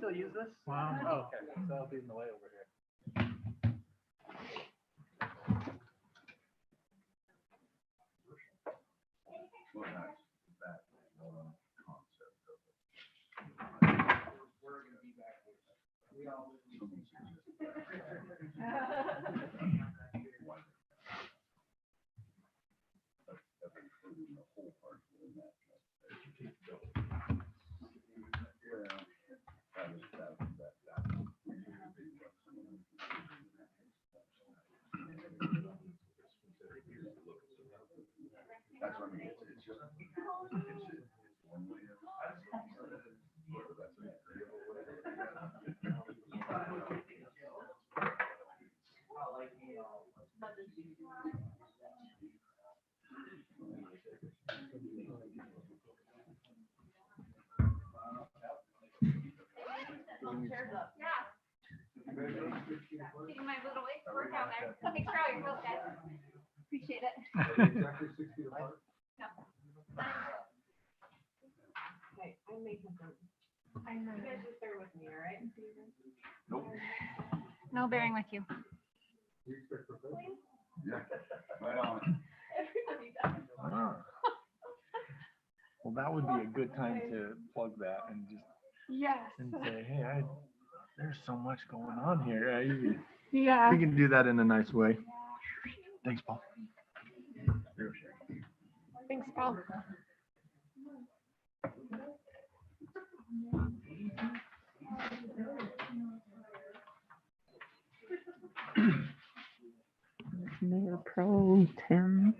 still use this? Wow. Oh, okay, so I'll be in the way over here. Well, that's that concept of it. We're gonna be back here. We all. Including the whole parcel in that. That's what I mean, it's just, it's one way of. Taking my little workout there. Thanks for all your help, guys. Appreciate it. Exactly 6 feet apart. Okay, I'm making some. You guys just bear with me, all right? Nope. No bearing with you. You expect perfection? Yeah, right on. Everybody does. Ah. Well, that would be a good time to plug that and just Yes. and say, hey, there's so much going on here. Yeah. We can do that in a nice way. Thanks, Paul. Thanks, Paul. Mayor Pro Tem.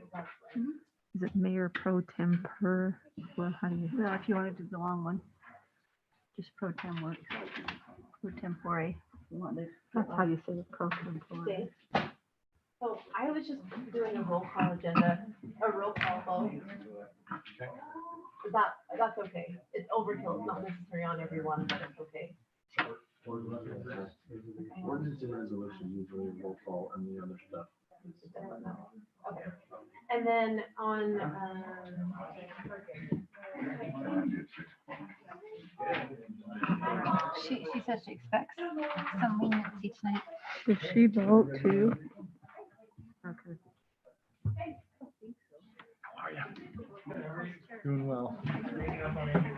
Is it Mayor Pro Tempore? Well, how do you? No, if you want to do the long one, just pro tem works. Pro tempore. You want the- That's how you say it, Pro Tempore. Dave. So I was just doing a roll call agenda, a roll call vote. That's okay. It's overkill. It's not necessary on everyone, but it's okay. Ordinance and resolution usually roll call and the other stuff. Okay. And then on, She says she expects some leniency tonight. Does she vote too? Okay. How are you? Doing well.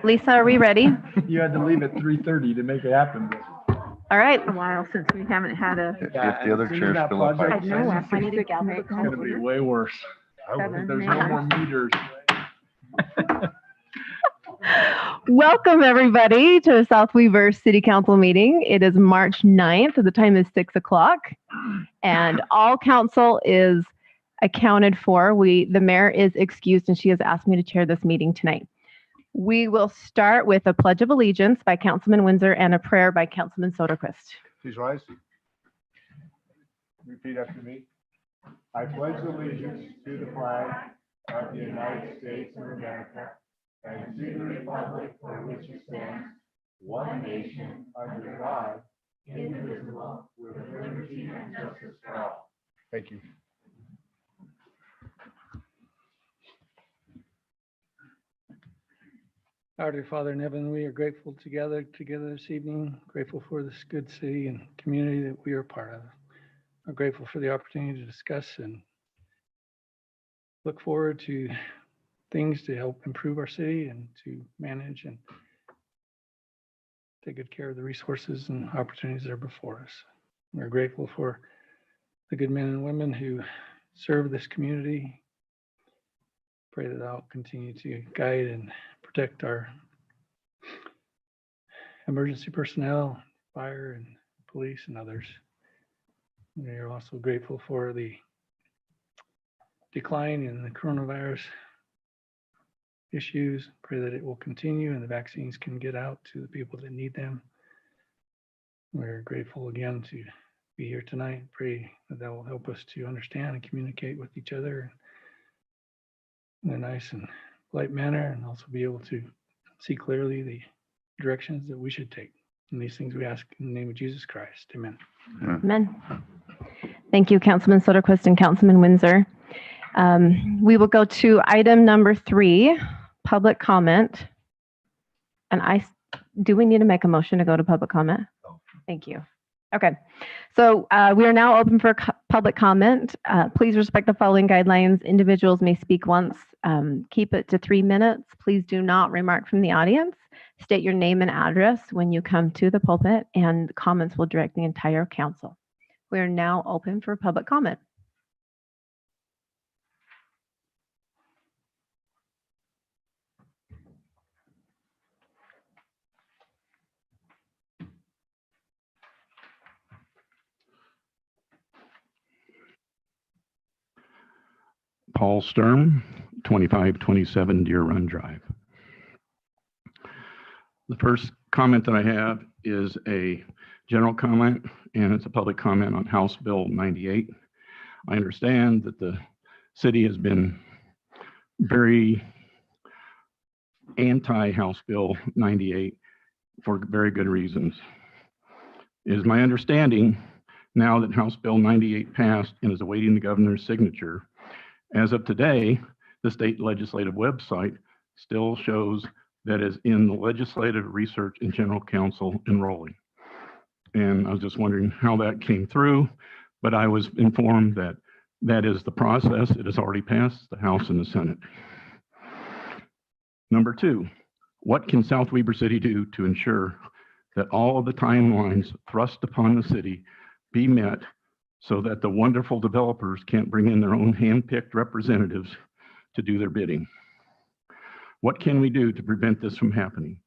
Lisa, are we ready? You had to leave at 3:30 to make it happen. All right. A while since we haven't had a. Yeah, the other as soon as chair's that still up, project I know, finishes, I need a gavel. It's gonna be way worse. Seven There's no more meters. Welcome, everybody, to the South Weaver City Council meeting. It is March 9th. The time is 6 o'clock, and all council is accounted for. The mayor is excused, and she has asked me to chair this meeting tonight. We will start with a Pledge of Allegiance by Councilman Windsor and a prayer by Councilman Soderquist. Please rise. Repeat after me. I pledge allegiance to the flag of the United States of America and to the republic for which it stands, one nation, under God, indivisible, with liberty and justice for all. Thank you. Our dear Father in heaven, we are grateful together this evening, grateful for this good city and community that we are part of. We're grateful for the opportunity to discuss and look forward to things to help improve our city and to manage and take good care of the resources and opportunities that are before us. We're grateful for the good men and women who serve this community. Pray that I'll continue to guide and protect our emergency personnel, fire and police and others. We are also grateful for the decline in the coronavirus issues. Pray that it will continue and the vaccines can get out to the people that need them. We're grateful again to be here tonight. Pray that that will help us to understand and communicate with each other in a nice and polite manner, and also be able to see clearly the directions that we should take. And these things we ask in the name of Jesus Christ. Amen. Amen. Thank you, Councilman Soderquist and Councilman Windsor. We will go to item number 3, public comment. And do we need to make a motion to go to public comment? Oh. Thank you. Okay, so we are now open for public comment. Please respect the following guidelines. Individuals may speak once. Keep it to 3 minutes. Please do not remark from the audience. State your name and address when you come to the pulpit, and comments will direct the entire council. We are now open for public comment. Paul Sturm, 2527 Deer Run Drive. The first comment that I have is a general comment, and it's a public comment on House Bill 98. I understand that the city has been very anti-House Bill 98 for very good reasons. It is my understanding now that House Bill 98 passed and is awaiting the governor's signature. As of today, the state legislative website still shows that is in the Legislative Research and General Counsel enrolling. And I was just wondering how that came through, but I was informed that that is the process. It has already passed the House and the Senate. Number two, what can South Weber City do to ensure that all of the timelines thrust upon the city be met so that the wonderful developers can't bring in their own hand-picked representatives to do their bidding? What can we do to prevent this from happening?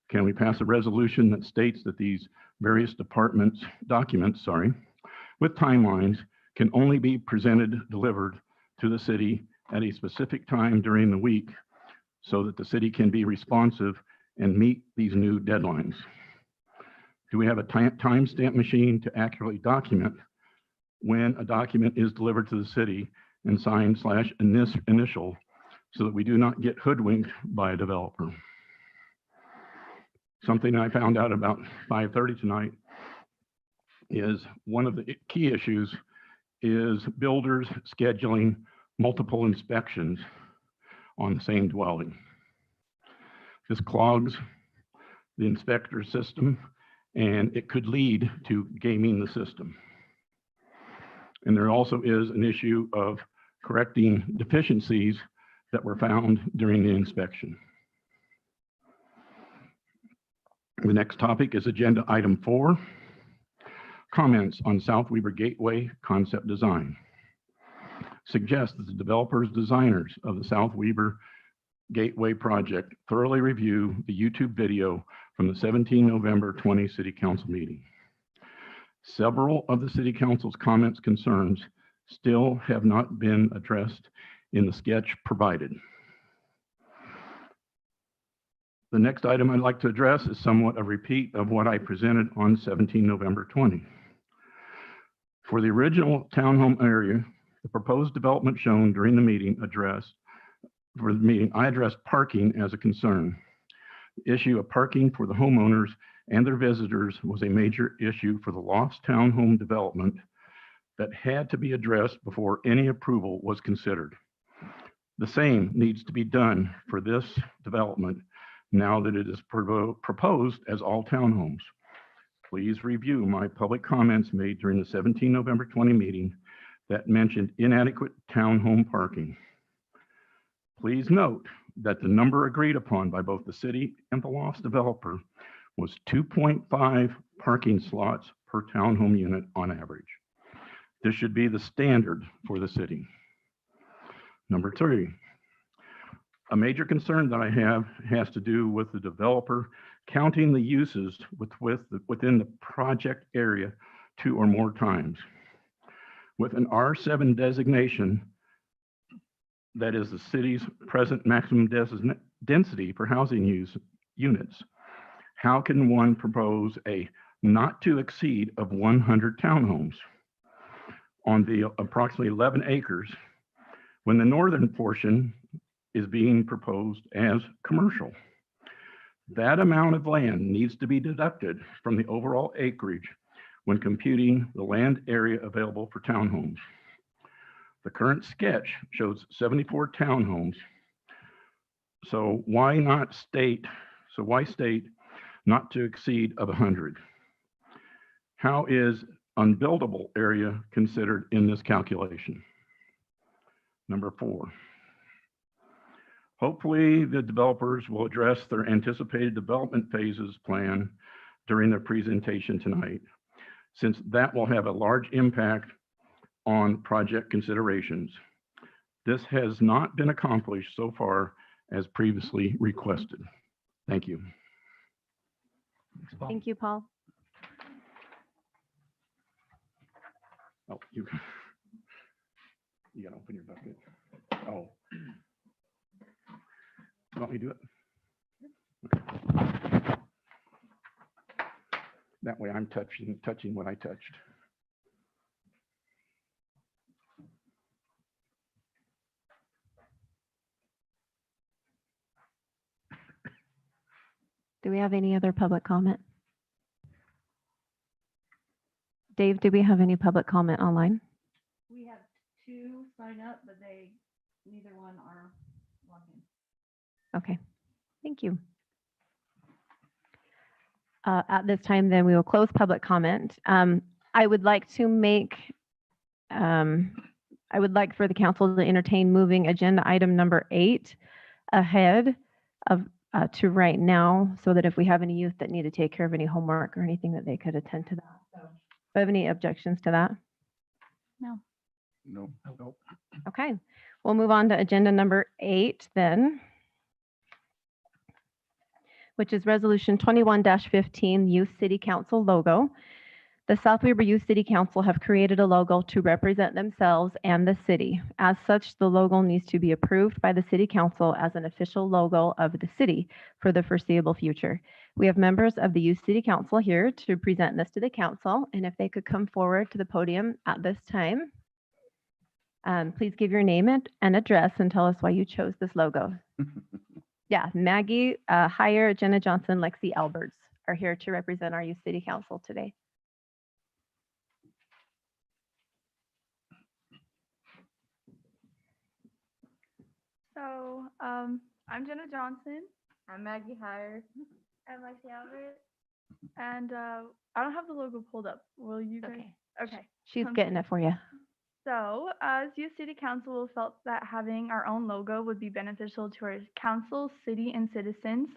Can we pass a resolution that states that these various documents, with timelines can only be delivered to the city at a specific time during the week so that the city can be responsive and meet these new deadlines? Do we have a timestamp machine to accurately document when a document is delivered to the city and signed / initial so that we do not get hoodwinked by a developer? Something I found out about 5:30 tonight is one of the key issues is builders scheduling multiple inspections on the same dwelling. This clogs the inspector system, and it could lead to gaming the system. And there also is an issue of correcting deficiencies that were found during the inspection. The next topic is agenda item 4, comments on South Weber Gateway concept design. Suggest that the developers, designers of the South Weber Gateway project thoroughly review the YouTube video from the 17 November 20 City Council meeting. Several of the City Council's comments concerns still have not been addressed in the sketch provided. The next item I'd like to address is somewhat a repeat of what I presented on 17 November 20. For the original townhome area, the proposed development shown during the meeting I addressed parking as a concern. The issue of parking for the homeowners and their visitors was a major issue for the Lost Townhome development that had to be addressed before any approval was considered. The same needs to be done for this development now that it is proposed as all townhomes. Please review my public comments made during the 17 November 20 meeting that mentioned inadequate townhome parking. Please note that the number agreed upon by both the city and the Lost developer was 2.5 parking slots per townhome unit on average. This should be the standard for the city. Number 3, a major concern that I have has to do with the developer counting the uses within the project area 2 or more times. With an R7 designation, that is the city's present maximum density for housing units, how can one propose a not to exceed of 100 townhomes on the approximately 11 acres when the northern portion is being proposed as commercial? That amount of land needs to be deducted from the overall acreage when computing the land area available for townhomes. The current sketch shows 74 townhomes. Why state not to exceed of 100. How is unbuildable area considered in this calculation? Number 4. Hopefully, the developers will address their anticipated development phases plan during their presentation tonight, since that will have a large impact on project considerations. This has not been accomplished so far as previously requested. Thank you. Thanks, Paul. Thank you, Paul. Oh, you gotta open your bucket. Oh. You want me to do it? Okay. That way I'm touching what I touched. Do we have any other public comment? Dave, do we have any public comment online? We have 2 sign up, but neither one are logged in. Okay, thank you. At this time, then we will close public comment. I would like to make, I would like for the council to entertain moving agenda item number 8 ahead of to right now, so that if we have any youth that need to take care of any homework or anything, that they could attend to that. So, do you have any objections to that? Nope. Nope. Okay, we'll move on to agenda number 8 then, which is Resolution 21-15, Youth City Council logo. The South Weber Youth City Council have created a logo to represent themselves and the city. As such, the logo needs to be approved by the City Council as an official logo of the city for the foreseeable future. We have members of the Youth City Council here to present this to the council, and if they could come forward to the podium at this time. Please give your name and address and tell us why you chose this logo. Yeah, Maggie Heyer, Jenna Johnson, Lexi Alberts are here to represent our Youth City Council today. So, I'm Jenna Johnson. I'm Maggie Heyer. I'm Lexi Albert. And I don't have the logo pulled up. Will you guys? Okay. Okay. She's Sounds getting good. it for you. So, as Youth City Council felt that having our own logo would be beneficial to our council, city, and citizens.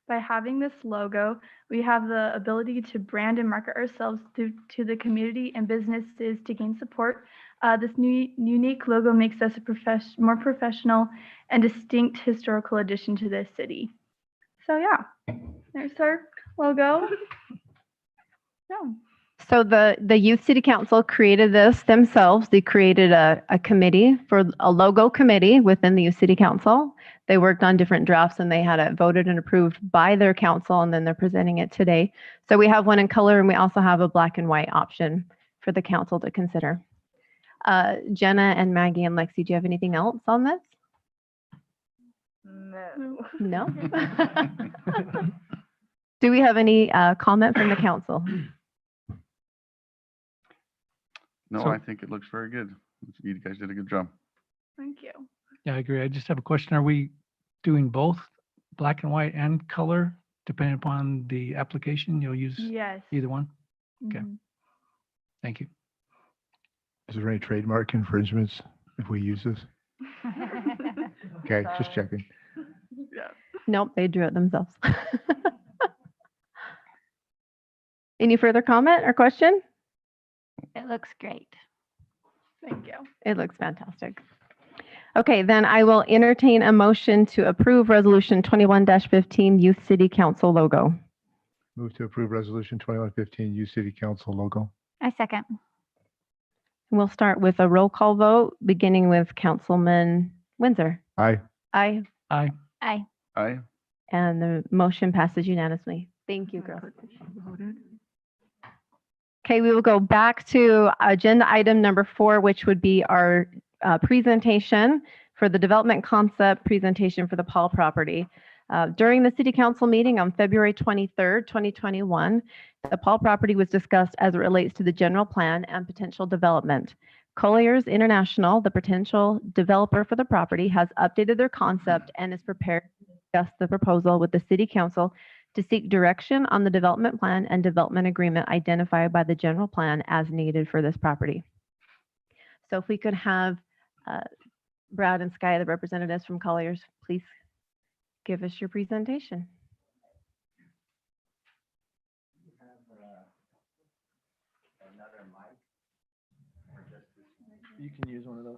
By having this logo, we have the ability to brand and market ourselves to the community and businesses to gain support. This new unique logo makes us a more professional and distinct historical addition to this city. So yeah, there's our logo. No. So the Youth City Council created this themselves. They created a committee for a logo committee within the Youth City Council. They worked on different drafts and they had it voted and approved by their council, and then they're presenting it today. So we have one in color and we also have a black and white option for the council to consider. Jenna and Maggie and Lexi, do you have anything else on this? No. No? Do we have any comment from the council? No, So- I think it looks very good. You guys did a good job. Thank you. Yeah, I agree. I just have a question. Are we doing both black and white and color, depending upon the application? You'll use Yes. either one? Okay. Mhm. Thank you. Is there any trademark infringements if we use this? Okay, just checking. Yeah. Nope, they drew it themselves. Any further comment or question? It looks great. Thank you. It looks fantastic. Okay, then I will entertain a motion to approve Resolution 21-15 Youth City Council logo. Move to approve Resolution 2115, Youth City Council logo. I second. We'll start with a roll call vote, beginning with Councilman Windsor. Aye. Aye, Aye. Aye. Aye. and the motion passes unanimously. Thank you, girls. Okay, we will go back to agenda item number 4, which would be our presentation for the development concept presentation for the Paul property. During the city council meeting on February 23rd, 2021, the Paul property was discussed as it relates to the general plan and potential development. Colliers International, the potential developer for the property, has updated their concept and is prepared to discuss the proposal with the city council to seek direction on the development plan and development agreement identified by the general plan as needed for this property. So if we could have Brad and Sky, the representatives from Colliers, please give us your presentation. You can use one of those.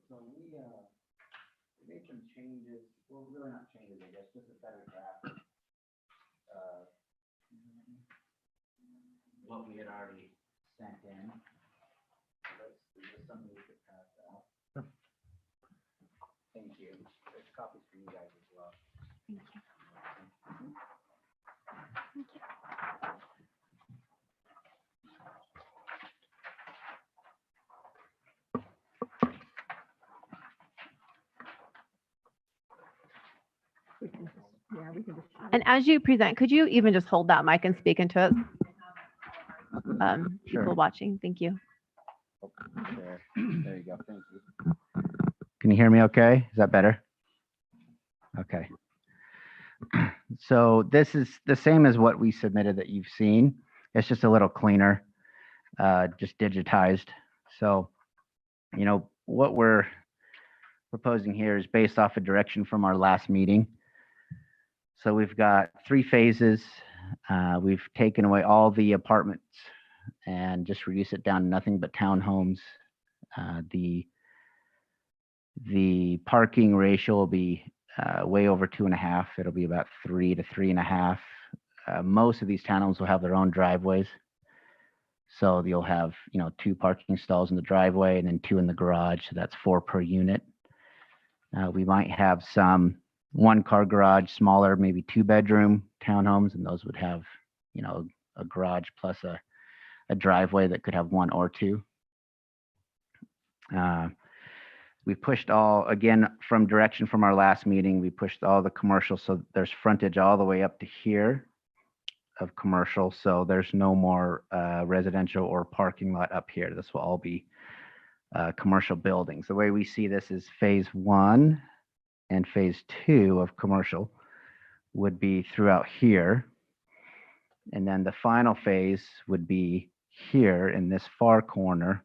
So we made some changes, well, really not changes, I guess, just a better draft. What we had already sent in. Is this something we could pass out? Sure. Thank you. There's copies for you guys as well. Thank you. Yeah, we can just. And as you present, could you even just hold that mic and speak into it? Sure. People watching, thank you. There you go. Thank you. Can you hear me okay? Is that better? Okay. So this is the same as what we submitted that you've seen. It's just a little cleaner, just digitized. So, you know, what we're proposing here is based off a direction from our last meeting. So we've got 3 phases. We've taken away all the apartments and just reduced it down to nothing but townhomes. The parking ratio will be way over 2.5. It'll be about 3 to 3.5. Most of these townhomes will have their own driveways. So you'll have, you know, 2 parking stalls in the driveway and then 2 in the garage. So that's 4 per unit. We might have some 1-car garage, smaller, maybe 2-bedroom townhomes, and those would have, you know, a garage plus a driveway that could have 1 or 2. We pushed all, again, from direction from our last meeting, we pushed all the commercial. So there's frontage all the way up to here of commercial. So there's no more residential or parking lot up here. This will all be commercial buildings. The way we see this is phase 1 and phase 2 of commercial would be throughout here. And then the final phase would be here in this far corner,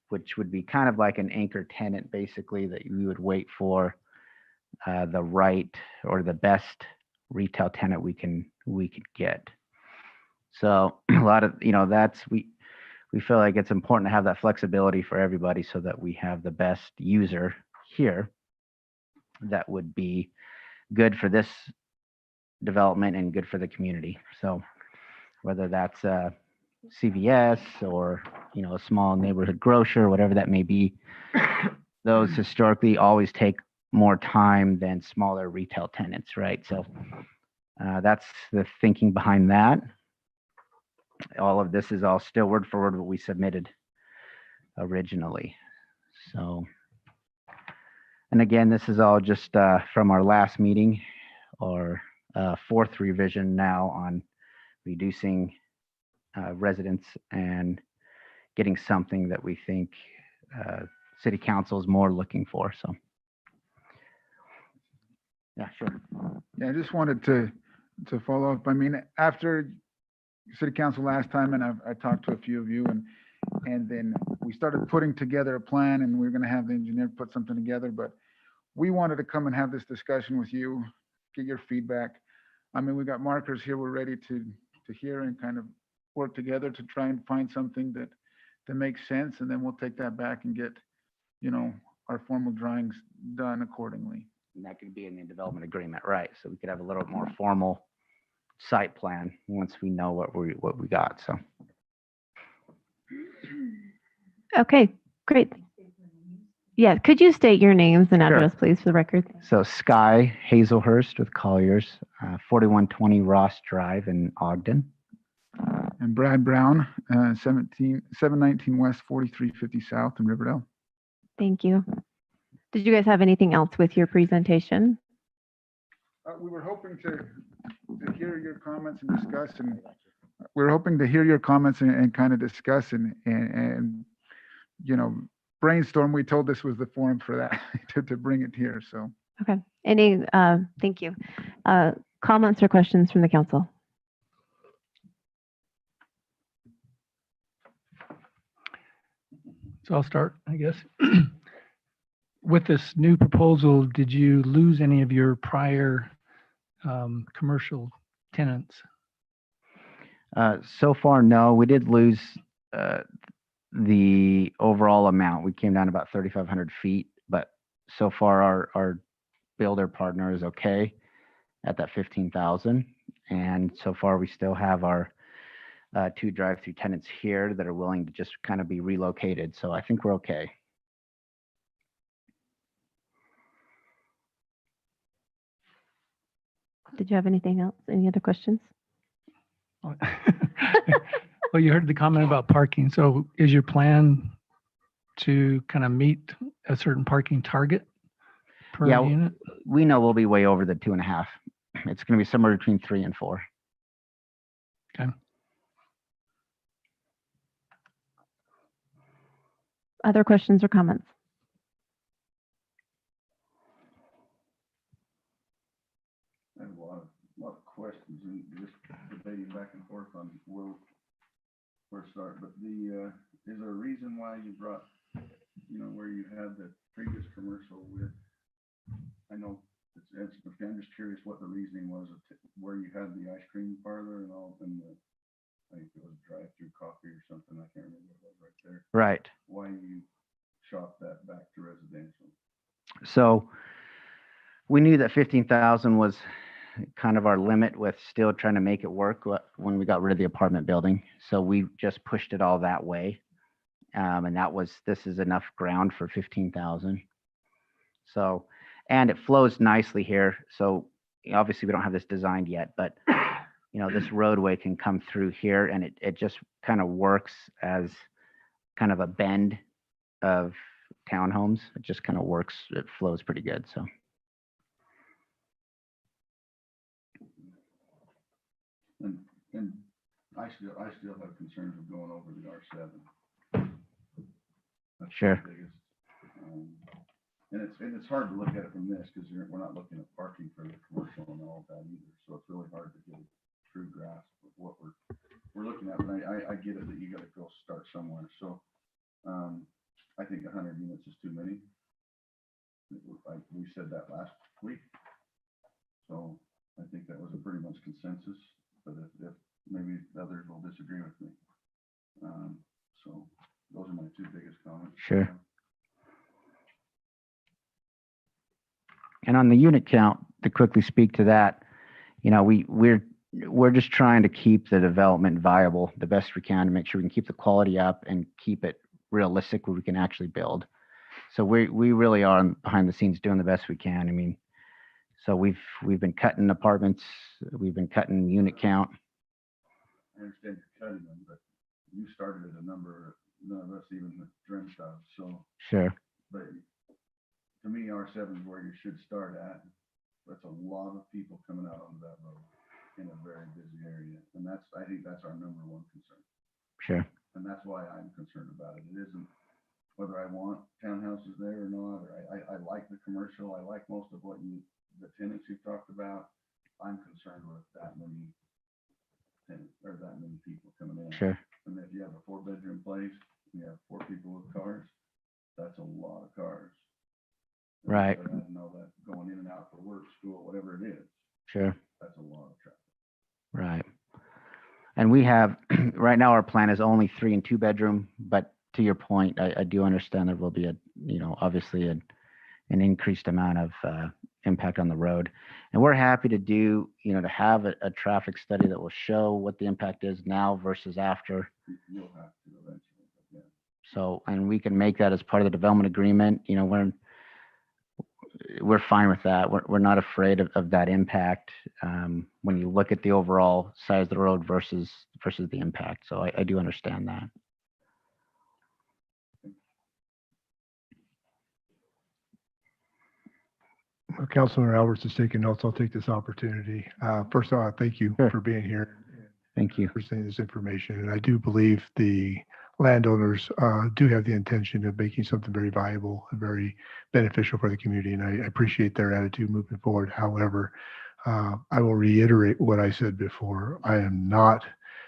which would be kind of like an anchor tenant, basically, that we would wait for the right or the best retail tenant we could get. So a lot of, you know, we feel like it's important to have that flexibility for everybody so that we have the best user here that would be good for this development and good for the community. So whether that's CVS or, you know, a small neighborhood grocer, whatever that may be, those historically always take more time than smaller retail tenants, right? So that's the thinking behind that. All of this is all still word for word what we submitted originally. So, and again, this is all just from our last meeting, or 4th revision now on reducing residents and getting something that we think city council is more looking for. So, yeah, sure. Yeah, I just wanted to follow up. I mean, after city council last time, and I talked to a few of you, and then we started putting together a plan, and we are going to have the engineer put something together. But we wanted to come and have this discussion with you, get your feedback. I mean, we got markers here. We're ready to hear and kind of work together to try and find something that makes sense, and then we'll take that back and get, you know, our formal drawings done accordingly. And that could be in the development agreement, right? So we could have a little more formal site plan once we know what we got, so. Okay, great. Yeah, could you state your names and Sure. address, please, for the record? So Sky Hazelhurst with Colliers, 4120 Ross Drive in Ogden. And Brad Brown, 719 West, 4350 South in Riverdale. Thank you. Did you guys have anything else with your presentation? We were hoping to hear your comments and discuss, and we're hoping to hear your comments and kind of discuss and, you know, brainstorm. We told this was the forum for that, to bring it here, so. Okay. Thank you. Comments or questions from the council? So I'll start, I guess. With this new proposal, did you lose any of your prior commercial tenants? So far, no. We did lose the overall amount. We came down about 3,500 feet, but so far our builder partner is okay at that 15,000. And so far, we still have our 2 drive-through tenants here that are willing to just kind of be relocated. So I think we're okay. Did you have anything else? Any other questions? Well, you heard the comment about parking. So is your plan to kind of meet a certain parking target per Yeah, unit? we know we'll be way over the 2.5. It's going to be somewhere between 3 and 4. Okay. Other questions or comments? I have a lot of questions and just debating back and forth on where to start, but is there a reason why you brought, where you had the previous commercial with, I know I'm just curious what the reasoning was of where you had the ice cream parlor and all, and I think it was drive-through coffee or something, I can't remember what it was right there. Right. Why you chopped that back to residential? So we knew that 15,000 was kind of our limit with still trying to make it work when we got rid of the apartment building. So we just pushed it all that way. And this is enough ground for 15,000. So, and it flows nicely here. So obviously we don't have this designed yet, but this roadway can come through here and it just kind of works as kind of a bend of townhomes. It just kind of works. It flows pretty good. So. And I still have concerns of going over the R7. That's Sure. the biggest. And it's hard to look at it from this because we're not looking at parking for the commercial and all of that either. So it's really hard to get a true grasp of what we're looking at. But I get it that you got to go start somewhere. So I think 100 units is too many. We said that last week. So I think that was a pretty much consensus. But if maybe others will disagree with me. So those are my 2 biggest comments. Sure. And on the unit count, to quickly speak to that, we're just trying to keep the development viable the best we can to make sure we can keep the quality up and keep it realistic where we can actually build. So we really are behind the scenes doing the best we can. I mean, so we've been cutting apartments, we've been cutting unit count. I understand you're cutting them, but you started at a number none of us even dreamt of. So Sure. But to me, R7 is where you should start at. That's a lot of people coming out onto that road in a very busy area, and I think that's our number 1 concern. Sure. And that's why I'm concerned about it. It isn't whether I want townhouses there or not, or I like the commercial. I like most of the tenants you've talked about. I'm concerned with that many tenants or that many people coming in. Sure. And if you have a 4-bedroom place, you have 4 people with cars, that's a lot of cars. Right. And I know that going in and out for work, school, whatever it is, Sure. that's a lot of traffic. Right. And we have, right now our plan is only 3 and 2 bedroom, but to your point, I do understand there will be obviously an increased amount of impact on the road. And we're happy to do, to have a traffic study that will show what the impact is now versus after. So, and we can make that as part of the development agreement. We're fine with that. We're not afraid of that impact when you look at the overall size of the road versus the impact. So I do understand that. Councilor Alberts is taking notes. I'll take this opportunity. First of all, thank you Sure. for being here. Thank you. Presenting this information. And I do believe the landowners do have the intention of making something very viable and very beneficial for the community. And I appreciate their attitude moving forward. However, I will reiterate what I said before. I am not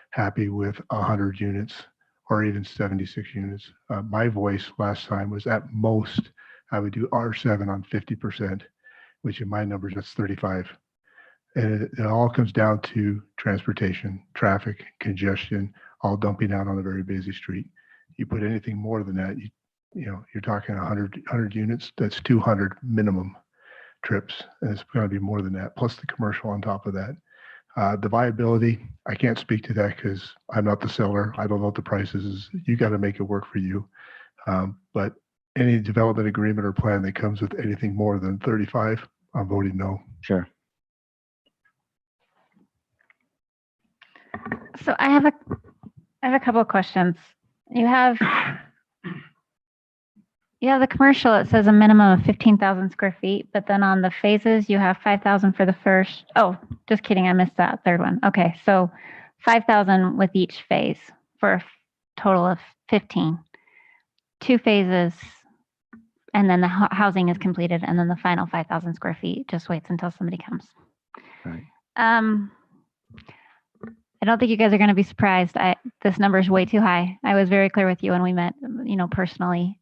happy with 100 units or even 76 units. My voice last time was at most, I would do R7 on 50%, which in my numbers, that's 35. And it all comes down to transportation, traffic, congestion, all dumping out on a very busy street. You put anything more than that, you're talking 100 units, that's 200 minimum trips. And it's going to be more than that, plus the commercial on top of that. The viability, I can't speak to that because I'm not the seller. I don't know what the price is. You got to make it work for you. But any development agreement or plan that comes with anything more than 35, I'm voting no. Sure. So I have a couple of questions. You have the commercial, it says a minimum of 15,000 square feet, but then on the phases you have 5,000 for the first. Oh, just kidding. I missed that third one. Okay. So 5,000 with each phase for a total of 15. 2 phases. And then the housing is completed. And then the final 5,000 square feet just waits until somebody comes. Right. I don't think you guys are going to be surprised. This number is way too high. I was very clear with you when we met, personally.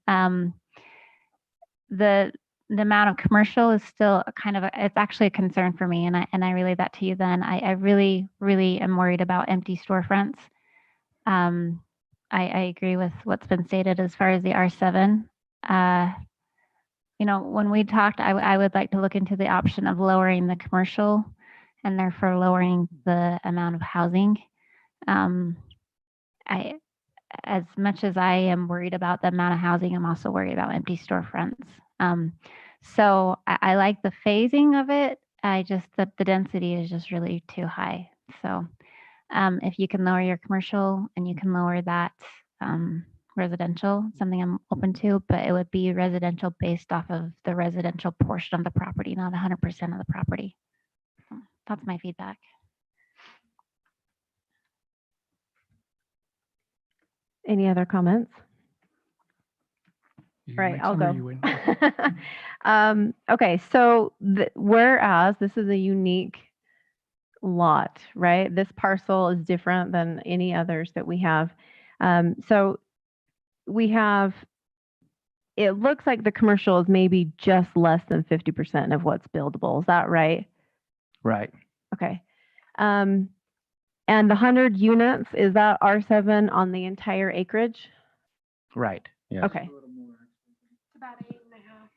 The amount of commercial is still it's actually a concern for me. And I relayed that to you then. I really, really am worried about empty storefronts. I agree with what's been stated as far as the R7. When we talked, I would like to look into the option of lowering the commercial and therefore lowering the amount of housing. As much as I am worried about the amount of housing, I'm also worried about empty storefronts. So I like the phasing of it. The density is just really too high. So if you can lower your commercial and you can lower that residential, something I'm open to, but it would be residential based off of the residential portion of the property, not 100% of the property. That's my feedback. Any other comments? You Right, make I'll some or go. you win? Okay, so whereas this is a unique lot, right? This parcel is different than any others that we have. So we have, it looks like the commercial is maybe just less than 50% of what's buildable. Is that right? Right. Okay. And the 100 units, is that R7 on the entire acreage? Right. Yeah. Okay. It's about 8.5.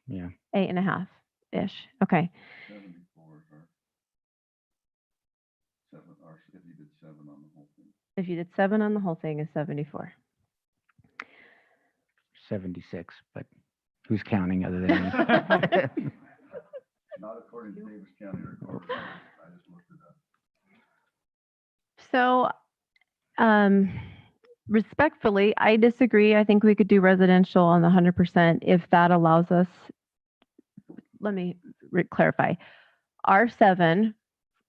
Yeah. 8.5-ish. Okay. 74 or 7, or if you did 7 on the whole thing. If you did 7 on the whole thing, is 74. 76, but who's counting other than me? Not according to Davis County recorder. I just looked it up. So, respectfully, I disagree. I think we could do residential on the 100% if that allows us. Let me clarify. R7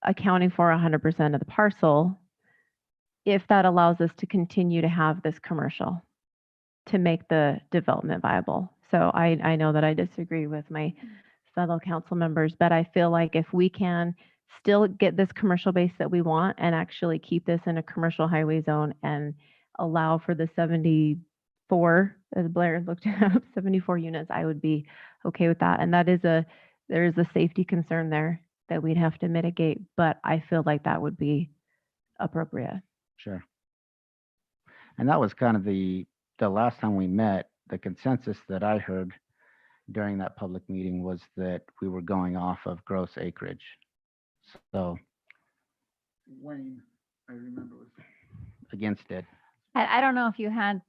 accounting for 100% of the parcel, if that allows us to continue to have this commercial to make the development viable. So I know that I disagree with my fellow council members, but I feel like if we can still get this commercial base that we want and actually keep this in a commercial highway zone and allow for the 74, as Blair looked up, 74 units, I would be okay with that. And there is a safety concern there that we'd have to mitigate, but I feel like that would be appropriate. Sure. And that was kind of the the last time we met, the consensus that I heard during that public meeting was that we were going off of gross acreage. So Wayne, I remember was. against it. I don't know if you had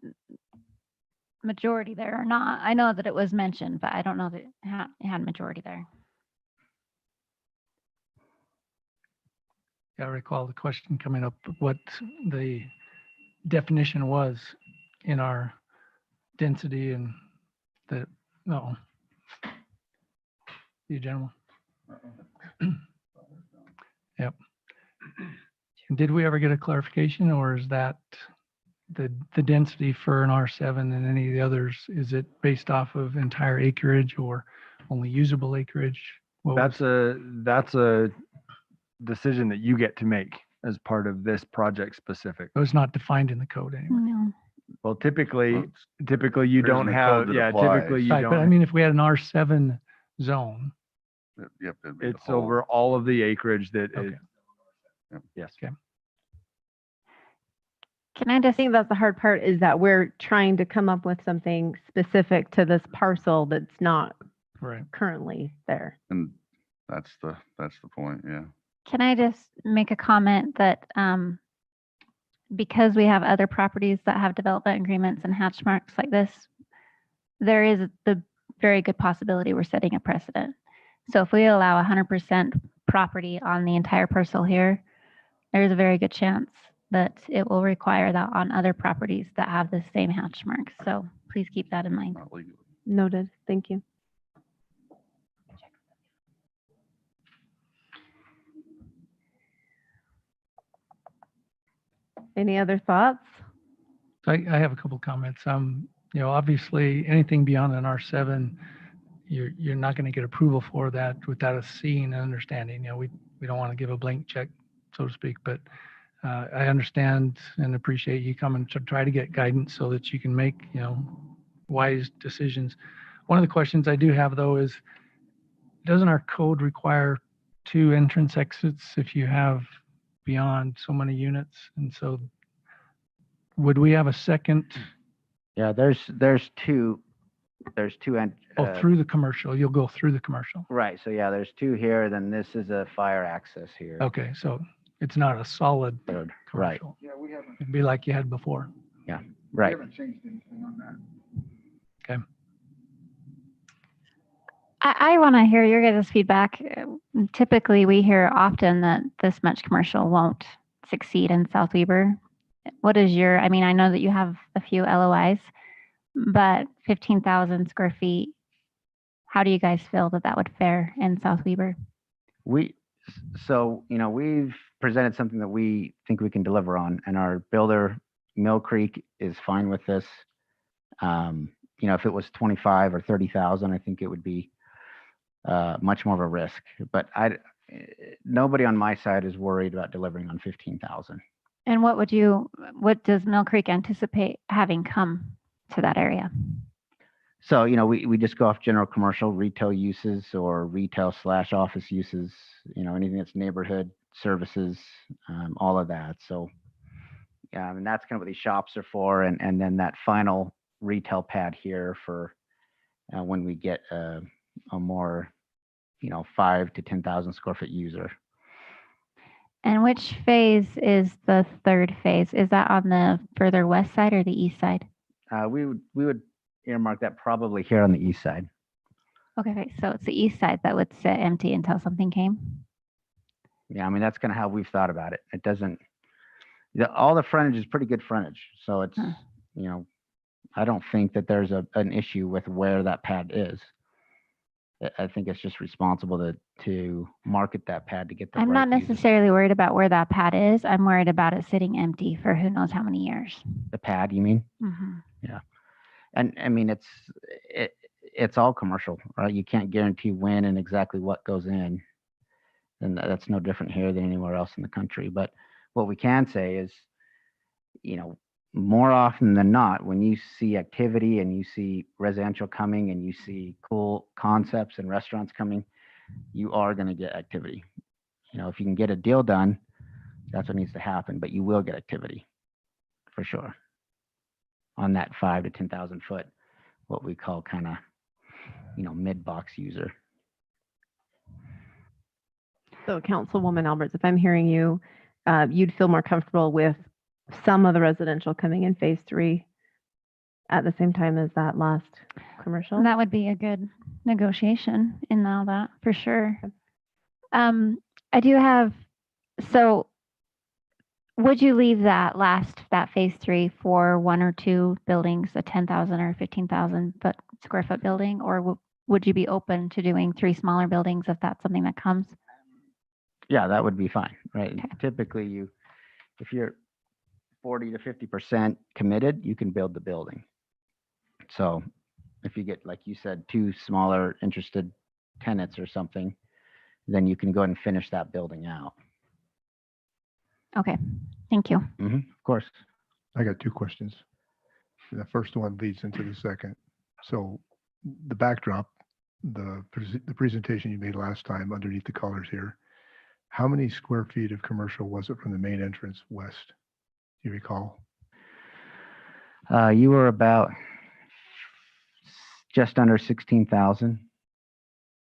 majority there or not. I know that it was mentioned, but I don't know that it had majority there. I recall the question coming up, what the definition was in our density and the, no. You gentlemen. Yep. Did we ever get a clarification, or is that the density for an R7 and any of the others, is it based off of entire acreage or only usable acreage? What was- That's a decision that you get to make as part of this project specific. It was not defined in the code anyway. No. Well, typically you There's don't no have, code that yeah, applies. typically you Right, but I don't, mean, if we had an R7 zone, Yep. it'd be the it's whole- over all of the acreage that Okay. is, yes. Can I I just, think that's the hard part, is that we're trying to come up with something specific to this parcel that's not right? currently there. And that's the point, yeah. can I just make a comment that because we have other properties that have development agreements and hatch marks like this, there is the very good possibility we're setting a precedent. So if we allow 100% property on the entire parcel here, there's a very good chance that it will require that on other properties that have the same hatch marks. So please keep that in mind. Not legally. Noted. Thank you. Any other thoughts? So I have a couple comments. Obviously, anything beyond an R7, you're not going to get approval for that without us seeing and understanding. We don't want to give a blank check, so to speak, but I understand and appreciate you coming to try to get guidance so that you can make, wise decisions. One of the questions I do have, though, is doesn't our code require 2 entrance exits if you have beyond so many units? And so would we have a second, Yeah, there's two through the commercial? You'll go through the commercial. right. So yeah, there's 2 here, then this is a fire access here. Okay, so it's not a solid Third, right, commercial. Yeah, we haven't, It'd be like you had before. we right. haven't changed anything on that. I want to hear your guys' feedback. Typically, we hear often that this much commercial won't succeed in South Weber. What is I mean, I know that you have a few LOIs, but 15,000 square feet, how do you guys feel that would fare in South Weber? We've presented something that we think we can deliver on, and our builder, Mill Creek, is fine with this. If it was 25 or 30,000, I think it would be much more of a risk. But nobody on my side is worried about delivering on 15,000. And what does Mill Creek anticipate having come to that area? So, we just go off general commercial retail uses or retail/office uses, anything that's neighborhood services, all of that. So, yeah, and that's kind of what these shops are for. And then that final retail pad here for when we get a more, 5 to 10,000 square foot user. And which phase is the third phase? Is that on the further west side or the east side? We would earmark that probably here on the east side. Okay, so it's the east side that would sit empty until something came? Yeah, I mean, that's kind of how we've thought about it. It doesn't, all the frontage is pretty good frontage. So it's, I don't think that there's an issue with where that pad is. I think it's just responsible to market that pad to get the I'm right not users. necessarily worried about where that pad is. I'm worried about it sitting empty for who knows how many years. The pad, you mean? Mhm. And I mean, it's all commercial, right? You can't guarantee when and exactly what goes in. And that's no different here than anywhere else in the country. But what we can say is, more often than not, when you see activity and you see residential coming and you see cool concepts and restaurants coming, you are going to get activity. If you can get a deal done, that's what needs to happen, but you will get activity for sure on that 5 to 10,000 foot, what we call kind of, mid box user. So Councilwoman Alberts, if I'm hearing you, you'd feel more comfortable with some of the residential coming in phase 3 at the same time as that last commercial? That would be a good negotiation in all that, for sure. I do have, so would you leave that phase 3 for 1 or 2 buildings, a 10,000 or 15,000 square foot building? Or would you be open to doing 3 smaller buildings if that's something that comes? Yeah, that would be fine, right? Okay. Typically if you're 40 to 50% committed, you can build the building. So if you get, like you said, 2 smaller interested tenants or something, then you can go ahead and finish that building out. Okay, thank you. Of course. I got 2 questions. The first one leads into the second. So the backdrop, the presentation you made last time underneath the colors here, how many square feet of commercial was it from the main entrance west? Do you recall? You were about just under 16,000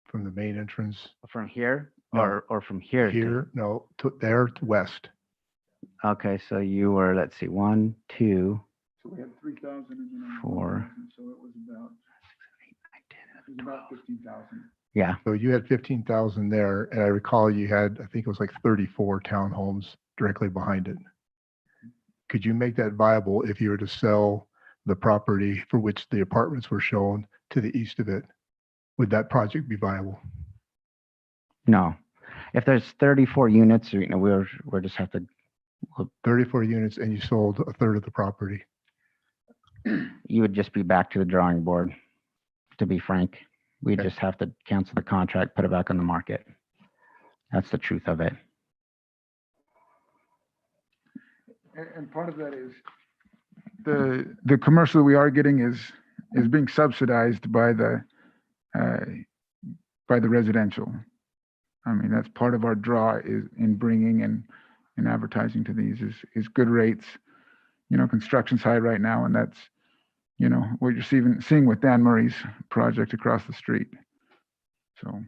From the main entrance? from here, No. or from here. Here, no, there to west. Okay, so you were, let's see, 1, 2, So we had 3,000 and then 4. so it was about 15,000. Yeah. So you had 15,000 there, and I recall you had, I think it was like 34 townhomes directly behind it. Could you make that viable if you were to sell the property for which the apartments were shown to the east of it? Would that project be viable? No. If there's 34 units, we're just have to, 34 units and you sold a third of the property. you would just be back to the drawing board, to be frank. We just have to cancel the contract, put it back on the market. That's the truth of it. And part of that is the commercial we are getting is being subsidized by the residential. I mean, that's part of our draw is in bringing and advertising to these is good rates. Construction's high right now, and that's what you're seeing with Dan Murray's project across the street. So.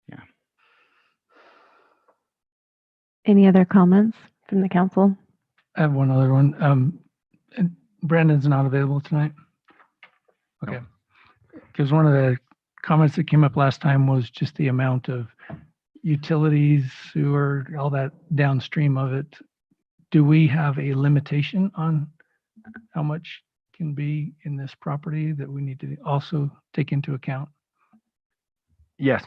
Yeah. Any other comments from the council? I have one other one. And Brandon's not available tonight? Okay. Because one of the comments that came up last time was just the amount of utilities, sewer, all that downstream of it. Do we have a limitation on how much can be in this property that we need to also take into account? Yes.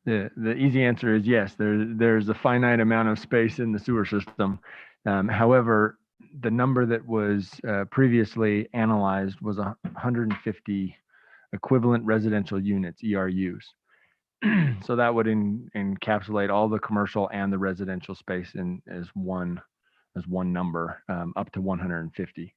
The easy answer is yes. There's a finite amount of space in the sewer system. However, the number that was previously analyzed was 150 equivalent residential units, ERUs. So that would encapsulate all the commercial and the residential space as one number, up to 150.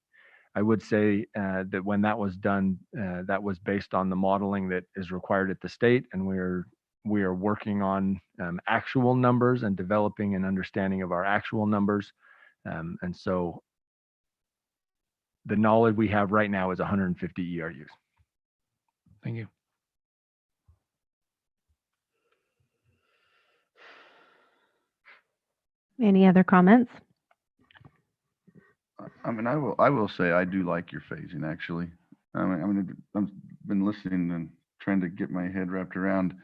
I would say that when that was done, that was based on the modeling that is required at the state, and we are working on actual numbers and developing an understanding of our actual numbers. And so the knowledge we have right now is 150 ERUs. Thank you. Any other comments? I mean, I will say I do like your phasing, actually. I've been listening and trying to get my head wrapped around.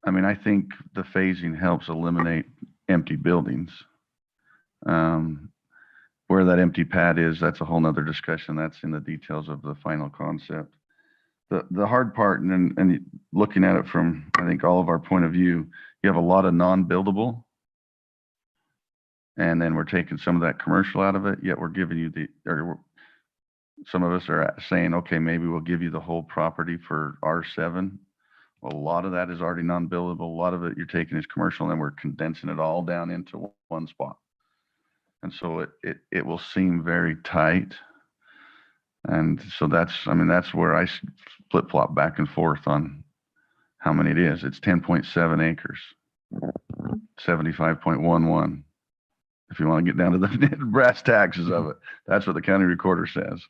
I mean, I think the phasing helps eliminate empty buildings. Where that empty pad is, that's a whole nother discussion. That's in the details of the final concept. The hard part, and looking at it from, I think, all of our point of view, you have a lot of non-buildable. And then we're taking some of that commercial out of it, yet we're giving you some of us are saying, okay, maybe we'll give you the whole property for R7. Well, a lot of that is already non-buildable. A lot of it you're taking is commercial, and then we're condensing it all down into one spot. And so it will seem very tight. And so that's where I flip-flop back and forth on how many it is. It's 10.7 acres, 75.11. if you want to get down to the brass taxes of it. That's what the county recorder says.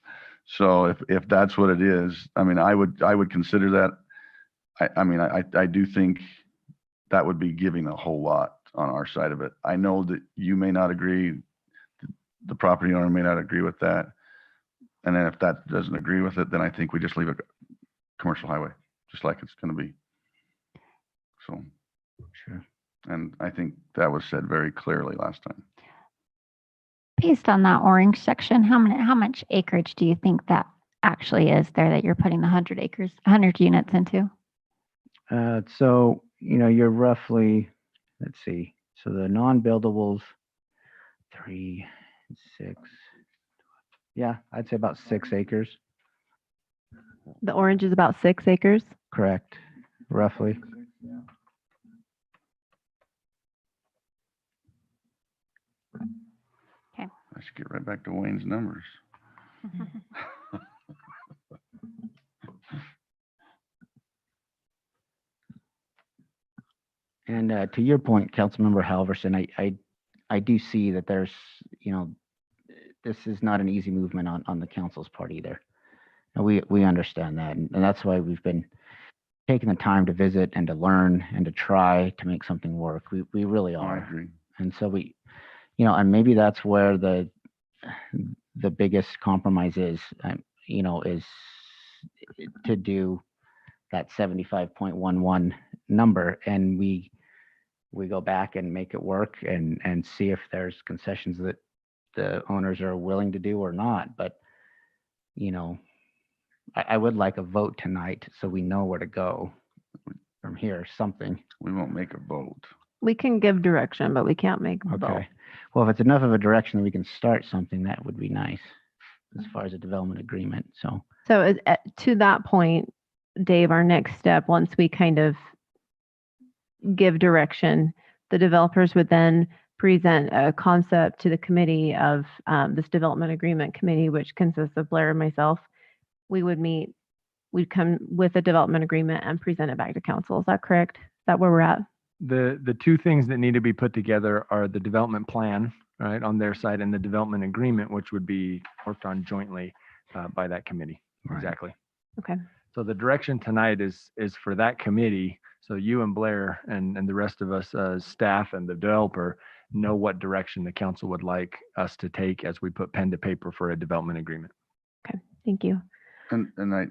So if that's what it is, I mean, I would consider that. I mean, I do think that would be giving a whole lot on our side of it. I know that you may not agree, the property owner may not agree with that. And then if that doesn't agree with it, then I think we just leave it commercial highway, just like it's going to be. So, Sure. and I think that was said very clearly last time. Based on that orange section, how much acreage do you think that actually is there that you're putting the 100 units into? So, you're roughly, let's see, so the non-buildables, 3, 6, yeah, I'd say about 6 acres. The orange is about 6 acres. Correct, roughly. I should get right back to Wayne's numbers. And to your point, Councilmember Halverson, I do see that there's, this is not an easy movement on the council's part either. And we understand that. And that's why we've been taking the time to visit and to learn and to try to make something work. We really I are. agree. And so and maybe that's where the biggest compromise is, is to do that 75.11 number. And we go back and make it work and see if there's concessions that the owners are willing to do or not. But, I would like a vote tonight so we know where to go from here, something. We won't make a vote. We can give direction, but we can't make a vote. Okay. Well, if it's enough of a direction that we can start something, that would be nice as far as a development agreement. So, To that point, Dave, our next step, once we kind of give direction, the developers would then present a concept to the committee of this development agreement committee, which consists of Blair and myself. We would meet, we'd come with a development agreement and present it back to council. Is that correct? Is that where we're at? The two things that need to be put together are the development plan, right, on their side, and the development agreement, which would be worked on jointly by that committee. Right. Exactly. Okay. So the direction tonight is for that committee. So you and Blair and the rest of us, staff and the developer, know what direction the council would like us to take as we put pen to paper for a development agreement. Okay. Thank you. And I,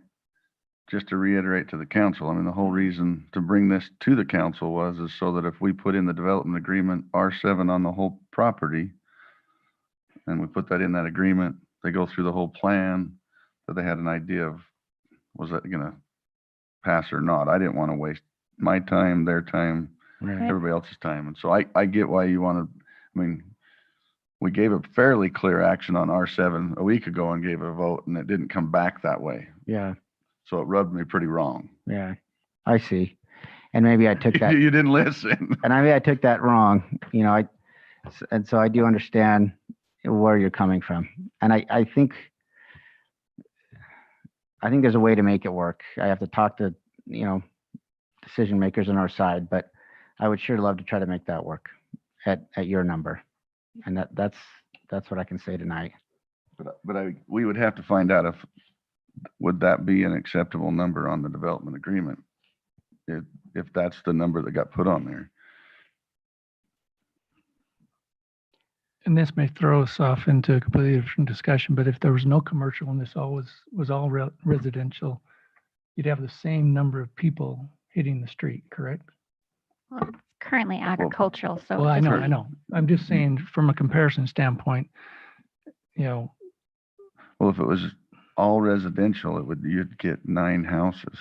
just to reiterate to the council, I mean, the whole reason to bring this to the council is so that if we put in the development agreement, R7 on the whole property, and we put that in that agreement, they go through the whole plan, that they had an idea of, was that gonna pass or not? I didn't want to waste my time, their time, right. everybody else's time. And so I get why you want to, I mean, we gave a fairly clear action on R7 a week ago and gave a vote, and it didn't come back that way. Yeah. So it rubbed me pretty wrong. Yeah. I see. And maybe I took that. You didn't listen. And maybe I took that wrong. And so I do understand where you're coming from. And I think there's a way to make it work. I have to talk to, decision makers on our side, but I would sure love to try to make that work at your number. And that's what I can say tonight. But we would have to find out would that be an acceptable number on the development agreement? If that's the number that got put on there. And this may throw us off into a completely different discussion, but if there was no commercial and this all was all residential, you'd have the same number of people hitting the street, correct? Well, it's currently agricultural, so. Well, I just- know. I'm just saying from a comparison standpoint, Well, if it was all residential, you'd get 9 houses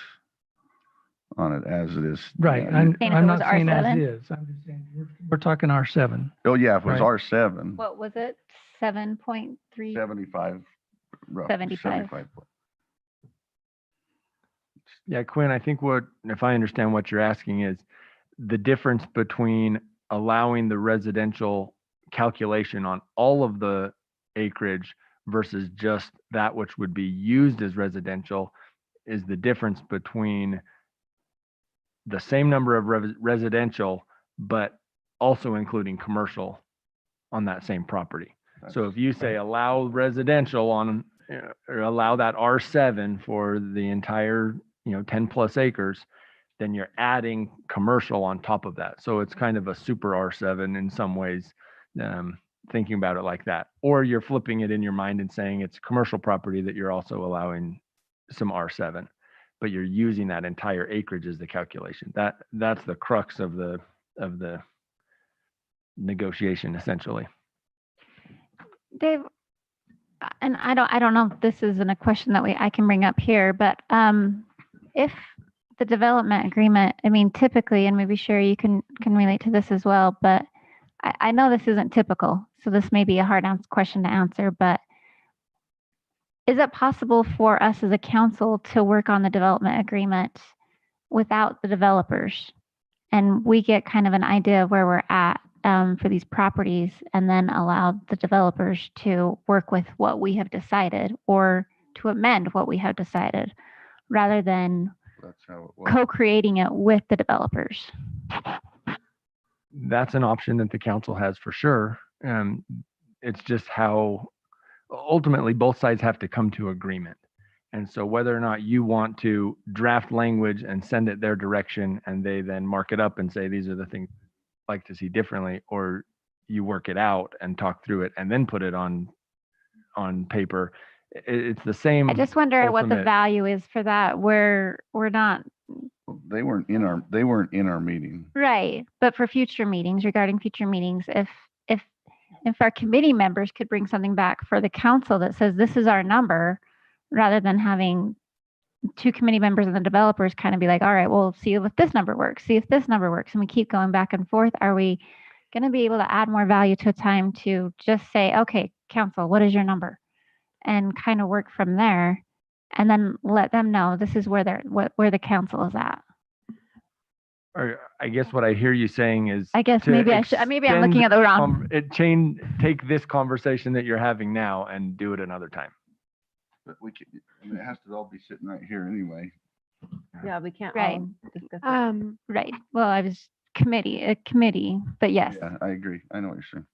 on it as it is. right. Yeah, I'm Saying if it not was saying as R7? is. I'm just saying we're talking R7. Oh, yeah, if it was Right. R7, What was it? 7.3? 75, roughly 75. Yeah, Quinn, I think if I understand what you're asking is the difference between allowing the residential calculation on all of the acreage versus just that which would be used as residential is the difference between the same number of residential, but also including commercial on that same property. So That's- if you say allow residential on, or allow that R7 for the entire, 10 plus acres, then you're adding commercial on top of that. So it's kind of a super R7 in some ways, thinking about it like that. Or you're flipping it in your mind and saying it's commercial property that you're also allowing some R7, but you're using that entire acreage as the calculation. That's the crux of the negotiation essentially. Dave, and I don't know if this isn't a question that I can bring up here, but if the development agreement, I mean, typically, and maybe Sherry, you can relate to this as well, but I know this isn't typical, so this may be a hard question to answer, but is it possible for us as a council to work on the development agreement without the developers? And we get kind of an idea of where we're at for these properties, and then allow the developers to work with what we have decided or to amend what we have decided, rather than That's how it was. co-creating it with the developers. That's an option that the council has for sure. It's just how ultimately both sides have to come to agreement. And so whether or not you want to draft language and send it their direction and they then mark it up and say, these are the things I'd like to see differently, or you work it out and talk through it and then put it on paper. It's the same. I just wonder what the ultimate- value is for that, where we're not They weren't in our meeting. right, but for future meetings, regarding future meetings, if our committee members could bring something back for the council that says this is our number, rather than having two committee members and the developers kind of be like, all right, well, see if this number works, see if this number works, and we keep going back and forth. Are we going to be able to add more value to a time to just say, okay, council, what is your number? And kind of work from there, and then let them know this is where where the council is at. Or I guess what I hear you saying is, I guess to maybe maybe I'm looking at the wrong. Take this conversation that you're having now and do it another time. But it has to all be sitting right here anyway. Yeah, we can't Right. all discuss it. Right. Well, I was a committee, but yes. Yeah, I agree. I know what you're saying.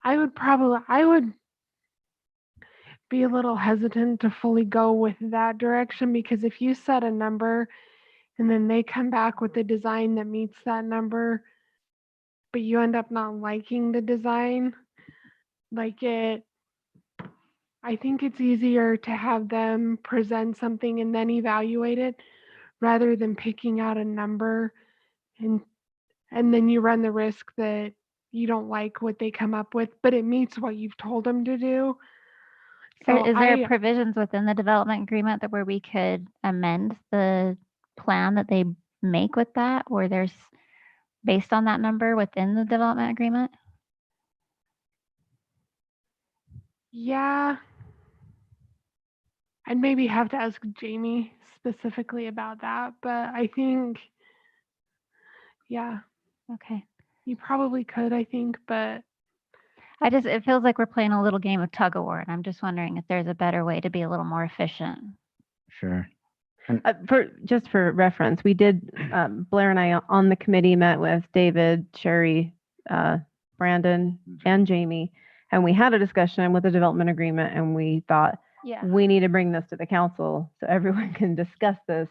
I would be a little hesitant to fully go with that direction, because if you set a number and then they come back with a design that meets that number, but you end up not liking the design, I think it's easier to have them present something and then evaluate it, rather than picking out a number and then you run the risk that you don't like what they come up with, but it meets what you've told them to do. So Is there provisions within the development agreement that where we could amend the plan that they make with that, or there's based on that number within the development agreement? Yeah. I'd maybe have to ask Jamie specifically about that, but I think, yeah, Okay. you probably could, I think, but It feels like we're playing a little game of tug of war, and I'm just wondering if there's a better way to be a little more efficient. Sure. Just for reference, we did, Blair and I on the committee met with David, Sherry, Brandon, and Jamie, and we had a discussion with the development agreement, and we thought, Yeah. we need to bring this to the council so everyone can discuss this,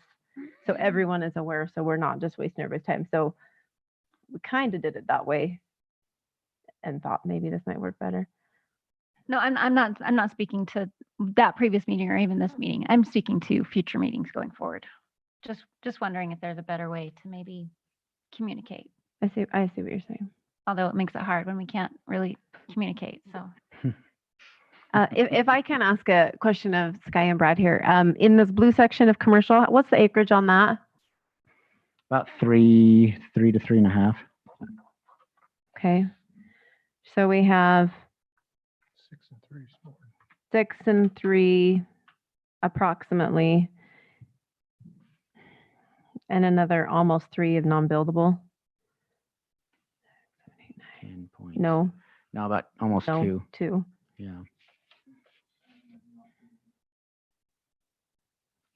so everyone is aware, so we're not just wasting everybody's time. So we kind of did it that way and thought maybe this might work better. No, I'm not speaking to that previous meeting or even this meeting. I'm speaking to future meetings going forward. Just wondering if there's a better way to maybe communicate. I see what you're saying. Although it makes it hard when we can't really communicate. So If I can ask a question of Sky and Brad here, in this blue section of commercial, what's the acreage on that? About 3 to 3.5. Okay. So we have 6 and 3 approximately, and another almost 3 of non-buildable. 10 points. No, No, about almost no, 2. 2. Yeah.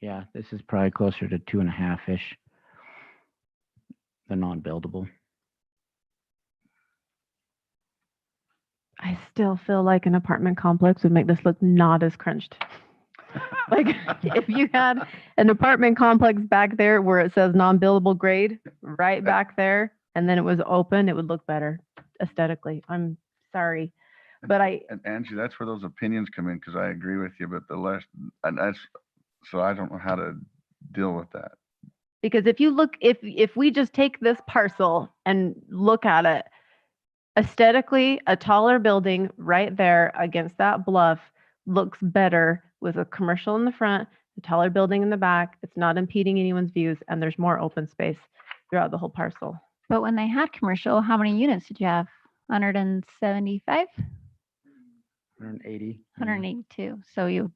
Yeah, this is probably closer to 2.5-ish. The non-buildable. I still feel like an apartment complex would make this look not as crunched. Like if you had an apartment complex back there where it says non-buildable grade right back there, and then it was open, it would look better aesthetically. I'm sorry, but And Angie, that's where those opinions come in, because I agree with you, but and that's, so I don't know how to deal with that. because if you look, if we just take this parcel and look at it aesthetically, a taller building right there against that bluff looks better with a commercial in the front, a taller building in the back. It's not impeding anyone's views, and there's more open space throughout the whole parcel. But when they had commercial, how many units did you have? 175? 180. 182. So you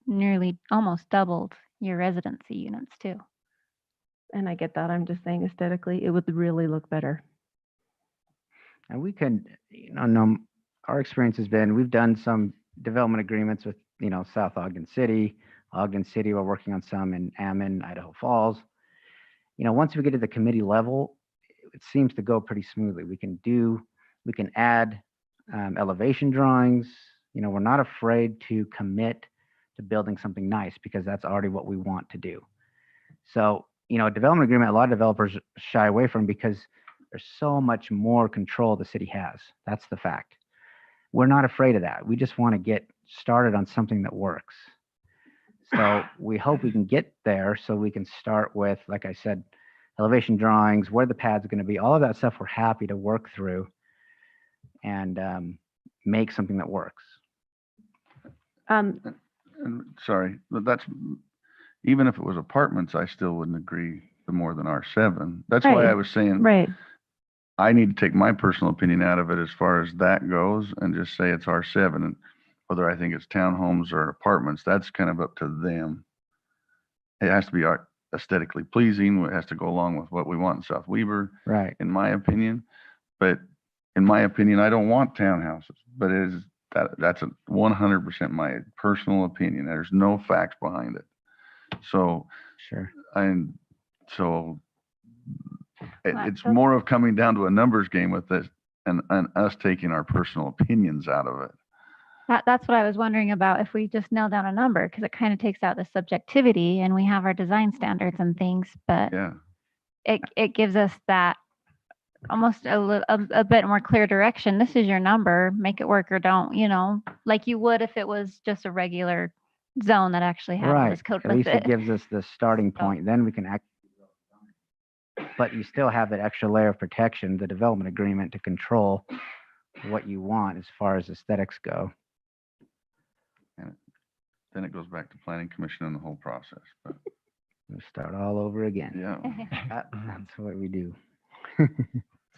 nearly almost doubled your residency units too. And I get that. I'm just saying aesthetically, it would really look better. And we can, no, our experience has been, we've done some development agreements with, South Ogden City. We're working on some in Ammon, Idaho Falls. Once we get to the committee level, it seems to go pretty smoothly. We can add elevation drawings. We're not afraid to commit to building something nice because that's already what we want to do. So, a development agreement, a lot of developers shy away from because there's so much more control the city has. That's the fact. We're not afraid of that. We just want to get started on something that works. So we hope we can get there so we can start with, like I said, elevation drawings, where the pad's going to be, all of that stuff we're happy to work through and make something that works. And sorry, but that's, even if it was apartments, I still wouldn't agree the more than R7. That's why Right. I was saying, Right. I need to take my personal opinion out of it as far as that goes and just say it's R7. And whether I think it's townhomes or apartments, that's kind of up to them. It has to be aesthetically pleasing. It has to go along with what we want in South Weber, Right. in my opinion. But in my opinion, I don't want townhouses, but that's 100% my personal opinion. There's no facts behind it. So, Sure. It's more of coming down to a numbers game with this and us taking our personal opinions out of it. That's what I was wondering about, if we just nail down a number, because it kind of takes out the subjectivity and we have our design standards and things, but Yeah. it gives us that almost a bit more clear direction. This is your number, make it work or don't, like you would if it was just a regular zone that actually had all Right. this code At with least it it. gives us the starting point. Then we can act. But you still have that extra layer of protection, the development agreement, to control what you want as far as aesthetics go. And then it goes back to planning commission and the whole process. But We start all over again. yeah. That's what we do.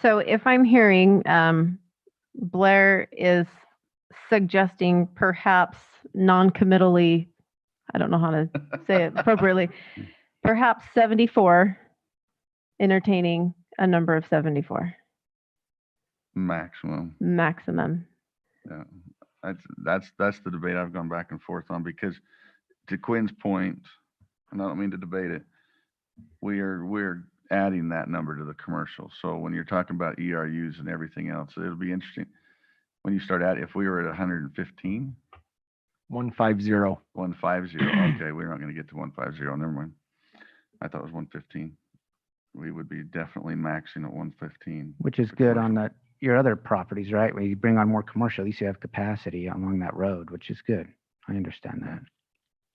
So if I'm hearing, Blair is suggesting perhaps non-committally, I don't know how to say it appropriately, perhaps 74, entertaining a number of 74 Maximum. maximum. Yeah. That's the debate I've gone back and forth on, because to Quinn's point, and I don't mean to debate it, we're adding that number to the commercial. So when you're talking about ERUs and everything else, it'll be interesting when you start at, if we were at 115, 150. 150. Okay, we're not going to get to 150. Never mind. I thought it was 115. We would be definitely maxing at 115. Which is good on your other properties, right? When you bring on more commercial, at least you have capacity along that road, which is good. I understand that.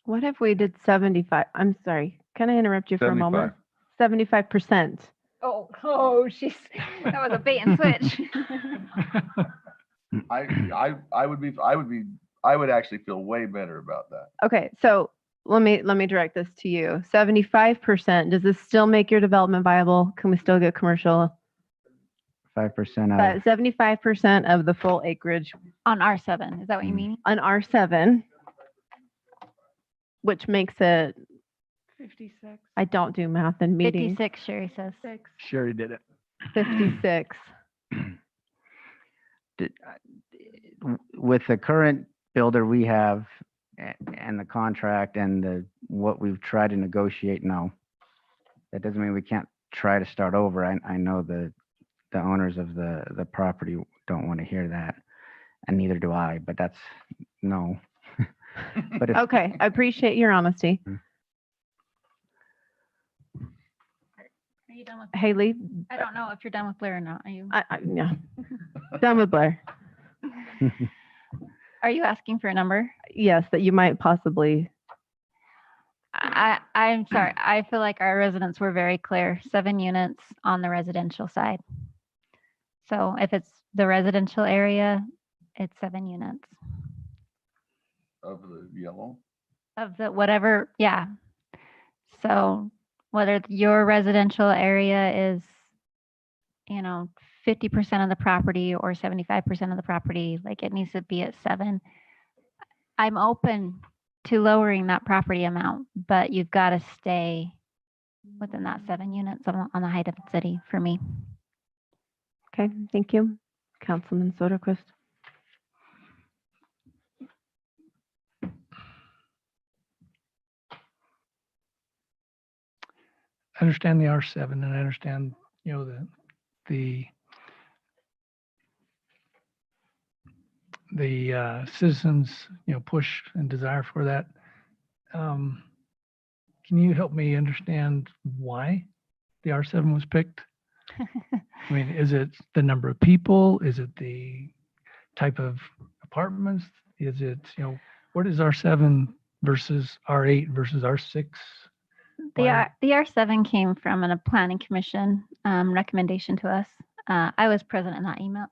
What if we did 75? I'm sorry. Can I interrupt you for a moment? 75%. Oh, she's, that was a bait and switch. I would actually feel way better about that. Okay, so let me direct this to you. 75%, does this still make your development viable? Can we still get commercial? 5% of 75% of the full acreage On R7, is that what you mean? on R7, which makes it, 56. I don't do math in meetings. 56, Sherry says. 6. Sherry did it. 56. With the current builder we have and the contract and what we've tried to negotiate, no. That doesn't mean we can't try to start over. I know the owners of the property don't want to hear that. And neither do I, but that's, no. But if, Okay, I appreciate your honesty. Are you done with? Haley, I don't know if you're done with Blair or not. Are you? yeah, done with Blair. Are you asking for a number? Yes, that you might possibly, I'm sorry. I feel like our residents were very clear. 7 units on the residential side. So if it's the residential area, it's 7 units Of the yellow? of the whatever. Yeah. So whether your residential area is, 50% of the property or 75% of the property, like it needs to be at 7. I'm open to lowering that property amount, but you've got to stay within that 7 units on the high density for me. okay, thank you. Councilman Soderquist. I understand the R7 and I understand, the citizens, push and desire for that. Can you help me understand why the R7 was picked? I mean, is it the number of people? Is it the type of apartments? Is it, what is R7 versus R8 versus R6? The R7 came from a planning commission recommendation to us. I was present in that email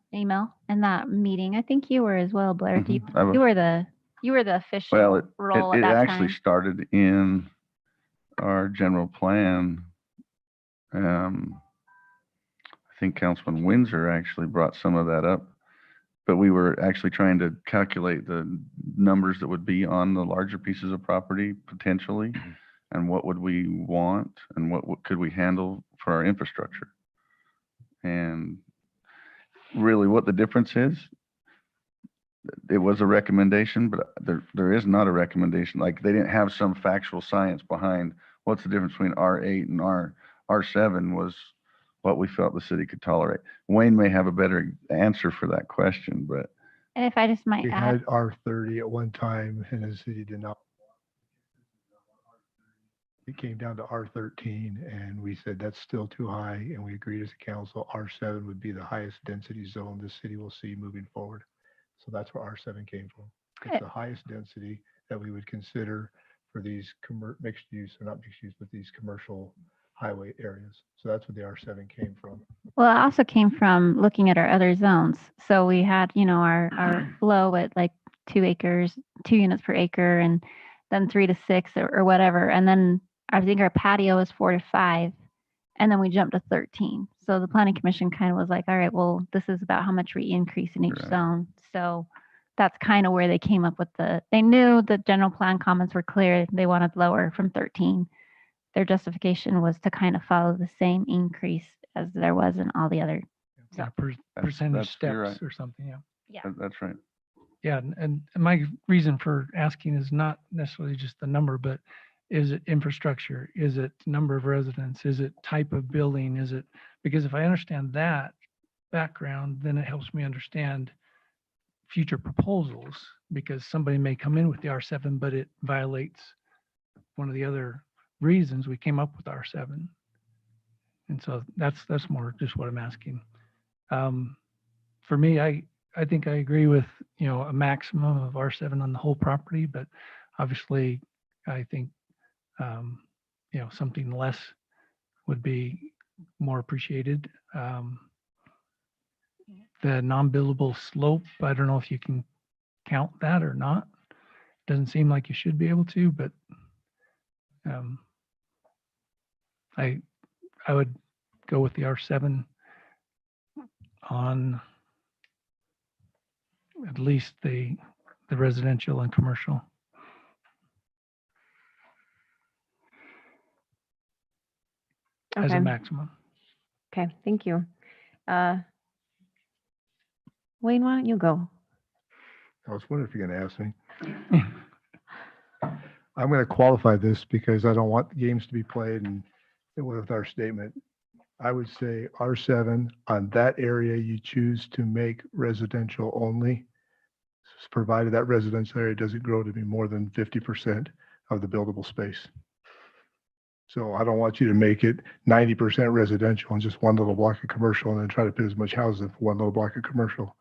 in that meeting. I think you were as well, Blair. Mhm. You were the official Well, role it at that actually time. started in our general plan. I think Councilman Windsor actually brought some of that up, but we were actually trying to calculate the numbers that would be on the larger pieces of property potentially, and what would we want, and what could we handle for our infrastructure. And really what the difference is, it was a recommendation, but there is not a recommendation. Like, they didn't have some factual science behind what's the difference between R8 and R7 was what we felt the city could tolerate. Wayne may have a better answer for that question, but And if I just might We add, had R30 at one time and the city did not. It came down to R13 and we said that's still too high, and we agreed as a council, R7 would be the highest density zone the city will see moving forward. So that's where R7 came from. It's the highest density that we would consider for these mixed use, or not mixed use, but these commercial highway areas. So that's where the R7 came from. well, it also came from looking at our other zones. So we had, our flow at like 2 acres, 2 units per acre, and then 3 to 6 or whatever. And then I think our patio is 4 to 5, and then we jumped to 13. So the planning commission kind of was like, all right, well, this is about how much we increase in each Right. zone. So that's kind of where they came up with they knew the general plan comments were clear. They wanted lower from 13. Their justification was to kind of follow the same increase as there was in all the other. Yeah, That's- percentage you're steps right. or something, yeah. Yeah. That's right. Yeah, and my reason for asking is not necessarily just the number, but is it infrastructure? Is it number of residents? Is it type of building? Is it, because if I understand that background, then it helps me understand future proposals, because somebody may come in with the R7, but it violates one of the other reasons we came up with R7. And so that's more just what I'm asking. For me, I think I agree with, a maximum of R7 on the whole property, but obviously I think, something less would be more appreciated. The non-buildable slope, I don't know if you can count that or not. Doesn't seem like you should be able to, but I would go with the R7 on at least the residential and commercial. As a Okay. maximum. Okay, thank you. Wayne, why don't you go? I was wondering if you're going to ask me. I'm going to qualify this because I don't want the games to be played and with our statement. I would say R7, on that area, you choose to make residential only, provided that residential area doesn't grow to be more than 50% of the buildable space. So I don't want you to make it 90% residential and just one little block of commercial and then try to put as much housing for one little block of commercial.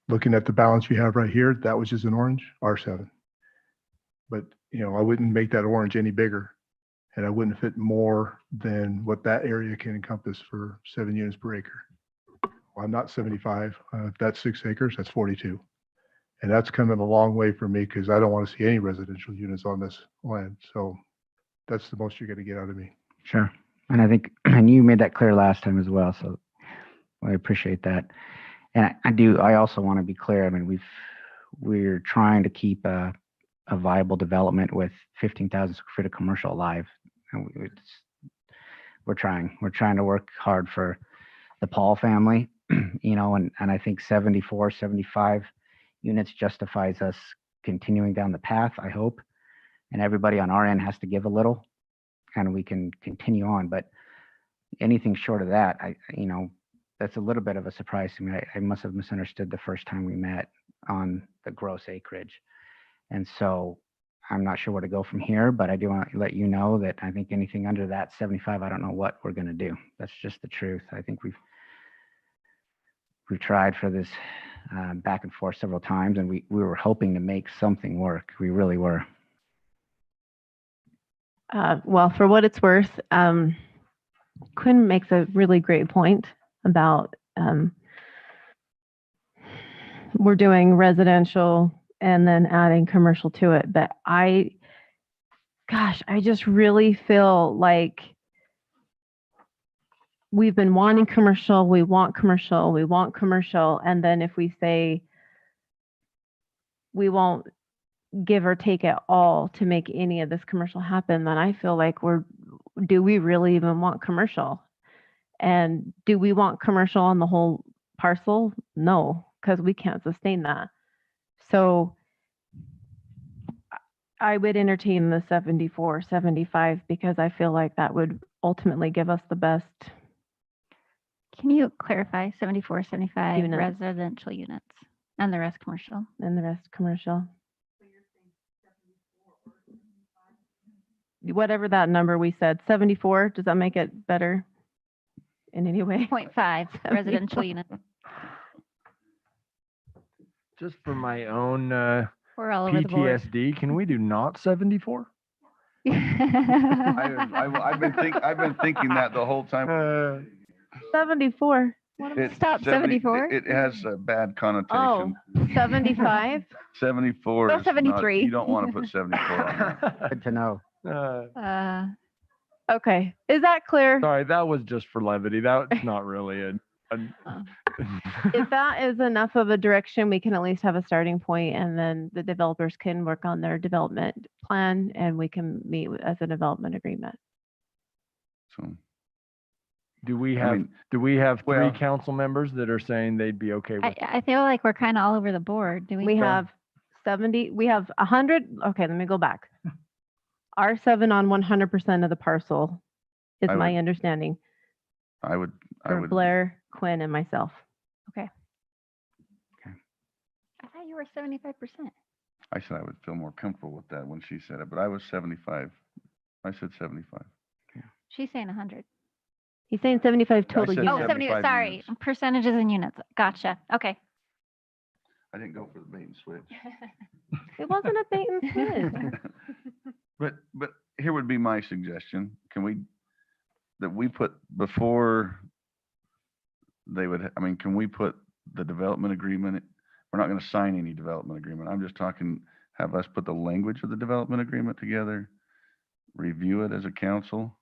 Looking at the balance you have right here, that was just an orange, R7. But, you know, I wouldn't make that orange any bigger. And I wouldn't fit more than what that area can encompass for 7 units per acre. Well, I'm not 75. If that's 6 acres, that's 42. And that's coming a long way for me because I don't want to see any residential units on this land. So that's the most you're going to get out of me. Sure. And I think, and you made that clear last time as well. So I appreciate that. And I also want to be clear. I mean, we're trying to keep a viable development with 15,000 square feet of commercial alive. And we're trying to work hard for the Paul family, you know, and I think 74, 75 units justifies us continuing down the path, I hope. And everybody on our end has to give a little and we can continue on. But anything short of that, you know, that's a little bit of a surprise to me. I must have misunderstood the first time we met on the gross acreage. And so I'm not sure where to go from here, but I do want to let you know that I think anything under that 75, I don't know what we're going to do. That's just the truth. I think we've tried for this back and forth several times, and we were hoping to make something work. We really were. Well, for what it's worth, Quinn makes a really great point about we're doing residential and then adding commercial to it. But I just really feel like we've been wanting commercial, we want commercial, we want commercial. And then if we say we won't give or take it all to make any of this commercial happen, then I feel like do we really even want commercial? And do we want commercial on the whole parcel? No, because we can't sustain that. So I would entertain the 74, 75 because I feel like that would ultimately give us the best. Can you clarify 74, 75 Units. residential units and the rest commercial? And the rest commercial. Whatever that number we said, 74, does that make it better in any way? 0.5 residential units. Just for my own We're all over the board. PTSD, can we do not 74? I've been thinking that the whole time. 74. Stop 74? It has a bad connotation. 75? 74 Well, is not- 73. you don't want to put 74 on there. Good to know. Okay. Is that clear? Sorry, that was just for levity. That's not really a If that is enough of a direction, we can at least have a starting point, and then the developers can work on their development plan and we can meet as a development agreement. So, do we I have mean, three well- council members that are saying they'd be okay with I feel like we're kind of all over the board. Do we? We have 70, we have 100. Okay, let me go back. R7 on 100% of the parcel is I my would- understanding I would for Blair, Quinn, and myself. Okay. I thought you were 75%. I said I would feel more comfortable with that when she said it, but I was 75. I said 75. She's saying 100. He's saying 75 total said Oh, units. 70. 75 Sorry. units. Percentages and units. Gotcha. Okay. I didn't go for the bait and switch. It wasn't a bait and switch. But here would be my suggestion. That we put before they would, can we put the development agreement? We're not going to sign any development agreement. I'm just talking, have us put the language of the development agreement together, review it as a council,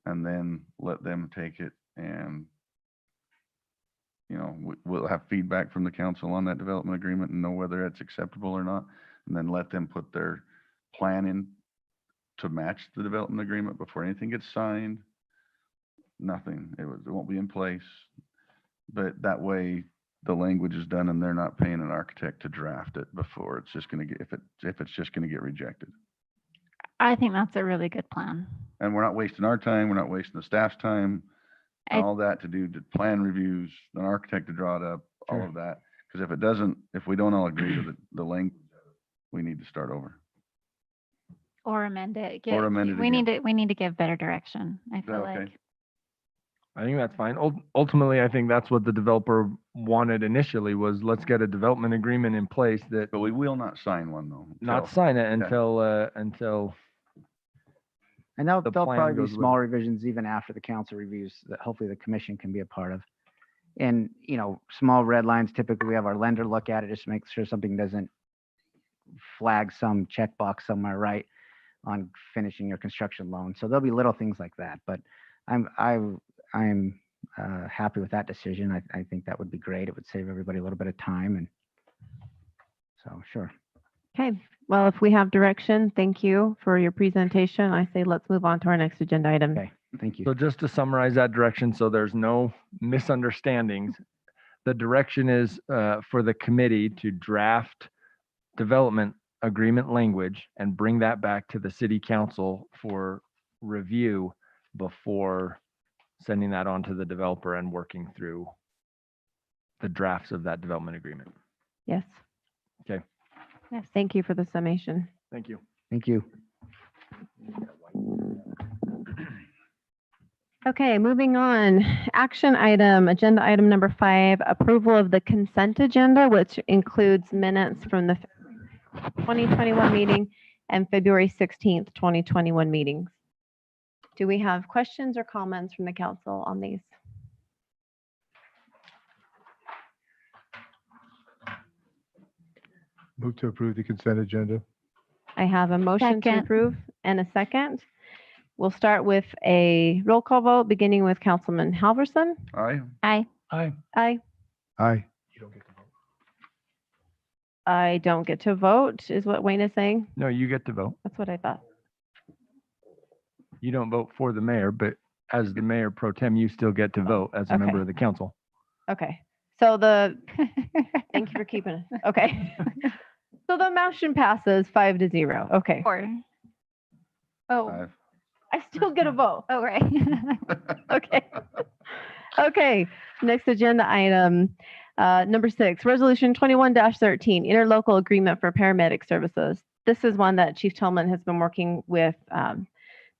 and then let them take it and, we'll have feedback from the council on that development agreement and know whether it's acceptable or not. And then let them put their plan in to match the development agreement before anything gets signed. Nothing. It won't be in place. But that way the language is done and they're not paying an architect to draft it before it's just going to get, if it's just going to get rejected. I think that's a really good plan. And we're not wasting our time. We're not wasting the staff's time. and I- all that to do the plan reviews, an architect to draw it up, all Sure. of that. Because if it doesn't, if we don't all agree to the language, we need to start over. Or amend it. Or amend it again. We need to give better direction, I that feel okay? like. I think that's fine. Ultimately, I think that's what the developer wanted initially was let's get a development agreement in place that But we will not sign one though. not until- sign it Okay. until And there'll the there'll plan probably be goes with small it. revisions even after the council reviews that hopefully the commission can be a part of. And, small red lines, typically we have our lender look at it, just to make sure something doesn't flag some checkbox somewhere, right, on finishing your construction loan. So there'll be little things like that, but I'm happy with that decision. I think that would be great. It would save everybody a little bit of time, and so, sure. Okay, well, if we have direction, thank you for your presentation. I say let's move on to our next agenda item. Okay, thank you. So just to summarize that direction, so there's no misunderstandings, the direction is for the committee to draft development agreement language and bring that back to the city council for review before sending that on to the developer and working through the drafts of that development agreement. Yes. Okay, Yes, thank you for the summation. thank you. Thank you. Okay, moving on. Action item, agenda item number 5, approval of the consent agenda, which includes minutes from the 2021 meeting and February 16th, 2021 meetings. Do we have questions or comments from the council on these? Move to approve the consent agenda. I have a motion to Second. approve and a second. We'll start with a roll call vote, beginning with Councilman Halverson. Aye. Aye. Aye. Aye. Aye. I don't get to vote, is what Wayne is saying. No, you get to vote. That's what I thought. You don't vote for the mayor, but as the mayor pro tem, you still get to vote as a member Okay. of the council. Okay, so thank you for keeping it. Okay. So the motion passes 5-0. Okay. Four. Oh, Five. I still get a vote. Oh, right. Okay. Okay, next agenda item, number 6, resolution 21-13, interlocal agreement for paramedic services. This is one that Chief Tillman has been working with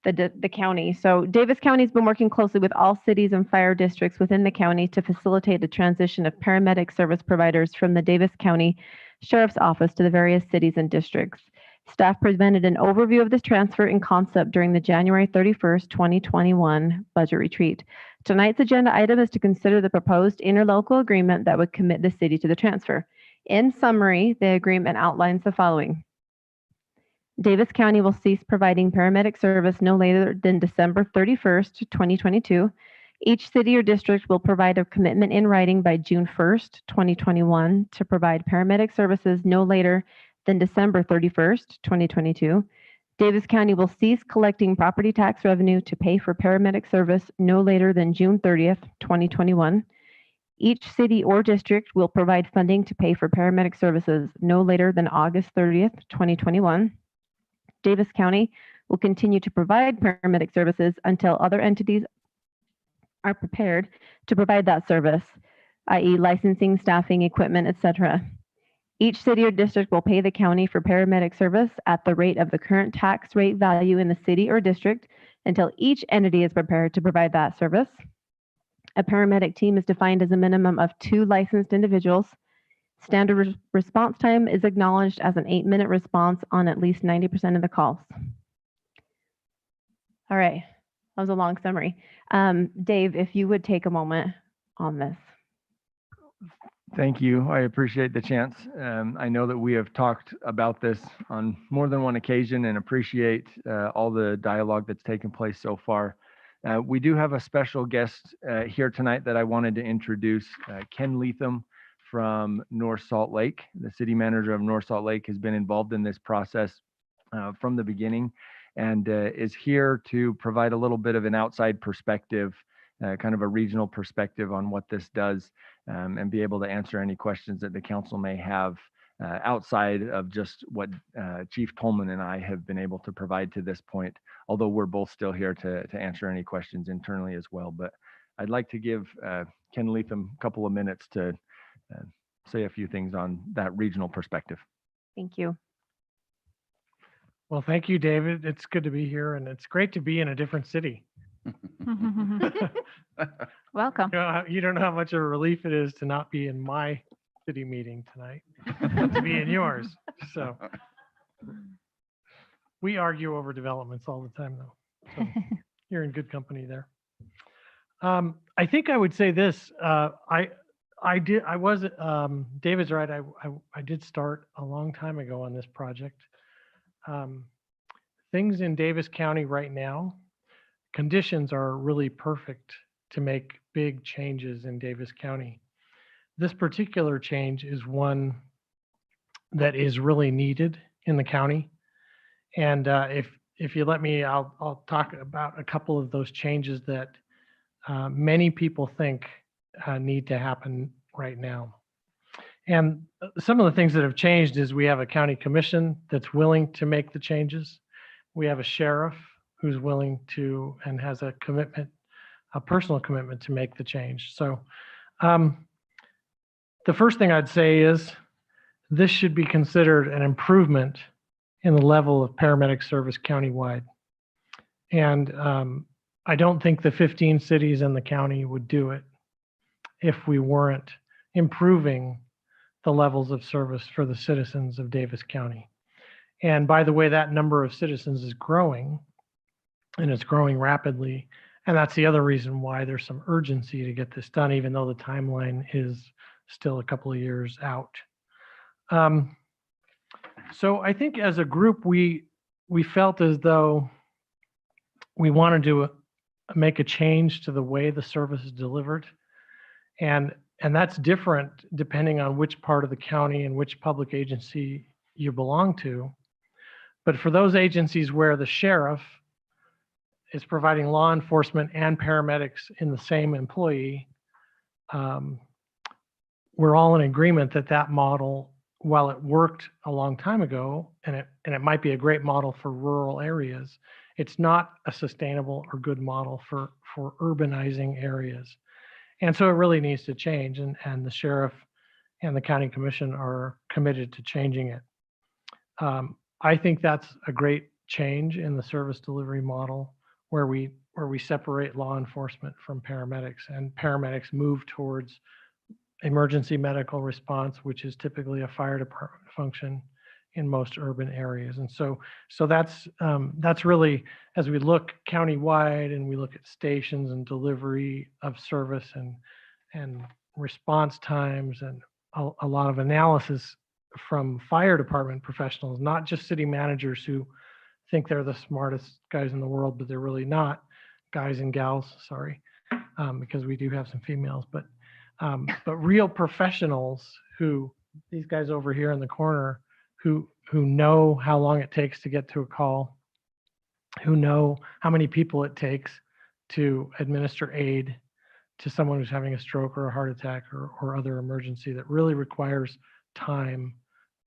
the county. So Davis County has been working closely with all cities and fire districts within the county to facilitate the transition of paramedic service providers from the Davis County Sheriff's Office to the various cities and districts. Staff presented an overview of this transfer in concept during the January 31st, 2021 budget retreat. Tonight's agenda item is to consider the proposed interlocal agreement that would commit the city to the transfer. In summary, the agreement outlines the following. Davis County will cease providing paramedic service no later than December 31st, 2022. Each city or district will provide a commitment in writing by June 1st, 2021 to provide paramedic services no later than December 31st, 2022. Davis County will cease collecting property tax revenue to pay for paramedic service no later than June 30th, 2021. Each city or district will provide funding to pay for paramedic services no later than August 30th, 2021. Davis County will continue to provide paramedic services until other entities are prepared to provide that service, i.e. licensing, staffing, equipment, etc. Each city or district will pay the county for paramedic service at the rate of the current tax rate value in the city or district until each entity is prepared to provide that service. A paramedic team is defined as a minimum of 2 licensed individuals. Standard response time is acknowledged as an 8-minute response on at least 90% of the calls. All right, that was a long summary. Dave, if you would take a moment on this. Thank you. I appreciate the chance. I know that we have talked about this on more than one occasion and appreciate all the dialogue that's taken place so far. We do have a special guest here tonight that I wanted to introduce, Ken Leatham from North Salt Lake. The city manager of North Salt Lake has been involved in this process from the beginning and is here to provide a little bit of an outside perspective, kind of a regional perspective on what this does, and be able to answer any questions that the council may have outside of just what Chief Tolman and I have been able to provide to this point, although we're both still here to answer any questions internally as well. But I'd like to give Ken Leatham a couple of minutes to say a few things on that regional perspective. Thank you. Well, thank you, David. It's good to be here, and it's great to be in a different city. Welcome. You don't know how much of a relief it is to not be in my city meeting tonight, but to be in yours. So we argue over developments all the time, though. So you're in good company there. I think I would say this. David's right. I did start a long time ago on this project. Things in Davis County right now, conditions are really perfect to make big changes in Davis County. This particular change is one that is really needed in the county. And if you let me, I'll talk about a couple of those changes that many people think need to happen right now. And some of the things that have changed is we have a county commission that's willing to make the changes. We have a sheriff who's willing to and has a commitment, a personal commitment to make the change. So the first thing I'd say is this should be considered an improvement in the level of paramedic service countywide. And I don't think the 15 cities in the county would do it if we weren't improving the levels of service for the citizens of Davis County. And by the way, that number of citizens is growing, and it's growing rapidly. And that's the other reason why there's some urgency to get this done, even though the timeline is still a couple of years out. So I think as a group, we felt as though we wanted to make a change to the way the service is delivered. And that's different depending on which part of the county and which public agency you belong to. But for those agencies where the sheriff is providing law enforcement and paramedics in the same employee, we're all in agreement that that model, while it worked a long time ago, and it might be a great model for rural areas, it's not a sustainable or good model for urbanizing areas. And so it really needs to change, and the sheriff and the county commission are committed to changing it. I think that's a great change in the service delivery model where we separate law enforcement from paramedics, and paramedics move towards emergency medical response, which is typically a fire department function in most urban areas. And so that's really, as we look countywide and we look at stations and delivery of service and response times and a lot of analysis from fire department professionals, not just city managers who think they're the smartest guys in the world, but they're really not, guys and gals, sorry, because we do have some females, but real professionals who, these guys over here in the corner, who know how long it takes to get to a call, who know how many people it takes to administer aid to someone who's having a stroke or a heart attack or other emergency that really requires time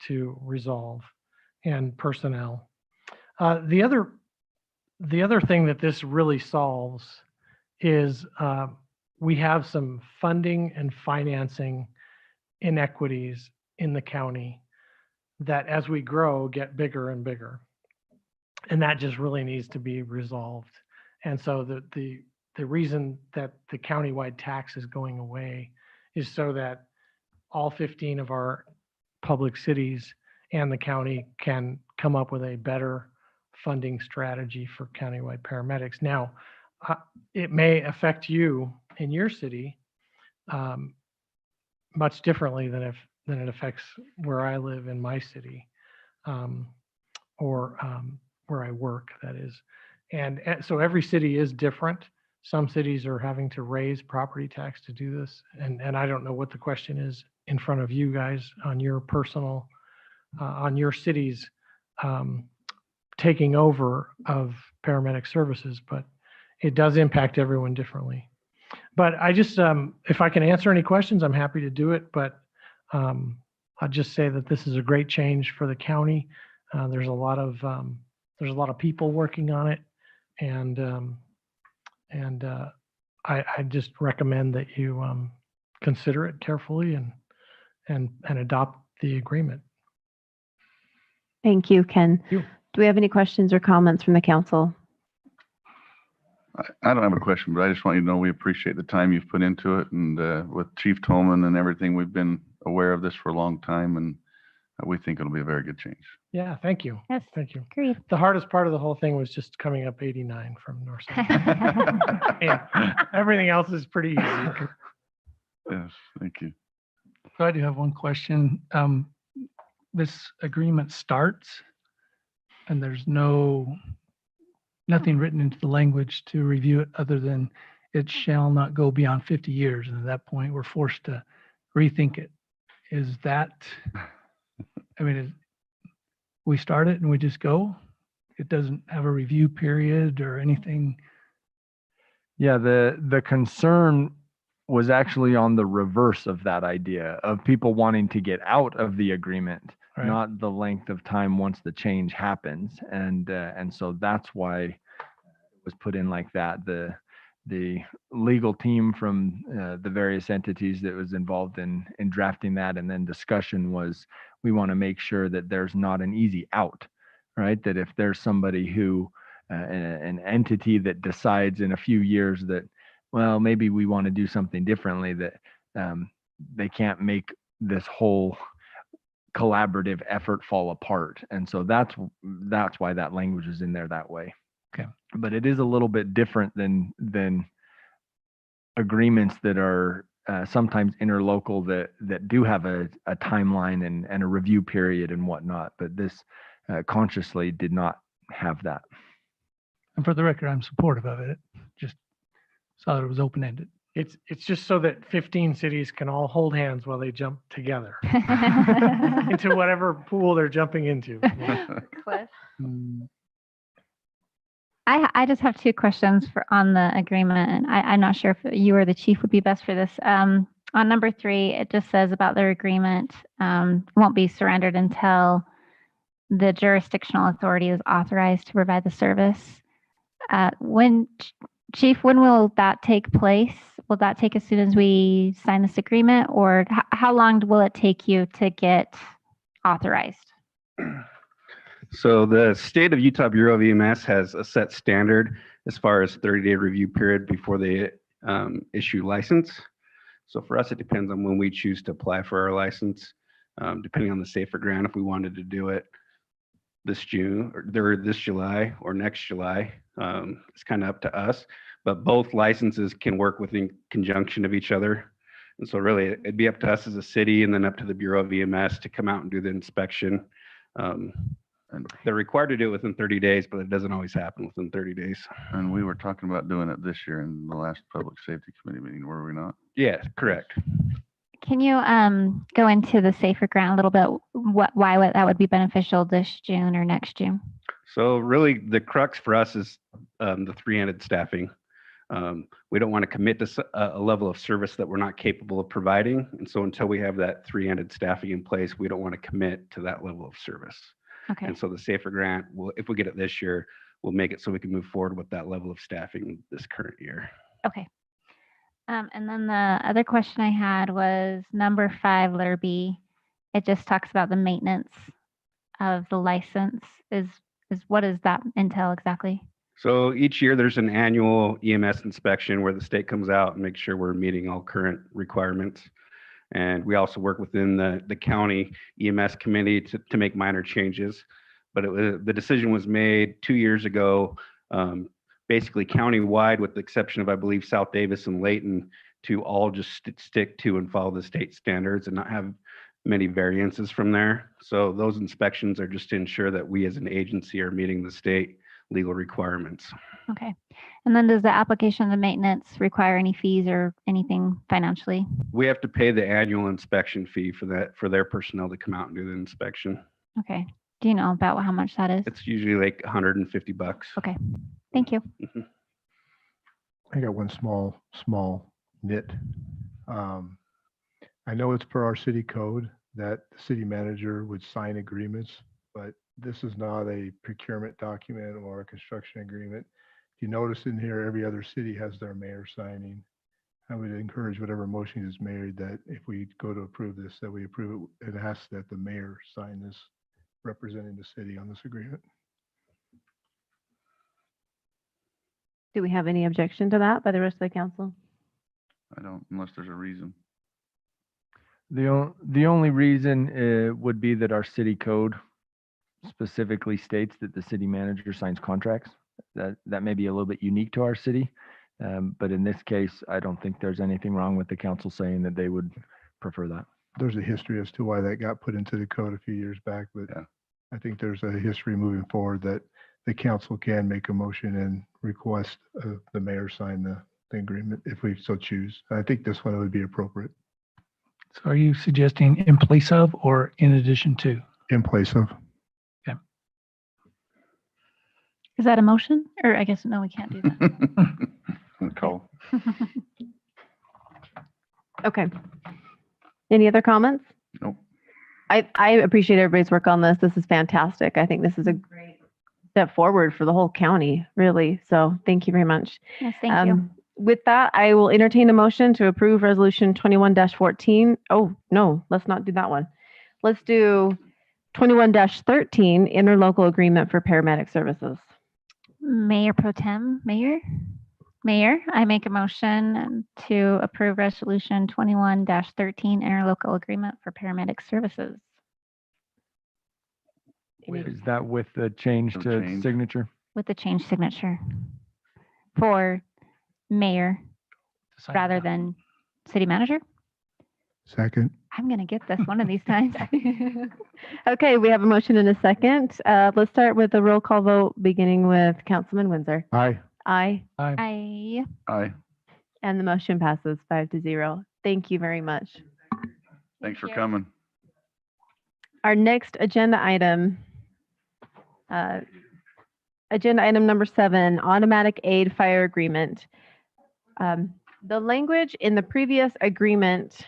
to resolve, and personnel. The other thing that this really solves is we have some funding and financing inequities in the county that as we grow get bigger and bigger. And that just really needs to be resolved. And so the reason that the countywide tax is going away is so that all 15 of our public cities and the county can come up with a better funding strategy for countywide paramedics. Now, it may affect you in your city much differently than it affects where I live in my city, or where I work, that is. And so every city is different. Some cities are having to raise property tax to do this. And I don't know what the question is in front of you guys on your personal, on your city's taking over of paramedic services, but it does impact everyone differently. But I just, if I can answer any questions, I'm happy to do it. But I'll just say that this is a great change for the county. There's a lot of people working on it, and I just recommend that you consider it carefully and adopt the agreement. Thank you, Ken. You. Do we have any questions or comments from the council? I don't have a question, but I just want you to know we appreciate the time you've put into it. And with Chief Tolman and everything, we've been aware of this for a long time, and we think it'll be a very good change. Yeah, thank you. Yes, Thank you. agreed. The hardest part of the whole thing was just coming up 89 from North Side. Yeah, everything else is pretty easy. Yes, thank you. So I do have one question. This agreement starts and there's nothing written into the language to review it other than it shall not go beyond 50 years. And at that point, we're forced to rethink it. Is that, I mean, we start it and we just go? It doesn't have a review period or anything? Yeah, the concern was actually on the reverse of that idea of people wanting to get out of the agreement, Right. not the length of time once the change happens. And so that's why it was put in like that. The legal team from the various entities that was involved in drafting that, and then discussion was, we want to make sure that there's not an easy out, right? That if there's somebody who, an entity that decides in a few years that, well, maybe we want to do something differently, that they can't make this whole collaborative effort fall apart. And so that's why that language is in there that way. Okay. But it is a little bit different than agreements that are sometimes interlocal that do have a timeline and a review period and whatnot. But this consciously did not have that. And for the record, I'm supportive of it. Just saw that it was open-ended. It's just so that 15 cities can all hold hands while they jump together into whatever pool they're jumping into. Cliff. I just have two questions on the agreement, and I'm not sure if you or the chief would be best for this. On number 3, it just says about their agreement won't be surrendered until the jurisdictional authority is authorized to provide the service. Chief, when will that take place? Will that take as soon as we sign this agreement, or how long will it take you to get authorized? So the state of Utah Bureau of EMS has a set standard as far as 30-day review period before they issue license. So for us, it depends on when we choose to apply for our license, depending on the SAFER grant. If we wanted to do it this June or this July or next July, it's kind of up to us. But both licenses can work within conjunction of each other. And so really, it'd be up to us as a city and then up to the Bureau of EMS to come out and do the inspection. And they're required to do it within 30 days, but it doesn't always happen within 30 days. And we were talking about doing it this year in the last Public Safety Committee meeting, were we not? Yeah, correct. Can you go into the SAFER grant a little bit? Why that would be beneficial this June or next June? So really, the crux for us is the three-handed staffing. We don't want to commit to a level of service that we're not capable of providing. And so until we have that three-handed staffing in place, we don't want to commit to that level of service. Okay. And so the SAFER grant will, if we get it this year, we'll make it so we can move forward with that level of staffing this current year. Okay. And then the other question I had was number 5, letter B. It just talks about the maintenance of the license. What does that entail exactly? So each year there's an annual EMS inspection where the state comes out and makes sure we're meeting all current requirements. And we also work within the county EMS committee to make minor changes. But the decision was made 2 years ago, basically county-wide with the exception of, I believe, South Davis and Layton, to all just stick to and follow the state standards and not have many variances from there. So those inspections are just to ensure that we as an agency are meeting the state legal requirements. Okay. And then does the application of the maintenance require any fees or anything financially? We have to pay the annual inspection fee for their personnel to come out and do the inspection. Okay. Do you know about how much that is? It's usually like $150. Okay. Thank you. Mhm. I got one small nit. I know it's per our city code that the city manager would sign agreements, but this is not a procurement document or a construction agreement. you notice in here, every other city has their mayor signing. I would encourage whatever motion is made that if we go to approve this, that we approve it and ask that the mayor sign this representing the city on this agreement. Do we have any objection to that by the rest of the council? I don't, unless there's a reason. The only reason would be that our city code specifically states that the city manager signs contracts. That may be a little bit unique to our city. But in this case, I don't think there's anything wrong with the council saying that they would prefer that. There's a history as to why that got put into the code a few years back, but I think there's a history moving forward that the council can make a motion and request the mayor sign the agreement if we so choose. I think this one would be appropriate. So are you suggesting in place of or in addition to? In place of. Is that a motion? Or I guess, no, we can't do that. Call. Okay. Any other comments? Nope. I appreciate everybody's work on this. This is fantastic. I think this is a great step forward for the whole county, really. So thank you very much. Yes, thank you. With that, I will entertain a motion to approve Resolution 21-14. Oh, no, let's not do that one. Let's do 21-13, interlocal agreement for paramedic services. Mayor Pro Tem, Mayor, I make a motion to approve Resolution 21-13 interlocal agreement for paramedic services. Is that with the change No to change. signature? With the change signature for mayor Sign rather it. than city manager. Second. I'm going to get this one of these times. Okay, we have a motion and a second. Let's start with a roll call vote, beginning with Councilman Windsor. Aye. Aye. I Aye. And the motion passes 5-0. Thank you very much. Thanks for you. coming. Our next agenda item, agenda item number 7, automatic aid fire agreement. The language in the previous agreement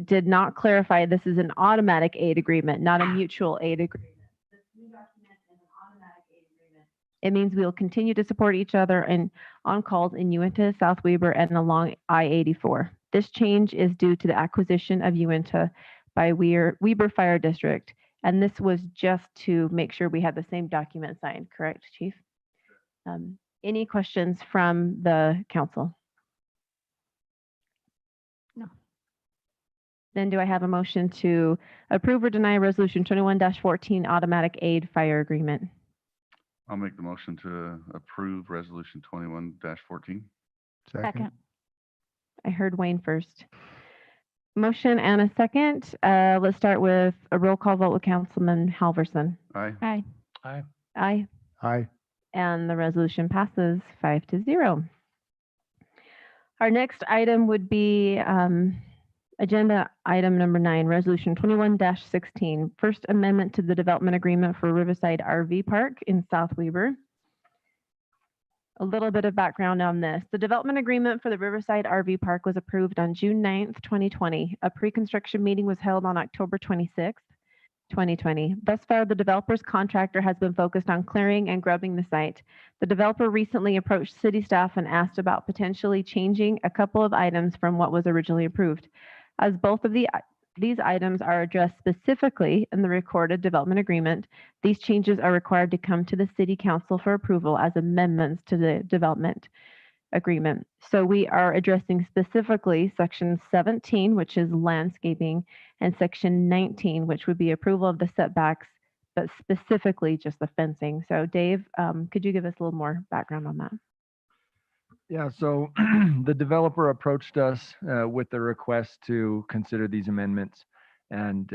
did not clarify this is an automatic aid agreement, not a mutual aid agreement. This new document is an automatic aid agreement. It means we will continue to support each other and on calls in Uinta, South Weber, and along I-84. This change is due to the acquisition of Uinta by Weber Fire District, and this was just to make sure we had the same document signed, correct, Chief? Any questions from the council? No. Then do I have a motion to approve or deny Resolution 21-14 automatic aid fire agreement? I'll make the motion to approve Resolution 21-14. second. I heard Wayne first. Motion and a second. Let's start with a roll call vote with Councilman Halverson. Aye. Aye. Aye. Aye. Aye. And the resolution passes 5-0. Our next item would be agenda item number 9, Resolution 21-16, First Amendment to the Development Agreement for Riverside RV Park in South Weber. A little bit of background on this. The development agreement for the Riverside RV Park was approved on June 9th, 2020. A pre-construction meeting was held on October 26th, 2020. Thus far, the developer's contractor has been focused on clearing and grubbing the site. The developer recently approached city staff and asked about potentially changing a couple of items from what was originally approved. As both of these items are addressed specifically in the recorded development agreement, these changes are required to come to the city council for approval as amendments to the development agreement. So we are addressing specifically section 17, which is landscaping, and section 19, which would be approval of the setbacks, but specifically just the fencing. So Dave, could you give us a little more background on that? Yeah, so the developer approached us with the request to consider these amendments. And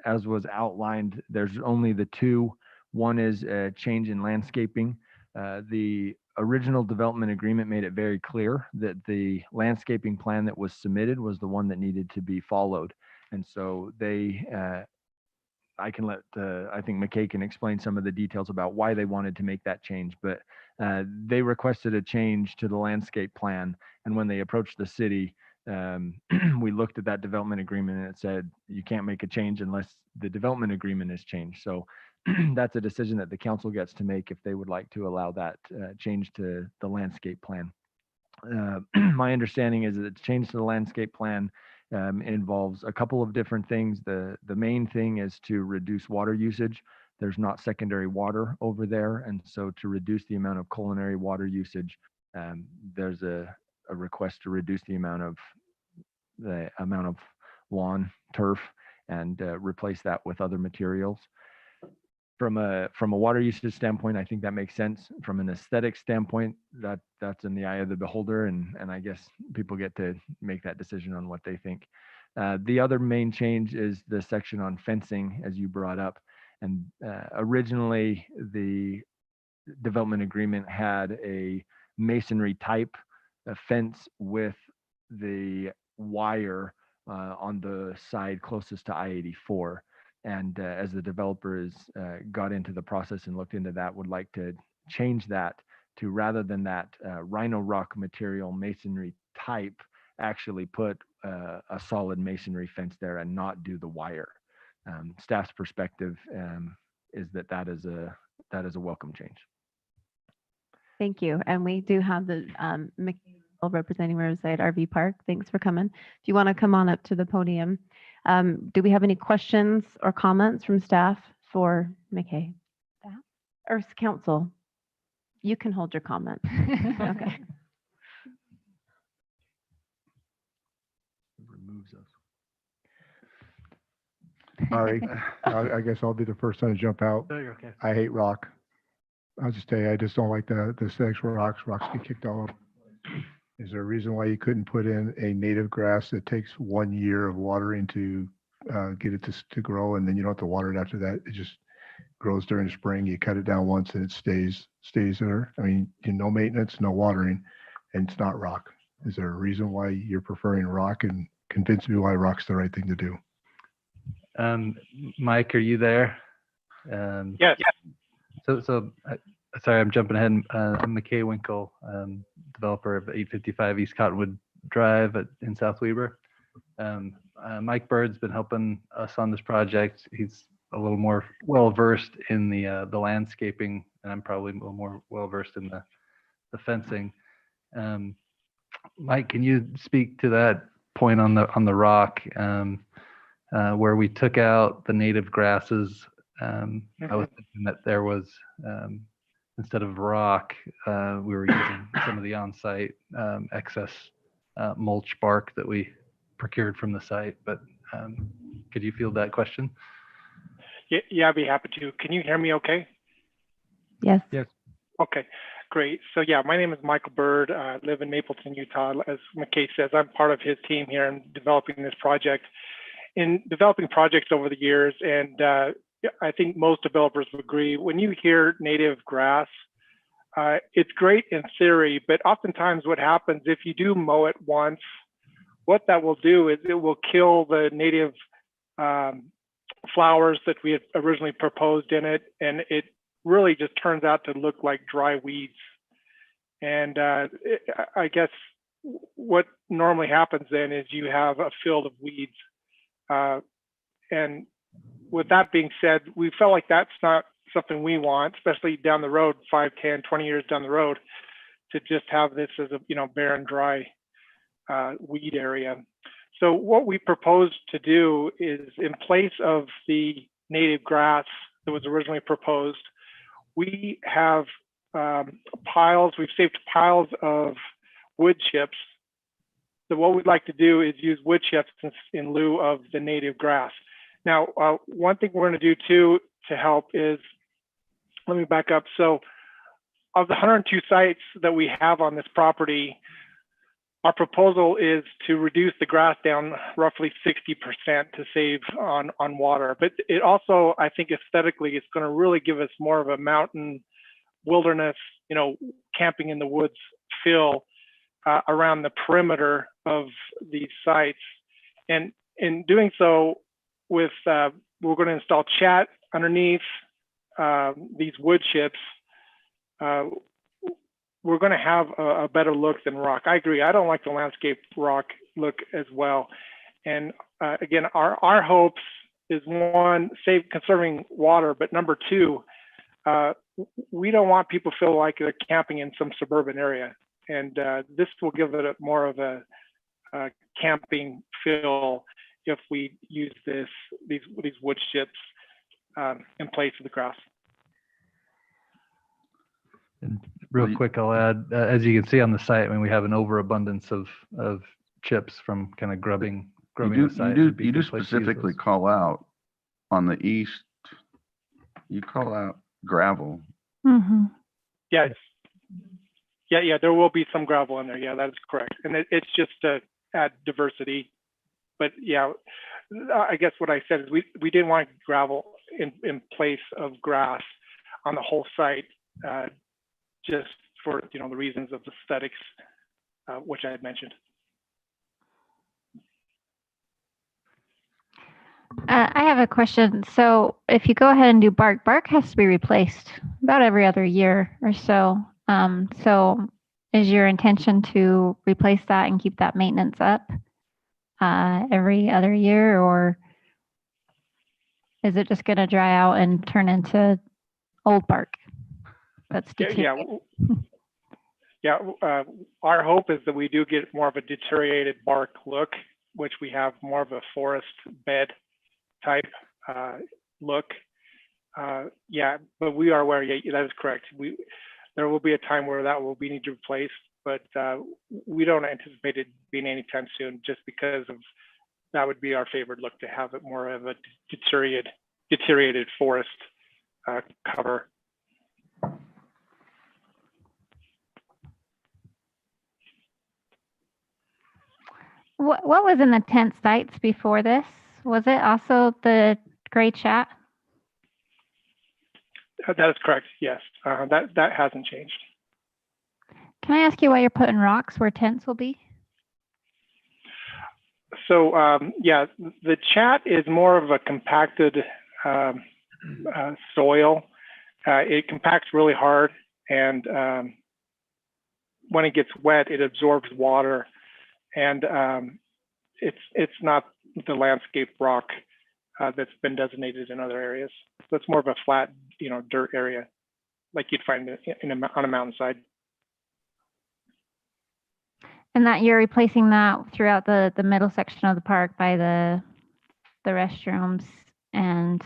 as was outlined, there's only the two. One is a change in landscaping. The original development agreement made it very clear that the landscaping plan that was submitted was the one that needed to be followed. And so they, I can let, I think McKay can explain some of the details about why they wanted to make that change, but they requested a change to the landscape plan. And when they approached the city, we looked at that development agreement and it said, you can't make a change unless the development agreement is changed. So that's a decision that the council gets to make if they would like to allow that change to the landscape plan. My understanding is that the change to the landscape plan involves a couple of different things. The main thing is to reduce water usage. There's not secondary water over there, and so to reduce the amount of culinary water usage, there's a request to reduce the amount of lawn turf and replace that with other materials. From a water usage standpoint, I think that makes sense. From an aesthetic standpoint, that's in the eye of the beholder, and I guess people get to make that decision on what they think. The other main change is the section on fencing, as you brought up. And originally, the development agreement had a masonry type fence with the wire on the side closest to I-84. And as the developers got into the process and looked into that, would like to change that to, rather than that Rhino Rock material masonry type, actually put a solid masonry fence there and not do the wire. Staff's perspective is that is a welcome change. Thank you. And we do have the representing Riverside RV Park. Thanks for coming. If you want to come on up to the podium. Do we have any questions or comments from staff for McKay? Staff or council? You can hold your comment. Okay. Removes us. Sorry, I guess I'll be the first one to jump out. No, you're okay. I hate rock. I'll just tell you, I just don't like the aesthetics where rocks get kicked all over. Is there a reason why you couldn't put in a native grass that takes 1 year of watering to get it to grow, and then you don't have to water it after that? It just grows during the spring. You cut it down once and it stays there. I mean, no maintenance, no watering, and it's not rock. Is there a reason why you're preferring rock, and convince me why rock's the right thing to do? Mike, are you there? Yes. Sorry, I'm jumping ahead. I'm McKay Winkle, developer of 855 East Cottonwood Drive in South Weber. Mike Bird's been helping us on this project. He's a little more well-versed in the landscaping, and I'm probably a little more well-versed in the fencing. Mike, can you speak to that point on the rock where we took out the native grasses? I was thinking that there was, instead of rock, we were using some of the on-site excess mulch bark that we procured from the site. But could you field that question? Yeah, I'd be happy to. Can you hear me okay? Yes. Yes. Okay, great. So yeah, my name is Michael Bird. I live in Mapleton, Utah. As McKay says, I'm part of his team here in developing this project. In developing projects over the years, and I think most developers would agree, when you hear native grass, it's great in theory, but oftentimes what happens if you do mow it once, what that will do is it will kill the native flowers that we had originally proposed in it, and it really just turns out to look like dry weeds. And I guess what normally happens then is you have a field of weeds. And with that being said, we felt like that's not something we want, especially down the road, 5, 10, 20 years down the road, to just have this as a barren, dry weed area. So what we propose to do is, in place of the native grass that was originally proposed, we have we've saved piles of wood chips. So what we'd like to do is use wood chips in lieu of the native grass. Now, one thing we're going to do too to help is, let me back up. So of the 102 sites that we have on this property, our proposal is to reduce the grass down roughly 60% to save on water. But it also, I think aesthetically, it's going to really give us more of a mountain wilderness, camping in the woods feel around the perimeter of these sites. And in doing so, we're going to install chat underneath these wood chips. We're going to have a better look than rock. I agree. I don't like the landscape rock look as well. And again, our hopes is one, conserving water, but number two, we don't want people to feel like they're camping in some suburban area. And this will give it more of a camping feel if we use these wood chips in place of the grass. And real quick, I'll add, as you can see on the site, I mean, we have an overabundance of chips from kind of grubbing the site. You do specifically call out on the east, you call out gravel. Mm-hmm. Yes. Yeah, there will be some gravel in there. Yeah, that is correct. And it's just to add diversity. But yeah, I guess what I said is we didn't want gravel in place of grass on the whole site, just for, the reasons of aesthetics, which I had mentioned. I have a question. So if you go ahead and do bark has to be replaced about every other year or so. So is your intention to replace that and keep that maintenance up every other year, or is it just going to dry out and turn into old bark that's deteriorated? Yeah. Our hope is that we do get more of a deteriorated bark look, which we have more of a forest bed type look. But we are aware, that is correct. There will be a time where that will be need to replace, but we don't anticipate it being anytime soon, just because of that would be our favorite look, to have it more of a deteriorated forest cover. What was in the tent sites before this? Was it also the gray chat? That is correct. Yes, that hasn't changed. Can I ask you why you're putting rocks where tents will be? So the chat is more of a compacted soil. It compacts really hard, and when it gets wet, it absorbs water, and it's not the landscape rock that's been designated in other areas. So it's more of a flat, dirt area, like you'd find on a mountainside. And that you're replacing that throughout the middle section of the park by the restrooms. And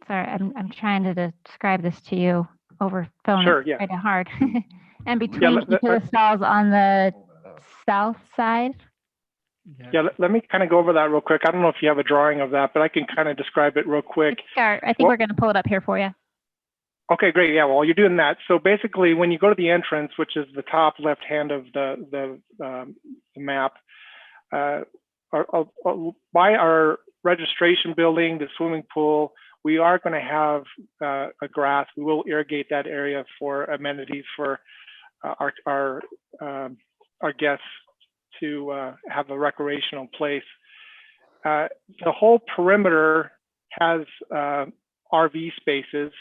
sorry, I'm trying to describe this to you over phone. Sure, it's yeah. kind of hard. And between each of the stalls on the south side. Yeah, let me kind of go over that real quick. I don't know if you have a drawing of that, but I can kind of describe it real quick. I think we're going to pull it up here for you. Okay, great. Yeah, well, you're doing that. So basically, when you go to the entrance, which is the top left hand of the map, by our registration building, the swimming pool, we are going to have a grass. We will irrigate that area for amenities for our guests to have a recreational place. The whole perimeter has RV spaces.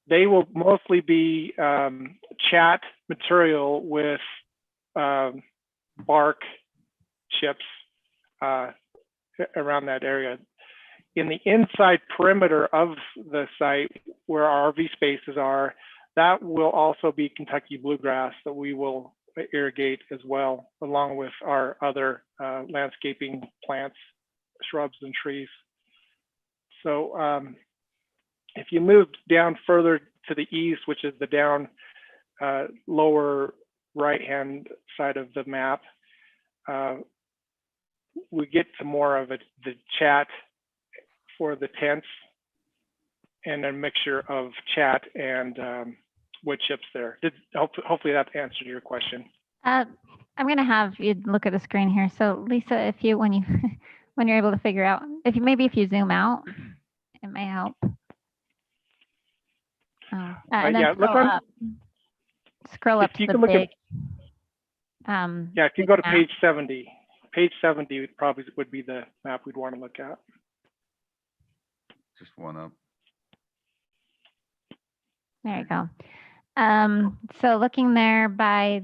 They will mostly be chat material with bark chips around that area. In the inside perimeter of the site where our RV spaces are, that will also be Kentucky bluegrass that we will irrigate as well, along with our other landscaping plants, shrubs and trees. So if you move down further to the east, which is the down lower right-hand side of the map, we get to more of the chat for the tents and a mixture of chat and wood chips there. Hopefully that answered your question. I'm going to have you look at the screen here. So Lisa, if you when you're able to figure out, if you zoom out, it may help. And then scroll up to the big. If you go to page 70, page 70 probably would be the map we'd want to look at. Just one up. There you go. So looking there by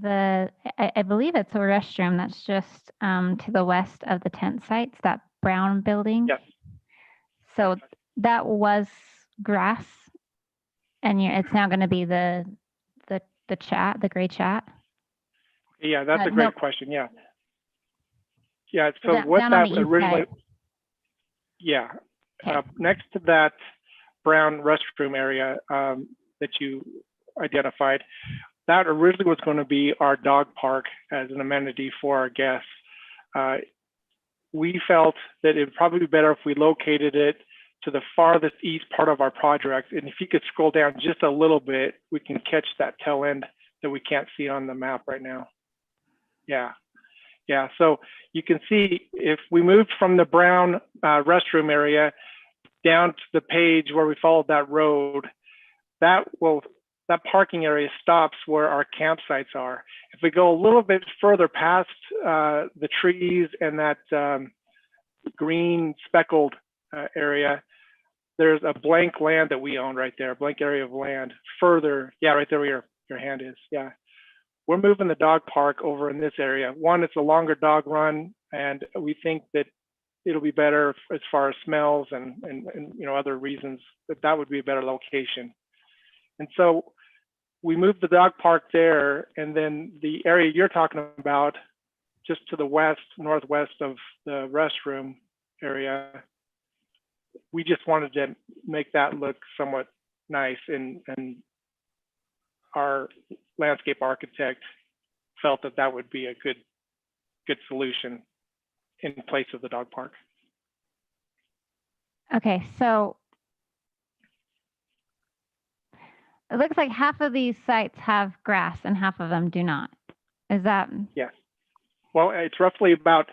I believe it's a restroom that's just to the west of the tent sites, that brown building. Yes. So that was grass, and it's now going to be the chat, the gray chat. Yeah, that's a no. great question. Yeah. Yeah. So Down- what down on that the east originally, side. yeah, Okay. next to that brown restroom area that you identified, that originally was going to be our dog park as an amenity for our guests. We felt that it would probably be better if we located it to the farthest east part of our project. And if you could scroll down just a little bit, we can catch that tail end that we can't see on the map right now. Yeah. Yeah. So you can see if we moved from the brown restroom area down to the page where we followed that road, that parking area stops where our campsites are. If we go a little bit further past the trees and that green speckled area, there's a blank land that we own right there, a blank area of land further. Yeah, right there where your hand is. Yeah. We're moving the dog park over in this area. One, it's a longer dog run, and we think that it'll be better as far as smells and other reasons, that would be a better location. And so we moved the dog park there, and then the area you're talking about, just to the west, northwest of the restroom area, we just wanted to make that look somewhat nice, and our landscape architect felt that that would be a good solution in place of the dog park. Okay, so it looks like half of these sites have grass and half of them do not. Is that? Yes. Well, it's roughly about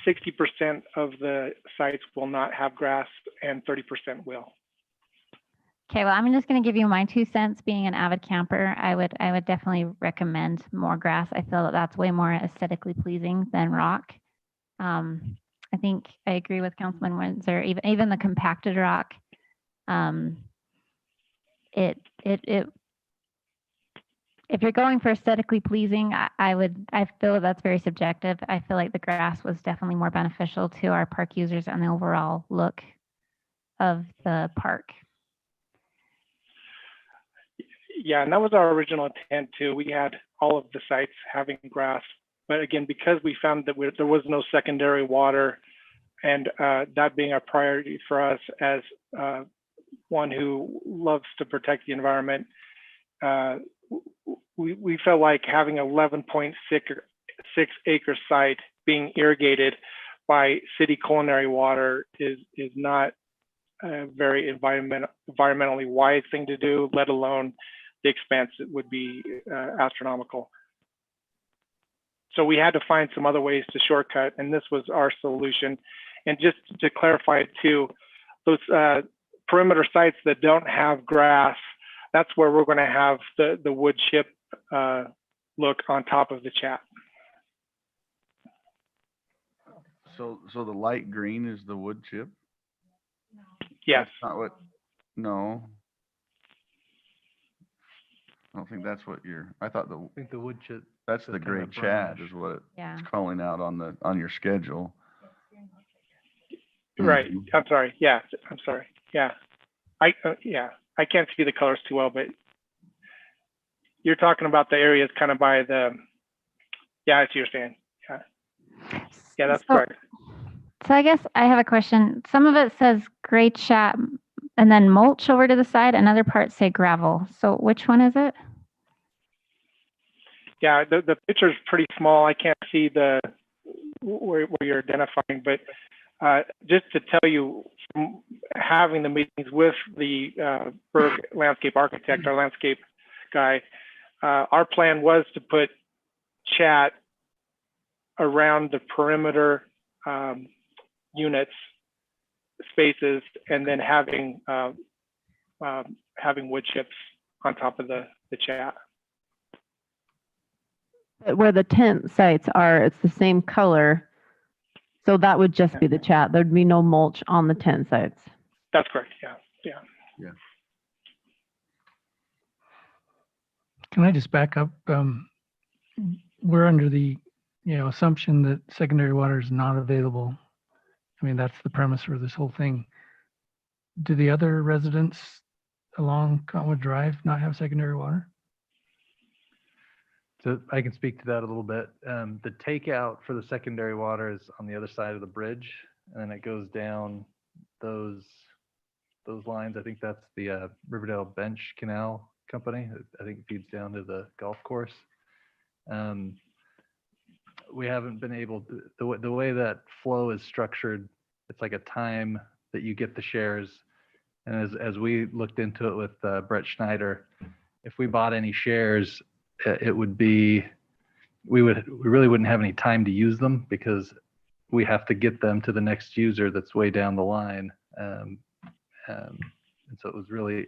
60% of the sites will not have grass and 30% will. Okay, well, I'm just going to give you my 2 cents. Being an avid camper, I would definitely recommend more grass. I feel that that's way more aesthetically pleasing than rock. I think I agree with Councilman Windsor. Even the compacted rock, if you're going for aesthetically pleasing, I feel that's very subjective. I feel like the grass was definitely more beneficial to our park users and the overall look of the park. Yeah, and that was our original intent too. We had all of the sites having grass, but again, because we found that there was no secondary water, and that being a priority for us as one who loves to protect the environment, we felt like having 11.6 acre site being irrigated by city culinary water is not a very environmentally wise thing to do, let alone the expense would be astronomical. So we had to find some other ways to shortcut, and this was our solution. And just to clarify it too, those perimeter sites that don't have grass, that's where we're going to have the wood chip look on top of the chat. So the light green is the wood chip? Yes. That's not what, no. I don't think that's what I think the wood chip. that's the kind gray of chat brownish. is what Yeah. it's calling out on your schedule. Right. Mhm. I'm sorry. Yeah. I'm sorry. Yeah. I can't see the colors too well, but you're talking about the areas kind of by the. Yeah, I see what you're saying. Yeah. Yeah, that's correct. So I guess I have a question. Some of it says gray chat and then mulch over to the side, and other parts say gravel. So which one is it? Yeah, the picture is pretty small. I can't see where you're identifying, but just to tell you, from having the meetings with the Berg landscape architect, our landscape guy, our plan was to put chat around the perimeter units, spaces, and then having wood chips on top of the chat. But where the tent sites are, it's the same color. So that would just be the chat. There'd be no mulch on the tent sites. That's correct. Yeah. Yeah. Can I just back up? We're under the assumption that secondary water is not available. I mean, that's the premise for this whole thing. Do the other residents along Cottonwood Drive not have secondary water? So I can speak to that a little bit. The takeout for the secondary water is on the other side of the bridge, and then it goes down those lines. I think that's the Riverdale Bench Canal Company. I think it feeds down to the golf course. We haven't been able to, the way that flow is structured, it's like a time that you get the shares. And as we looked into it with Brett Schneider, if we bought any shares, it would be, we really wouldn't have any time to use them because we have to get them to the next user that's way down the line. And so it was really,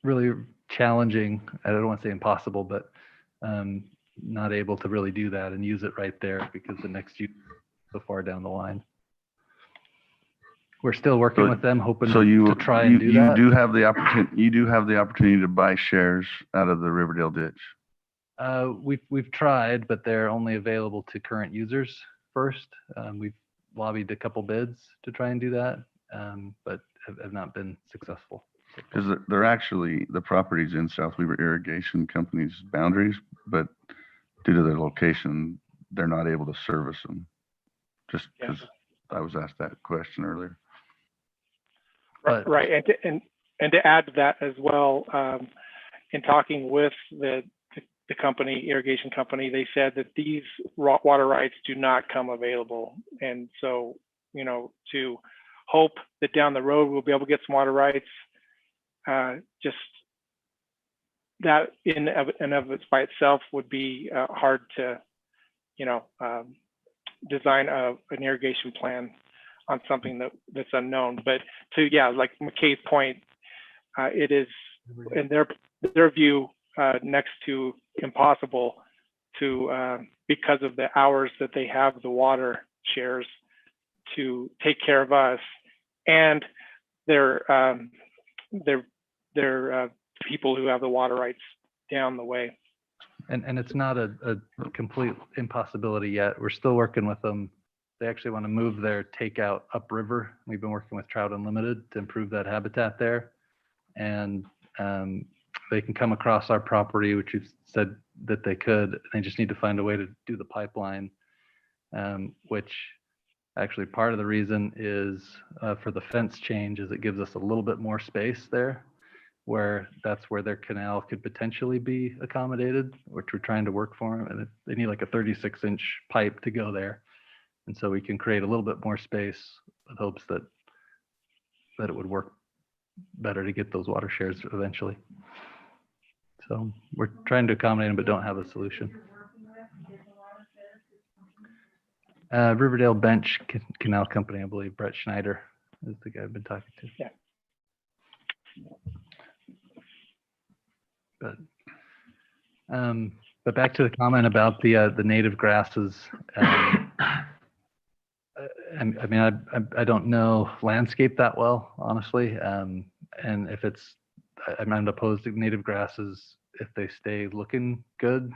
really challenging. I don't want to say impossible, but not able to really do that and use it right there because the next user is so far down the line. We're still working with them, hoping to try and do that. You do have the opportunity to buy shares out of the Riverdale ditch. We've tried, but they're only available to current users first. We've lobbied a couple bids to try and do that, but have not been successful. Because they're actually, the properties in South Weaver Irrigation Company's boundaries, but due to their location, they're not able to service them. Just because I was asked that question earlier. Right, and to add to that as well, in talking with the company, irrigation company, they said that these water rights do not come available. And so, you know, to hope that down the road we'll be able to get some water rights, just that in and of it's by itself would be hard to, you know, design an irrigation plan on something that's unknown. But to, like McKay's point, it is in their view next to impossible to because of the hours that they have the water shares to take care of us and their people who have the water rights down the way. And it's not a complete impossibility yet. We're still working with them. They actually want to move their takeout upriver. We've been working with Trout Unlimited to improve that habitat there. And they can come across our property, which you've said that they could. They just need to find a way to do the pipeline, which actually part of the reason is for the fence change is it gives us a little bit more space there, where that's where their canal could potentially be accommodated, which we're trying to work for them. And they need like a 36-inch pipe to go there. And so we can create a little bit more space with hopes that it would work better to get those water shares eventually. So we're trying to accommodate them, but don't have a solution. Riverdale Bench Canal Company, I believe. Brett Schneider is the guy I've been talking to. Yeah. But back to the comment about the native grasses. I mean, I don't know landscape that well, honestly. And if it's, I'm not opposed to native grasses if they stay looking good.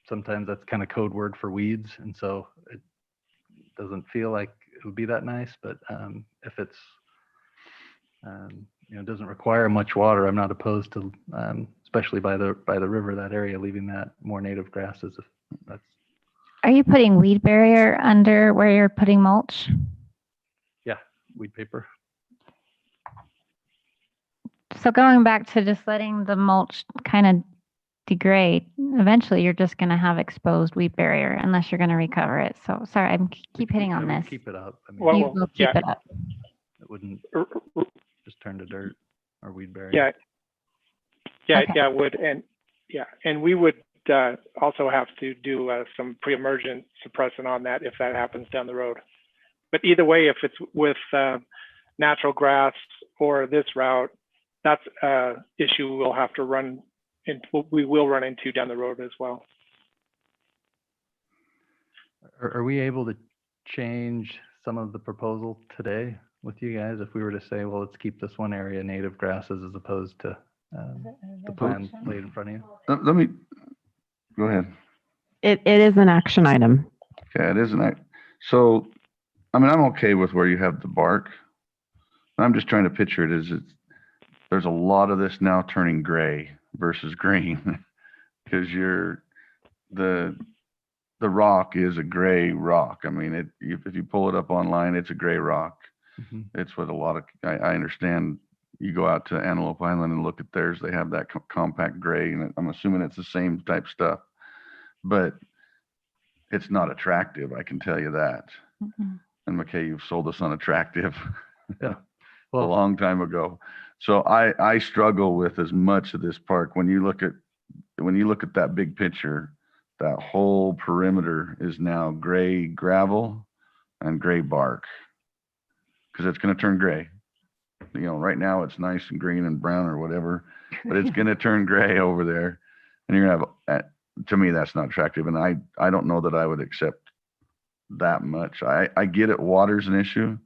Sometimes that's kind of code word for weeds. And so it doesn't feel like it would be that nice, but if it's, you know, doesn't require much water, I'm not opposed to, especially by the river, that area, leaving that more native grasses. If that's. Are you putting weed barrier under where you're putting mulch? Yeah, weed paper. So going back to just letting the mulch kind of degrade, eventually you're just going to have exposed weed barrier unless you're going to recover it. So sorry, I keep hitting on this. Keep it up. I mean, you will keep it up. It wouldn't just turn to dirt or weed barrier. Yeah, Okay. it would. And we would also have to do some pre-emergent suppressant on that if that happens down the road. But either way, if it's with natural grass or this route, that's an issue we'll have to run into, we will run into down the road as well. Are we able to change some of the proposal today with you guys if we were to say, well, let's keep this one area native grasses as opposed to the plan laid in front of you? Let me, go ahead. It is an action item. Okay, it is an act. So I mean, I'm okay with where you have the bark. I'm just trying to picture it as there's a lot of this now turning gray versus green because the rock is a gray rock. I mean, if you pull it up online, it's a gray rock. It's what a lot of, I understand you go out to Antelope Island and look at theirs, they have that compact gray, and I'm assuming it's the same type stuff, but it's not attractive. I can tell you that. And McKay, you've sold us on attractive Yeah. a long time ago. So I struggle with as much of this park. When you look at that big picture, that whole perimeter is now gray gravel and gray bark because it's going to turn gray. You know, right now it's nice and green and brown or whatever, but it's going to turn gray over there, and you're going to have. To me, that's not attractive, and I don't know that I would accept that much. I get it. Water's an issue.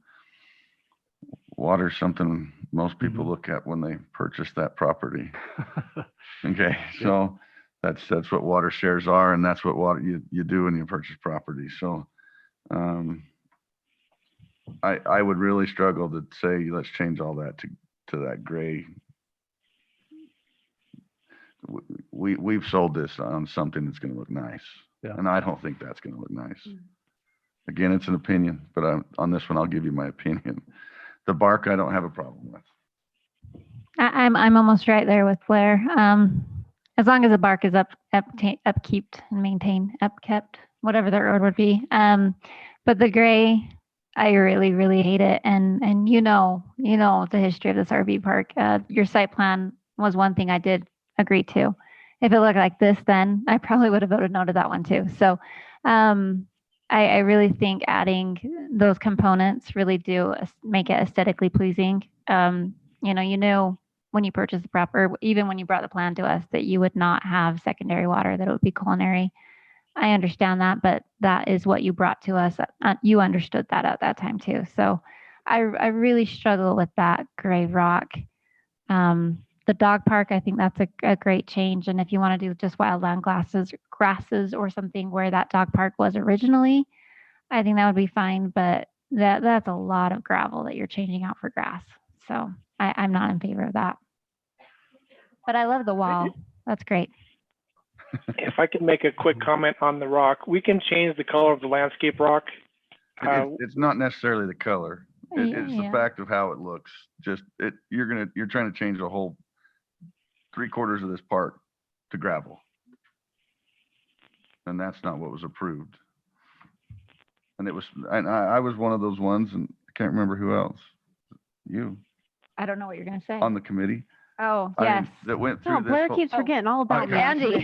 Water's something most people look at when they purchase that property. Okay, so that's what water shares are, and that's what water you do when you purchase property. So I would really struggle to say let's change all that to that gray. We've sold this on something that's going to look nice, and I don't think that's going to look nice. Again, it's an opinion, but on this one, I'll give you my opinion. The bark, I don't have a problem with. I'm almost right there with Blair. As long as the bark is upkept and maintained, upkept, whatever the word would be. But the gray, I really, really hate it. And you know the history of this RV park. Your site plan was one thing I did agree to. If it looked like this, then I probably would have voted no to that one too. So I really think adding those components really do make it aesthetically pleasing. You know, when you purchase the property, even when you brought the plan to us, that you would not have secondary water, that it would be culinary. I understand that, but that is what you brought to us. You understood that at that time too. So I really struggle with that gray rock. The dog park, I think that's a great change. And if you want to do just wildland grasses or something where that dog park was originally, I think that would be fine. But that's a lot of gravel that you're changing out for grass. So I'm not in favor of that. But I love the wall. That's great. If I could make a quick comment on the rock, we can change the color of the landscape rock. It's not necessarily the color. It's the Yeah. fact of how it looks. Just you're trying to change the whole 3/4 of this park to gravel. And that's not what was approved. And I was one of those ones, and I can't remember who else. You I don't know what you're going to say. on the committee. Oh, I yes. mean, that went through Oh, this. Blair whole- keeps forgetting all about Okay. Angie.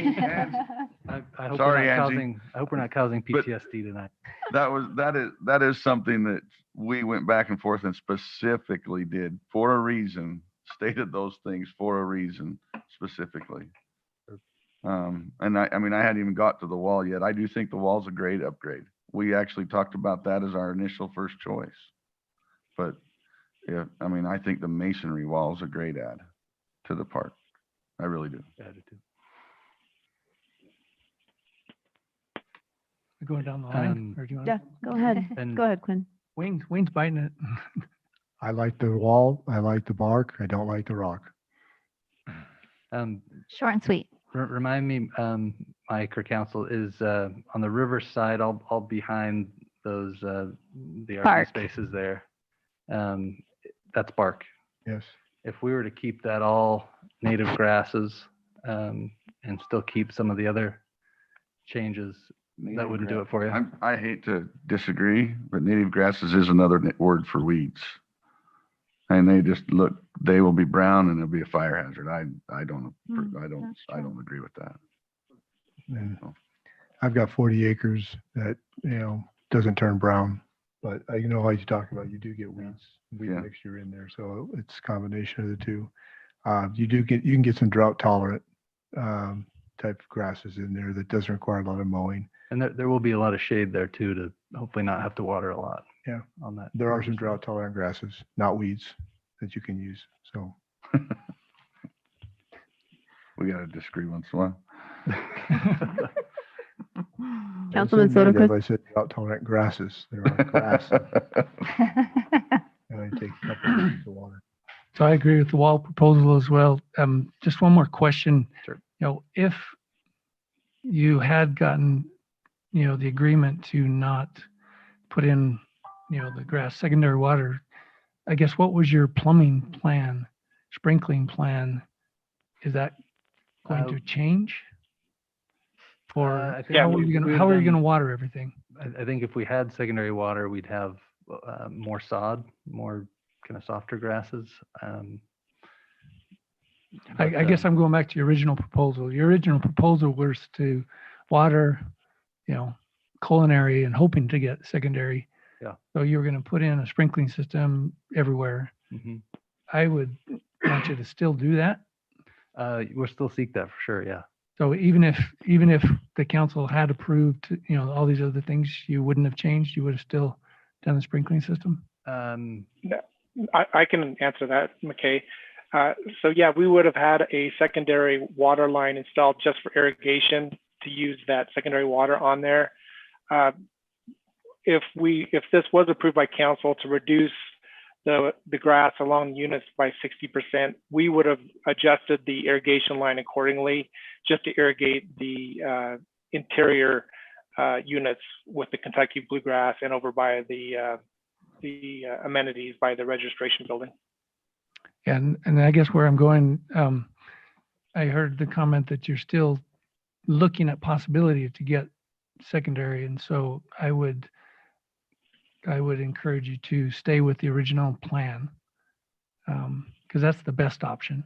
I hope Sorry, we're not Angie. I hope we're not causing But- PTSD tonight. That is something that we went back and forth and specifically did for a reason, stated those things for a reason specifically. And I mean, I hadn't even got to the wall yet. I do think the wall's a great upgrade. We actually talked about that as our initial first choice. But yeah, I mean, I think the masonry wall is a great add to the park. I really do. We're going down the line, or do you want? Yeah, go ahead. And- Go ahead, Quinn. Wayne's biting it. I like the wall. I like the bark. I don't like the rock. Short and sweet. Remind me, Mike or council, is on the river side, all behind those the RV Bark. spaces there. That's bark. Yes. If we were to keep that all native grasses and still keep some of the other changes, that wouldn't do it for you. I hate to disagree, but native grasses is another word for weeds. And they will be brown and it'll be a fire hazard. I don't agree with that. And I've got 40 acres that, doesn't turn brown, but like you talk about, you do get weed mixture in there. So it's a combination of the two. You can get some drought tolerant type of grasses in there that doesn't require a lot of mowing. And there will be a lot of shade there too, to hopefully not have to water a lot. Yeah. On that. There are some drought tolerant grasses, not weeds, that you can use. So We got to disagree once in a while. Councilman Instead of native, Sotoka. I said drought tolerant grasses. They're on grass. And I take a couple of weeks of water. So I agree with the wall proposal as well. Just one more question. Sure. You know, if you had gotten, you know, the agreement to not put in, you know, the grass secondary water, I guess what was your plumbing plan, sprinkling plan? Is that going to change? Or I think how are we- you we gonna, have how are you done- gonna water everything? I think if we had secondary water, we'd have more sod, more kind of softer grasses. I guess I'm going back to your original proposal. Your original proposal was to water, you know, culinary and hoping to get secondary. Yeah. So you were going to put in a sprinkling system everywhere. Mhm. I would want you to still do that. We'll still seek that for sure. Yeah. So even if the council had approved, you know, all these other things, you wouldn't have changed. You would have still done the sprinkling system. Yeah, I can answer that, McKay. So yeah, we would have had a secondary water line installed just for irrigation to use that secondary water on there. If this was approved by council to reduce the grass along units by 60%, we would have adjusted the irrigation line accordingly just to irrigate the interior units with the Kentucky bluegrass and over by the amenities by the registration building. And I guess where I'm going, I heard the comment that you're still looking at possibility to get secondary, and so I would encourage you to stay with the original plan, because that's the best option,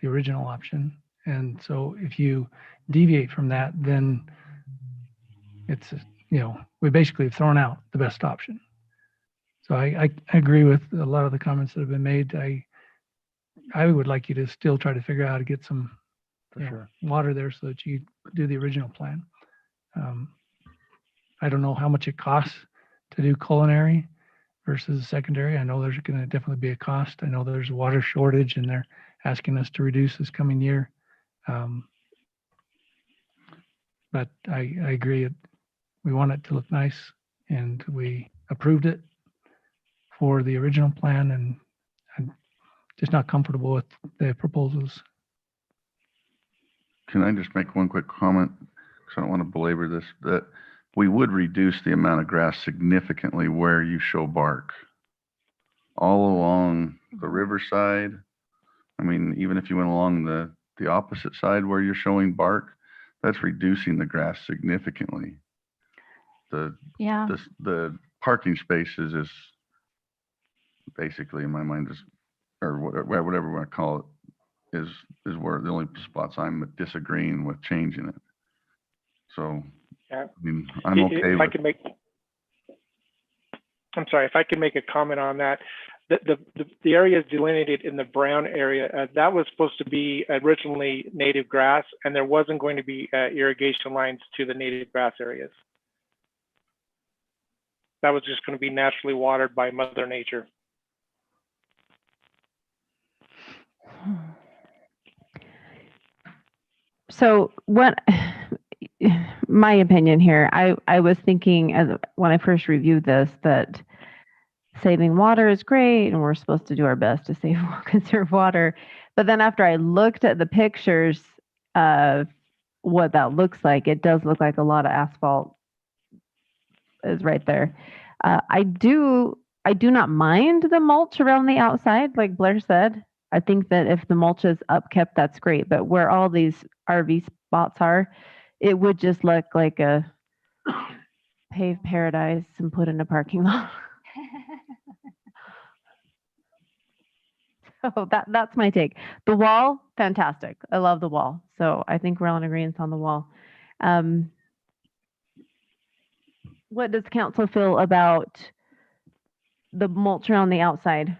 the original option. And so if you deviate from that, then it's, you know, we basically have thrown out the best option. So I agree with a lot of the comments that have been made. I would like you to still try to figure out how to get some you know, water there so that you do the original plan. I don't know how much it costs to do culinary versus secondary. I know there's going to definitely be a cost. I know there's a water shortage and they're asking us to reduce this coming year. But I agree. We want it to look nice, and we approved it for the original plan, and I'm just not comfortable with the proposals. Can I just make one quick comment? Because I don't want to belabor this, that we would reduce the amount of grass significantly where you show bark. All along the riverside. I mean, even if you went along the opposite side where you're showing bark, that's reducing the grass significantly. Yeah. The parking spaces is basically, in my mind, is, or whatever we want to call it, is where the only spots I'm disagreeing with changing it. So, yeah. I mean, I'm okay If with. I could make, I'm sorry, if I could make a comment on that. The areas delineated in the brown area, that was supposed to be originally native grass, and there wasn't going to be irrigation lines to the native grass areas. That was just going to be naturally watered by Mother Nature. So what, my opinion here, I was thinking as when I first reviewed this that saving water is great and we're supposed to do our best to save conserve water. But then after I looked at the pictures of what that looks like, it does look like a lot of asphalt is right there. I do not mind the mulch around the outside, like Blair said. I think that if the mulch is upkept, that's great. But where all these RV spots are, it would just look like a paved paradise and put in a parking lot. So that's my take. The wall, fantastic. I love the wall. So I think we're all in agreement on the wall. What does council feel about the mulch around the outside,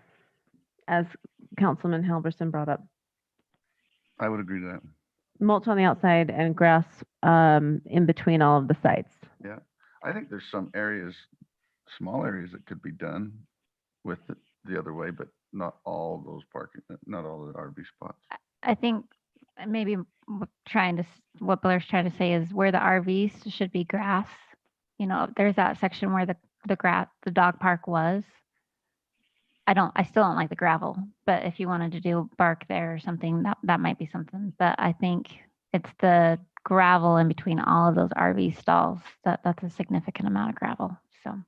as Councilman Halverson brought up? I would agree to that. Mulch on the outside and grass in between all of the sites. Yeah, I think there's some areas, small areas that could be done with the other way, but not all those parking, not all the RV spots. I think maybe what Blair's trying to say is where the RVs should be grass. You know, there's that section where the dog park was. I still don't like the gravel, but if you wanted to do bark there or something, that might be something. But I think it's the gravel in between all of those RV stalls that's a significant amount of gravel. So,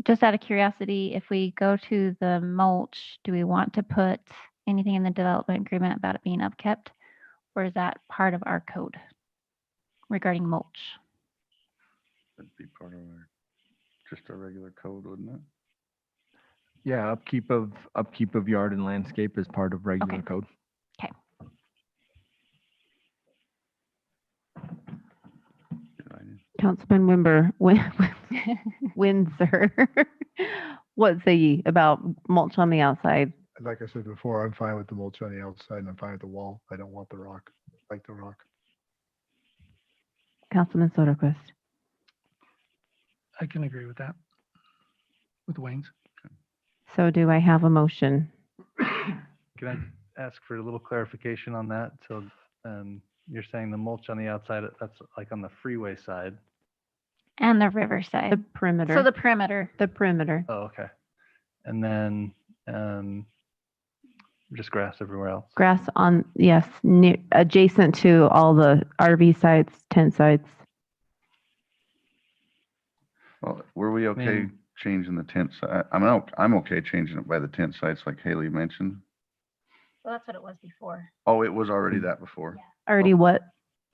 just out of curiosity, if we go to the mulch, do we want to put anything in the development agreement about it being upkept? Or is that part of our code regarding mulch? That'd be part of just our regular code, wouldn't it? Yeah, upkeep of yard and landscape is part of regular Okay. code. Okay. Councilman Windsor, what say ye about mulch on the outside? Like I said before, I'm fine with the mulch on the outside and I'm fine with the wall. I don't want the rock, like the rock. Councilman Soderquist. I can agree with that. With Wayne's. So do I have a motion? Can I ask for a little clarification on that? So you're saying the mulch on the outside, that's like on the freeway side? And the riverside. The perimeter. So the perimeter. The perimeter. Oh, okay. And then just grass everywhere else? Grass on, yes, adjacent to all the RV sites, tent sites. Well, were we okay changing the tent site? I'm okay changing it by the tent sites like Haley mentioned. Well, that's what it was before. Oh, it was already that before. Already what?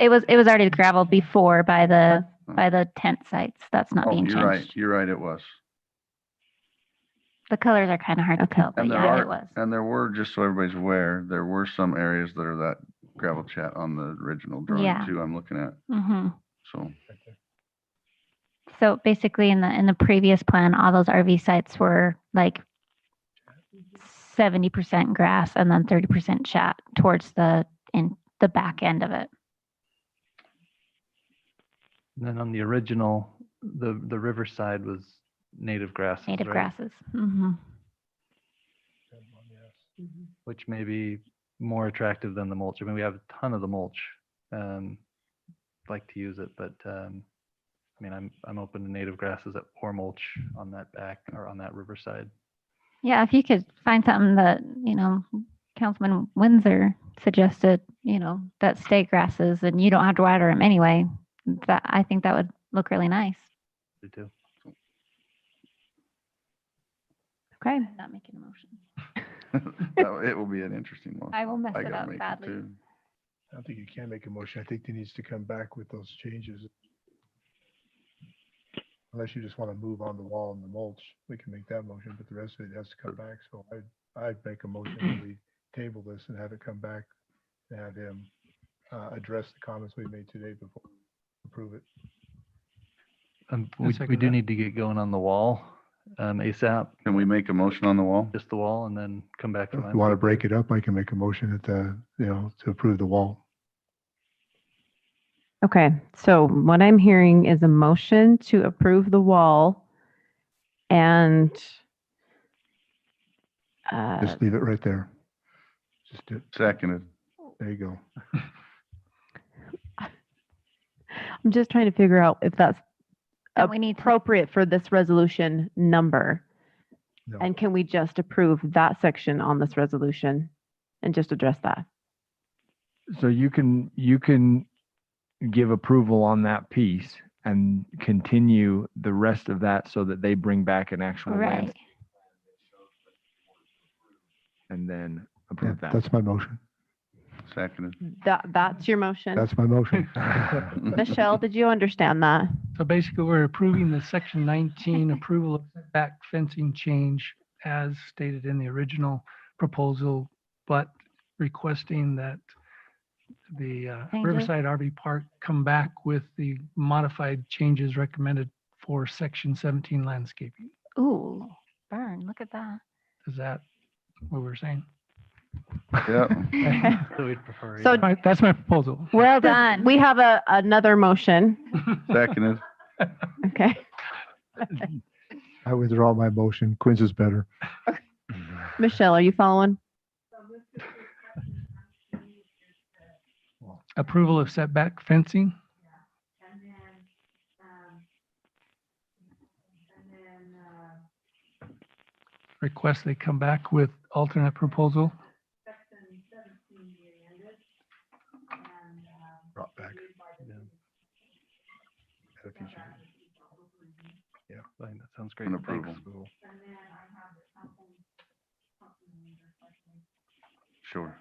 It was already the gravel before by the tent sites. That's not Oh, being you're changed. right. You're right. It was. The colors are kind of hard to tell, but And there yeah, are, it was. and there were, just so everybody's aware, there were some areas that are that gravel chat on the original drawing Yeah. too, I'm looking at. Mm-hmm. So, So basically, in the previous plan, all those RV sites were like 70% grass and then 30% chat towards the back end of it. And then on the original, the riverside was native grasses, Native right? grasses. Mm-hmm. Which may be more attractive than the mulch. I mean, we have a ton of the mulch. Like to use it, but I mean, I'm open to native grasses or mulch on that back or on that riverside. Yeah, if you could find something that, Councilman Windsor suggested, that stay grasses and you don't have to water them anyway, I think that would look really nice. Me too. Okay. I'm not making a motion. it will be an interesting one. I will mess I it gotta up make it badly. too. I don't think you can make a motion. I think he needs to come back with those changes. Unless you just want to move on the wall and the mulch, we can make that motion, but the rest of it has to come back. So I'd make a motion that we table this and have it come back and have him address the comments we made today before we approve it. We second do that. need to get going on the wall ASAP, Can we make a motion on the wall? just the wall, and then come back for If you want to break it up, I can make a motion at to approve the wall. Okay, so what I'm hearing is a motion to approve the wall and Just leave it right there. Just do it. Seconded. There you go. I'm just trying to figure out if that's Then we need to- appropriate for this resolution number. No. And can we just approve that section on this resolution and just address that? So you can give approval on that piece and continue the rest of that so that they bring back an actual Right. land and then Yeah, approve that. that's my motion. Seconded. That's your motion? That's my motion. Michelle, did you understand that? So basically, we're approving the section 19 approval of setback fencing change as stated in the original proposal, but requesting that the Changes? Riverside RV Park come back with the modified changes recommended for section 17 landscaping. Ooh, burn, look at that. Is that what we're saying? Yeah. So we'd prefer. So That's my proposal. Well done. we have another motion. Seconded. Okay. I withdraw my motion. Quinn's is better. Michelle, are you following? Approval of setback fencing. And then, Request they come back with alternate proposal. section 17 be amended. And, Brought back. Yeah. At a future meeting. Yeah. I think that sounds great. An Thanks. approval. and then I have the council. Sure.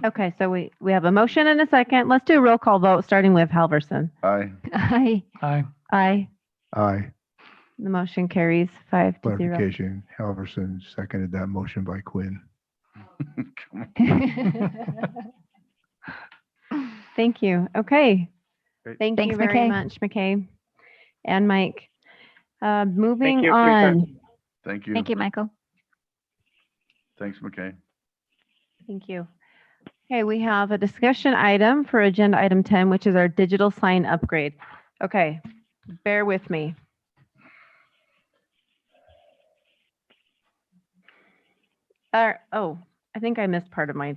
Okay, so we have a motion and a second. Let's do a roll call vote, starting with Halverson. Aye. Aye. Aye. Aye. Aye. The motion carries 5-0. Clarification, Halverson seconded that motion by Quinn. Come on. Thank you. Okay. Great. Thank Thanks, you very McKay. much, McKay and Mike. Moving you for your time. on. Thank you. Thank you, Michael. Thanks, McKay. Thank you. Okay, we have a discussion item for agenda item 10, which is our digital sign upgrade. Okay, bear with me. Oh, I think I missed part of my.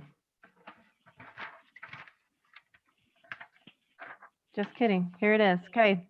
Just kidding. Here it is. Okay.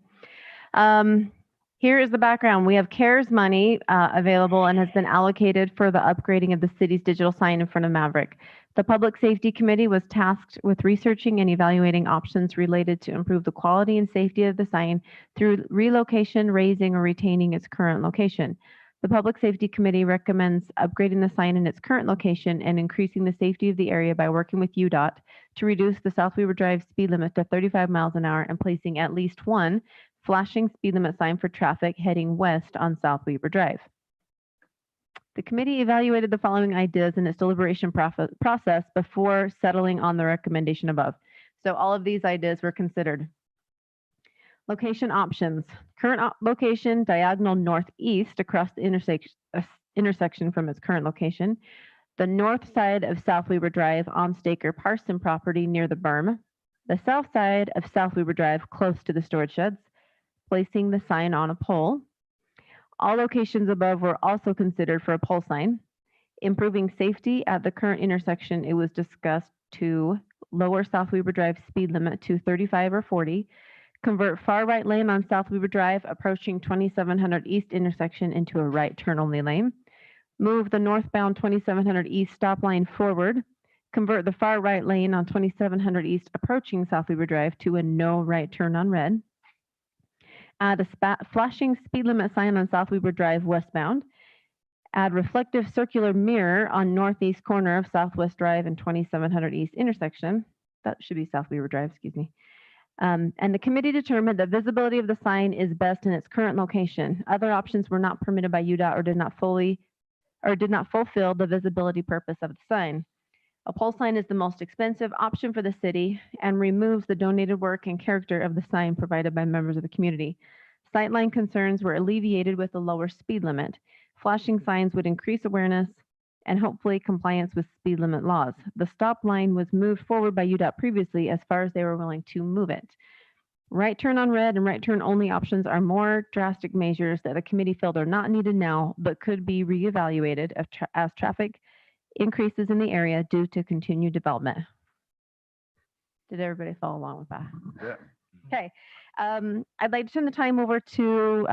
Here is the background. We have CARES money available and has been allocated for the upgrading of the city's digital sign in front of Maverick. The Public Safety Committee was tasked with researching and evaluating options related to improve the quality and safety of the sign through relocation, raising, or retaining its current location. The Public Safety Committee recommends upgrading the sign in its current location and increasing the safety of the area by working with UDOT to reduce the South Weaver Drive speed limit to 35 miles an hour and placing at least one flashing speed limit sign for traffic heading west on South Weaver Drive. The committee evaluated the following ideas in its deliberation process before settling on the recommendation above. So all of these ideas were considered. Location options. Current location diagonal northeast across the intersection from its current location. The north side of South Weaver Drive on Staker Parson property near the berm. The south side of South Weaver Drive close to the storage sheds. Placing the sign on a pole. All locations above were also considered for a pole sign. Improving safety at the current intersection, it was discussed to lower South Weaver Drive speed limit to 35 or 40. Convert far right lane on South Weaver Drive approaching 2700 East intersection into a right turn only lane. Move the northbound 2700 East stop line forward. Convert the far right lane on 2700 East approaching South Weaver Drive to a no right turn on red. Add a flashing speed limit sign on South Weaver Drive westbound. Add reflective circular mirror on northeast corner of Southwest Drive and 2700 East intersection. That should be South Weaver Drive, excuse me. And the committee determined that visibility of the sign is best in its current location. Other options were not permitted by UDOT or did not fulfill the visibility purpose of the sign. A pole sign is the most expensive option for the city and removes the donated work and character of the sign provided by members of the community. Sightline concerns were alleviated with a lower speed limit. Flashing signs would increase awareness and hopefully compliance with speed limit laws. The stop line was moved forward by UDOT previously as far as they were willing to move it. Right turn on red and right turn only options are more drastic measures that the committee felt are not needed now, but could be reevaluated as traffic increases in the area due to continued development. Did everybody follow along with that? Yeah. Okay. I'd like to turn the time over to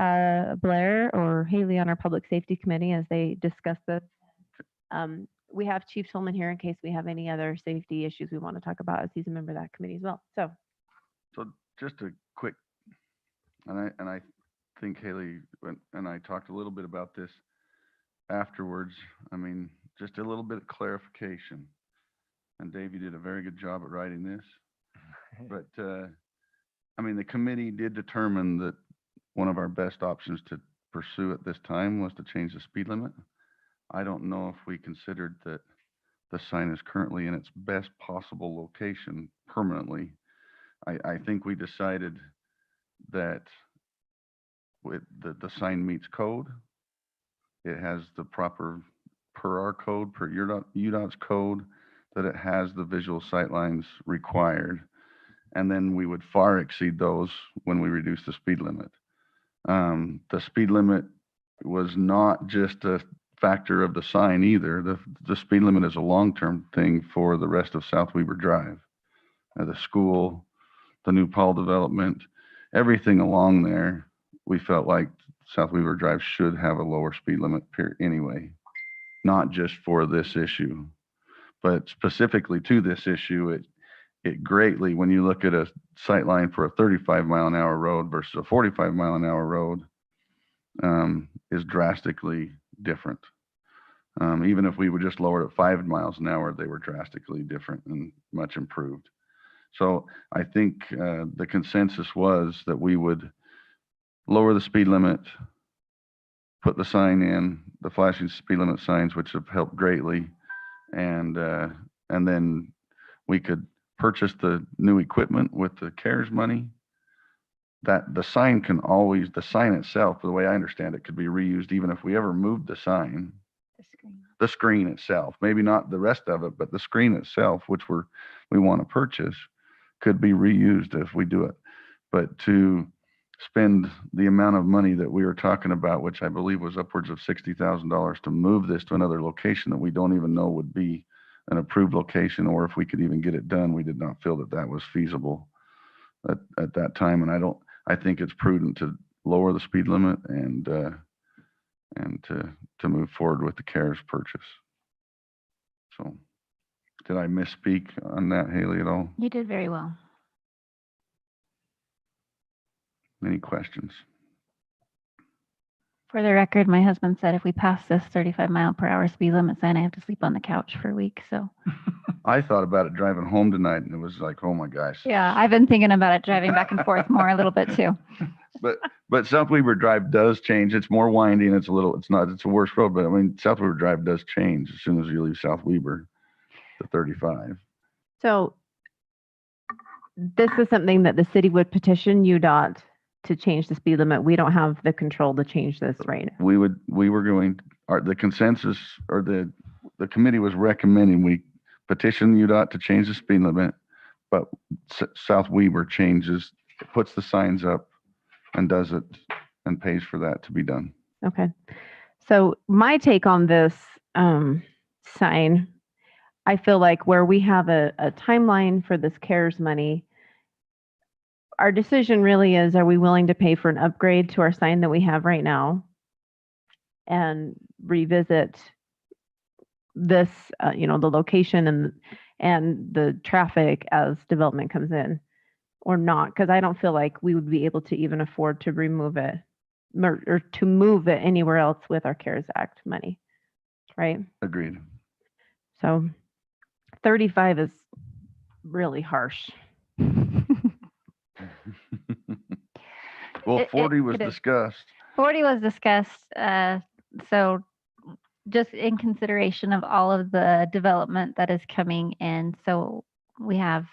Blair or Haley on our Public Safety Committee as they discuss this. We have Chief Tolman here in case we have any other safety issues we want to talk about as he's a member of that committee as well. So Just a quick, and I think Haley and I talked a little bit about this afterwards. I mean, just a little bit of clarification. And Dave, you did a very good job at writing this. But I mean, the committee did determine that one of our best options to pursue at this time was to change the speed limit. I don't know if we considered that the sign is currently in its best possible location permanently. I think we decided that with the sign meets code. It has the proper, per our code, per UDOT's code, that it has the visual sight lines required. And then we would far exceed those when we reduce the speed limit. The speed limit was not just a factor of the sign either. The speed limit is a long-term thing for the rest of South Weaver Drive. the school, the new Paul development, everything along there, we felt like South Weaver Drive should have a lower speed limit anyway, not just for this issue, but specifically to this issue, it greatly, when you look at a sight line for a 35-mile-an-hour road versus a 45-mile-an-hour road, is drastically different. Even if we would just lower it 5 miles an hour, they were drastically different and much improved. So I think the consensus was that we would lower the speed limit, put the sign in, the flashing speed limit signs, which have helped greatly, and then we could purchase the new equipment with the CARES money. That the sign can always, the sign itself, the way I understand it, could be reused even if we ever moved the sign. The screen itself, maybe not the rest of it, but the screen itself, which we want to purchase, could be reused if we do it. But to spend the amount of money that we were talking about, which I believe was upwards of $60,000 to move this to another location that we don't even know would be an approved location, or if we could even get it done, we did not feel that that was feasible at that time. And I think it's prudent to lower the speed limit and to move forward with the CARES purchase. So did I misspeak on that, Haley, at all? You did very well. Any questions? For the record, my husband said if we pass this 35-mile-per-hour speed limit sign, I have to sleep on the couch for a week. So I thought about it driving home tonight, and it was like, oh my gosh. yeah, I've been thinking about it driving back and forth more a little bit too. But South Weaver Drive does change. It's more windy and it's a worse road, but I mean, South Weaver Drive does change as soon as you leave South Weaver to 35. So this is something that the city would petition UDOT to change the speed limit. We don't have the control to change this right now. The consensus or the committee was recommending we petition UDOT to change the speed limit, but South Weaver puts the signs up and does it and pays for that to be done. Okay. So my take on this sign, I feel like where we have a timeline for this CARES money, our decision really is, are we willing to pay for an upgrade to our sign that we have right now and revisit this, the location and the traffic as development comes in, or not? Because I don't feel like we would be able to even afford to remove it or to move it anywhere else with our CARES Act money, right? Agreed. So 35 is really harsh. Well, 40 was discussed. 40 was discussed. So just in consideration of all of the development that is coming in. So we have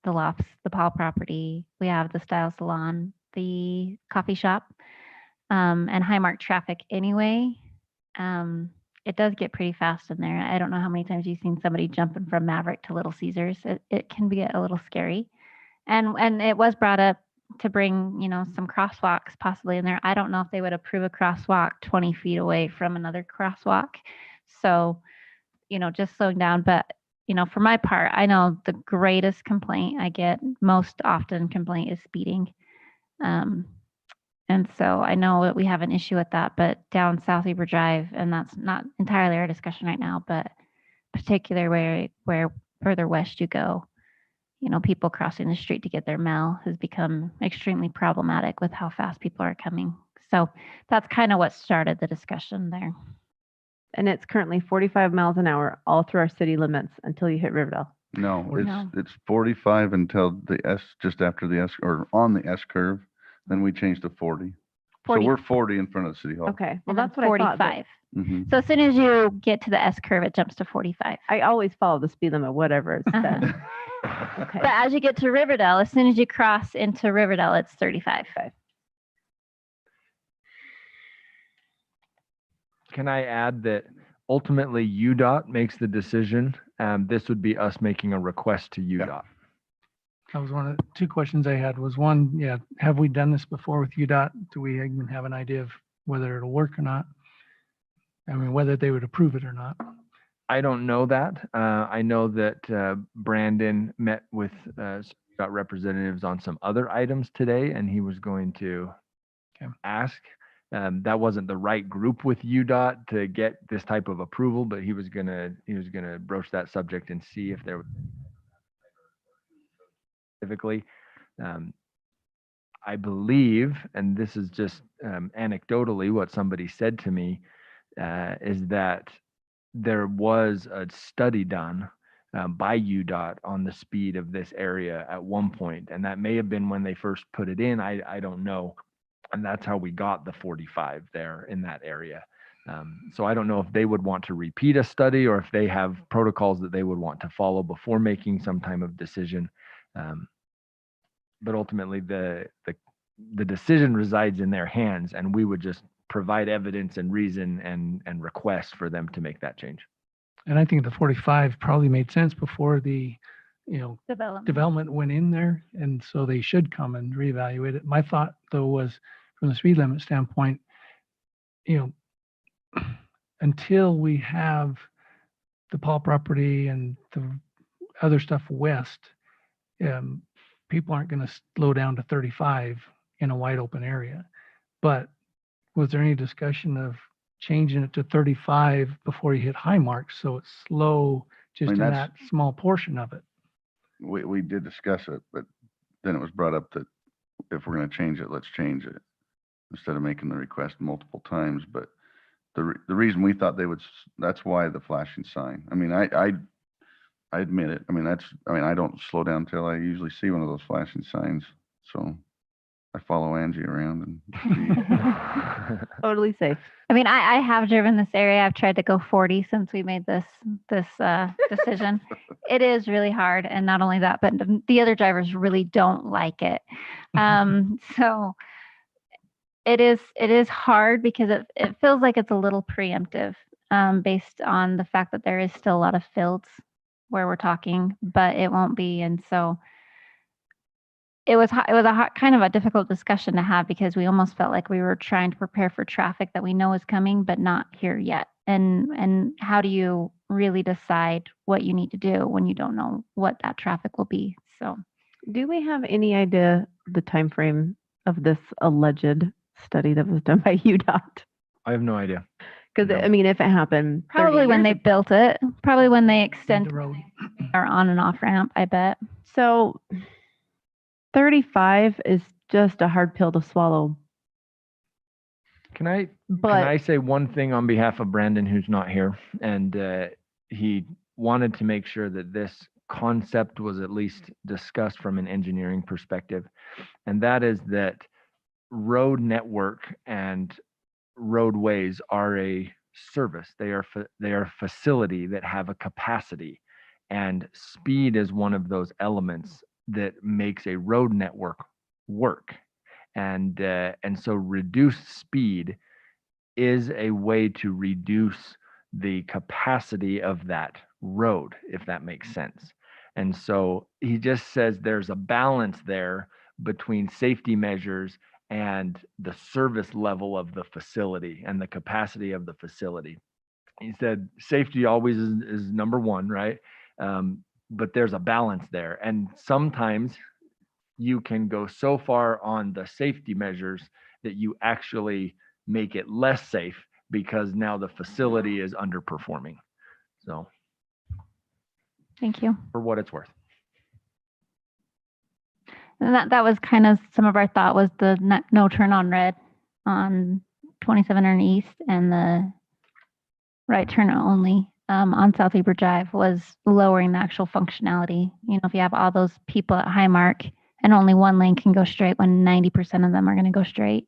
the lofts, the Paul property, we have the Style Salon, the coffee shop, and Highmark traffic anyway. It does get pretty fast in there. I don't know how many times you've seen somebody jumping from Maverick to Little Caesars. It can get a little scary. And it was brought up to bring, some crosswalks possibly in there. I don't know if they would approve a crosswalk 20 feet away from another crosswalk. So, just slowing down. But, for my part, I know the greatest complaint I get, most often complaint, is speeding. And so I know that we have an issue with that, but down South Weaver Drive, and that's not entirely our discussion right now, but particularly where further west you go, people crossing the street to get their mail has become extremely problematic with how fast people are coming. So that's kind of what started the discussion there. And it's currently 45 miles an hour all through our city limits until you hit Riverdale. No, it's 45 until just after the S, or on the S curve. Then we changed to 40. 40. So we're 40 in front of City Hall. Okay. Well, And that's then what I thought. 45. Mhm. So as soon as you get to the S curve, it jumps to 45. I always follow the speed limit, whatever it says. Okay. But as you get to Riverdale, as soon as you cross into Riverdale, it's 35. Can I add that ultimately UDOT makes the decision? This would be us making a request to UDOT. That was one of the two questions I had. Was one, have we done this before with UDOT? Do we even have an idea of whether it'll work or not? I mean, whether they would approve it or not? I don't know that. I know that Brandon met with got representatives on some other items today, and he was going to ask. That wasn't the right group with UDOT to get this type of approval, but he was gonna broach that subject and see if there was specifically. I believe, and this is just anecdotally what somebody said to me, is that there was a study done by UDOT on the speed of this area at one point, and that may have been when they first put it in. I don't know, and that's how we got the 45 there in that area. So I don't know if they would want to repeat a study or if they have protocols that they would want to follow before making some type of decision. But ultimately, the decision resides in their hands, and we would just provide evidence and reason and request for them to make that change. And I think the 45 probably made sense before the, development went in there. And so they should come and reevaluate it. My thought though was from the speed limit standpoint, until we have the Paul property and the other stuff west, people aren't going to slow down to 35 in a wide open area. But was there any discussion of changing it to 35 before you hit high marks so it's slow just in that small portion of it? We did discuss it, but then it was brought up that if we're going to change it, let's change it instead of making the request multiple times. But the reason we thought they would, that's why the flashing sign. I mean, I admit it. I don't slow down till I usually see one of those flashing signs. So I follow Angie around and see. Totally safe. I mean, I have driven this area. I've tried to go 40 since we made this decision. It is really hard, and not only that, but the other drivers really don't like it. So it is hard because it feels like it's a little preemptive, based on the fact that there is still a lot of fields where we're talking, but it won't be. And so it was kind of a difficult discussion to have because we almost felt like we were trying to prepare for traffic that we know is coming, but not here yet. And how do you really decide what you need to do when you don't know what that traffic will be? So, do we have any idea the time frame of this alleged study that was done by UDOT? I have no idea. Because I mean, if it happened, probably when they built it, probably when they extended our on and off ramp, I bet. So 35 is just a hard pill to swallow. Can I say one thing on behalf of Brandon, who's not here? And he wanted to make sure that this concept was at least discussed from an engineering perspective. And that is that road network and roadways are a service. They are a facility that have a capacity, and speed is one of those elements that makes a road network work. And so reduced speed is a way to reduce the capacity of that road, if that makes sense. And so he just says there's a balance there between safety measures and the service level of the facility and the capacity of the facility. He said safety always is number one, right? But there's a balance there. And sometimes you can go so far on the safety measures that you actually make it less safe because now the facility is underperforming. So thank you. For what it's worth. And that was kind of some of our thought was the no turn on red on 2700 East and the right turn only on South Weber Drive was lowering the actual functionality. If you have all those people at high mark and only one lane can go straight when 90% of them are going to go straight,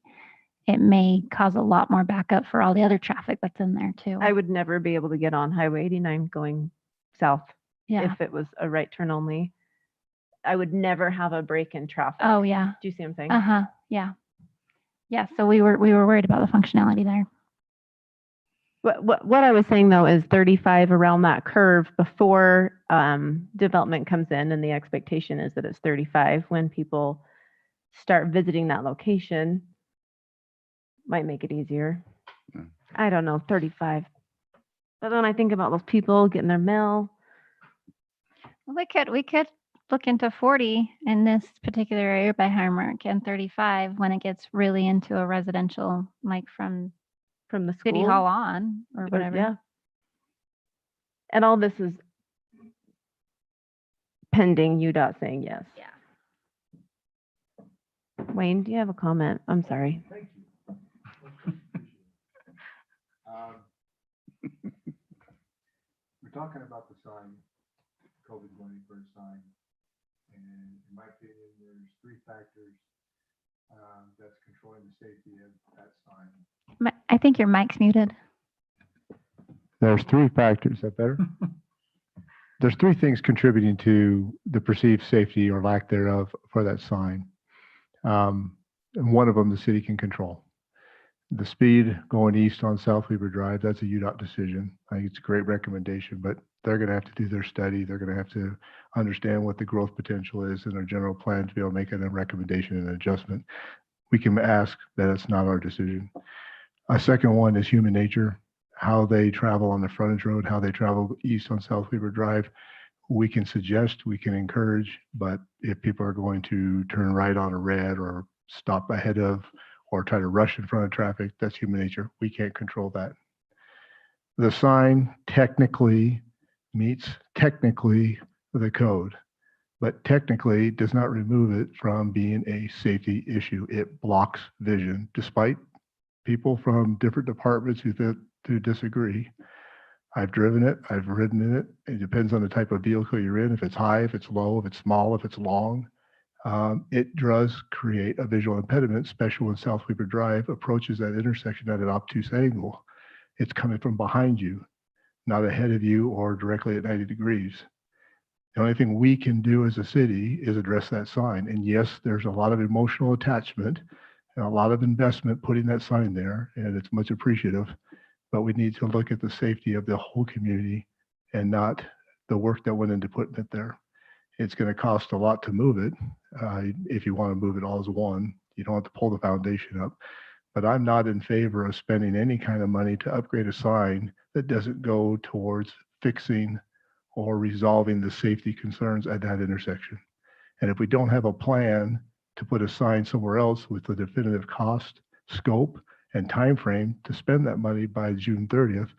it may cause a lot more backup for all the other traffic that's in there too. I would never be able to get on Highway 89 going south if it was a right turn only. I would never have a break in traffic. Oh yeah. Do you see what I'm saying? Yeah. Yeah. So we were worried about the functionality there. What I was saying though is 35 around that curve before development comes in, and the expectation is that it's 35 when people start visiting that location. Might make it easier. I don't know, 35. But then I think about those people getting their mail. Well, we could look into 40 in this particular area by Highmark and 35 when it gets really into a residential, like from the City school Hall on or whatever. Yeah. And all this is pending UDOT saying yes. Yeah. Wayne, do you have a comment? I'm sorry. Thank you. We're talking about the sign, COVID-20 first sign. And in my opinion, there's three factors that's controlling the safety of that sign. I think your mic's muted. There's three factors. Is that better? There's three things contributing to the perceived safety or lack thereof for that sign. And one of them the city can control. The speed going east on South Weaver Drive, that's a UDOT decision. I think it's a great recommendation, but they're going to have to do their study. They're going to have to understand what the growth potential is in their general plan to be able to make a recommendation and an adjustment. We can ask that it's not our decision. A second one is human nature, how they travel on the frontage road, how they travel east on South Weaver Drive. We can suggest, we can encourage, but if people are going to turn right on a red or stop ahead of or try to rush in front of traffic, that's human nature. We can't control that. The sign technically meets the code, but technically does not remove it from being a safety issue. It blocks vision, despite people from different departments who disagree. I've driven it, I've ridden in it. It depends on the type of vehicle you're in, if it's high, if it's low, if it's small, if it's long. It does create a visual impediment, especially when South Weaver Drive approaches that intersection at an obtuse angle. It's coming from behind you, not ahead of you or directly at 90 degrees. The only thing we can do as a city is address that sign. And yes, there's a lot of emotional attachment and a lot of investment putting that sign there, and it's much appreciative, but we need to look at the safety of the whole community and not the work that went into putting it there. It's going to cost a lot to move it. If you want to move it all as one, you don't have to pull the foundation up. But I'm not in favor of spending any kind of money to upgrade a sign that doesn't go towards fixing or resolving the safety concerns at that intersection. And if we don't have a plan to put a sign somewhere else with the definitive cost, scope, and time frame to spend that money by June 30th,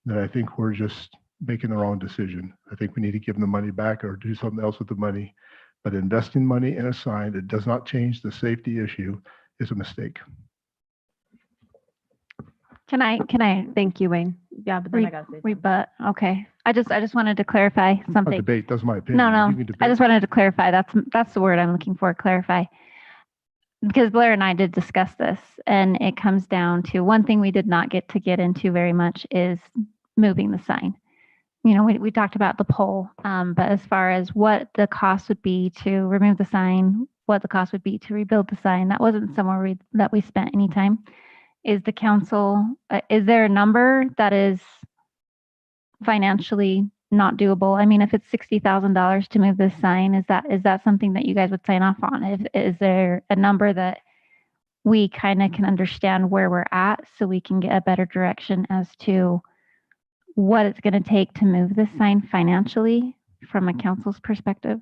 then I think we're just making the wrong decision. I think we need to give them the money back or do something else with the money. But investing money in a sign that does not change the safety issue is a mistake. Can I Thank you, Wayne. Yeah, but then I got to say rebut? Okay. I just wanted to clarify Not something. debate, that's my opinion. No, You no. can debate. I just wanted to clarify. That's the word I'm looking for, clarify. Because Blair and I did discuss this, and it comes down to one thing we did not get into very much is moving the sign. You know, we talked about the pole, but as far as what the cost would be to remove the sign, what the cost would be to rebuild the sign, that wasn't somewhere that we spent any time. Is the council, is there a number that is financially not doable? I mean, if it's $60,000 to move this sign, is that something that you guys would sign off on? Is there a number that we kind of can understand where we're at so we can get a better direction as to what it's going to take to move this sign financially from a council's perspective?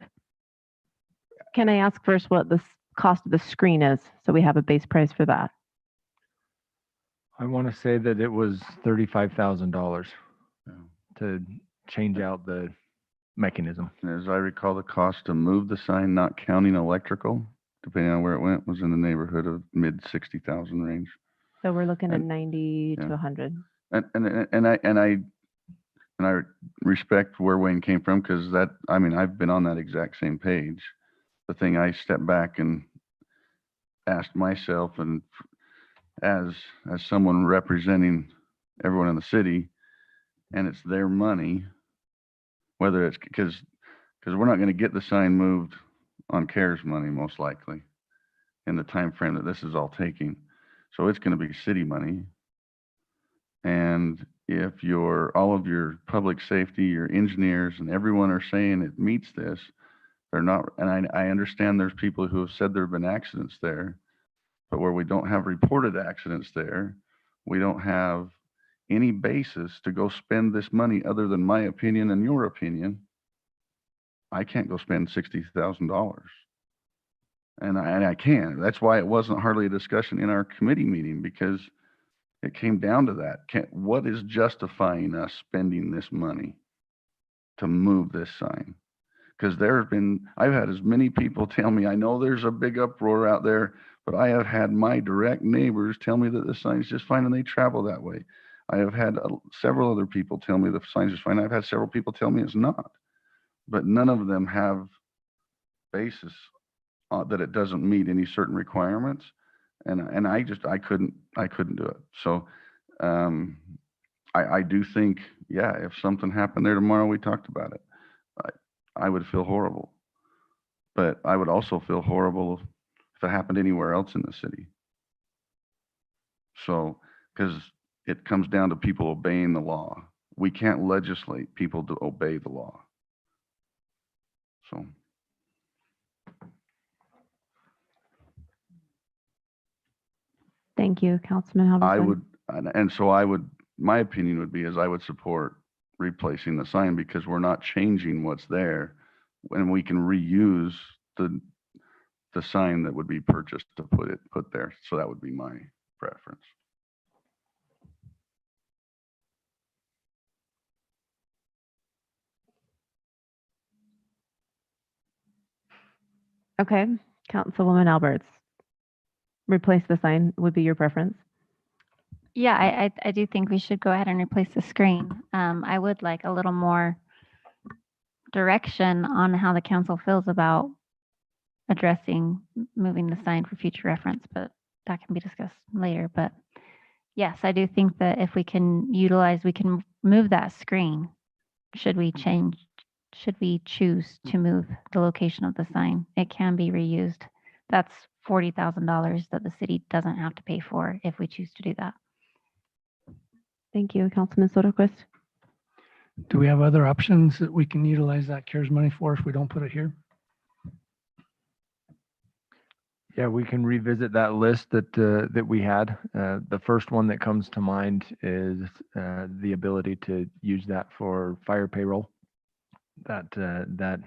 Can I ask first what the cost of the screen is so we have a base price for that? I want to say that it was $35,000 to change out the mechanism. As I recall, the cost to move the sign, not counting electrical, depending on where it went, was in the neighborhood of mid 60,000 range. So we're looking at 90 to 100. And I respect where Wayne came from, because I've been on that exact same page. The thing I stepped back and asked myself, and as someone representing everyone in the city, and it's their money, whether it's because we're not going to get the sign moved on CARES money, most likely, in the time frame that this is all taking. So it's going to be city money. And if all of your public safety, your engineers, and everyone are saying it meets this, they're not. And I understand there's people who have said there have been accidents there, but where we don't have reported accidents there, we don't have any basis to go spend this money other than my opinion and your opinion, I can't go spend $60,000. And I can't. That's why it wasn't hardly a discussion in our committee meeting, because it came down to that. What is justifying us spending this money to move this sign? Because I've had as many people tell me, I know there's a big uproar out there, but I have had my direct neighbors tell me that the sign's just fine and they travel that way. I have had several other people tell me the sign's just fine. I've had several people tell me it's not, but none of them have basis that it doesn't meet any certain requirements. And I couldn't do it. So I do think, yeah, if something happened there tomorrow, we talked about it, I would feel horrible. But I would also feel horrible if it happened anywhere else in the city. So, because it comes down to people obeying the law. We can't legislate people to obey the law. So. Thank you, Councilman Halverson. I would, and so I would, my opinion would be is I would support replacing the sign, because we're not changing what's there, and we can reuse the sign that would be purchased to put there. So that would be my preference. Okay, Councilwoman Alberts. Replace the sign would be your preference? Yeah, I do think we should go ahead and replace the screen. I would like a little more direction on how the council feels about addressing moving the sign for future reference, but that can be discussed later. But yes, I do think that if we can move that screen, should we choose to move the location of the sign, it can be reused. That's $40,000 that the city doesn't have to pay for if we choose to do that. Thank you, Councilman Sotoquist. Do we have other options that we can utilize that CARES money for if we don't put it here? Yeah, we can revisit that list that we had. The first one that comes to mind is the ability to use that for fire payroll. That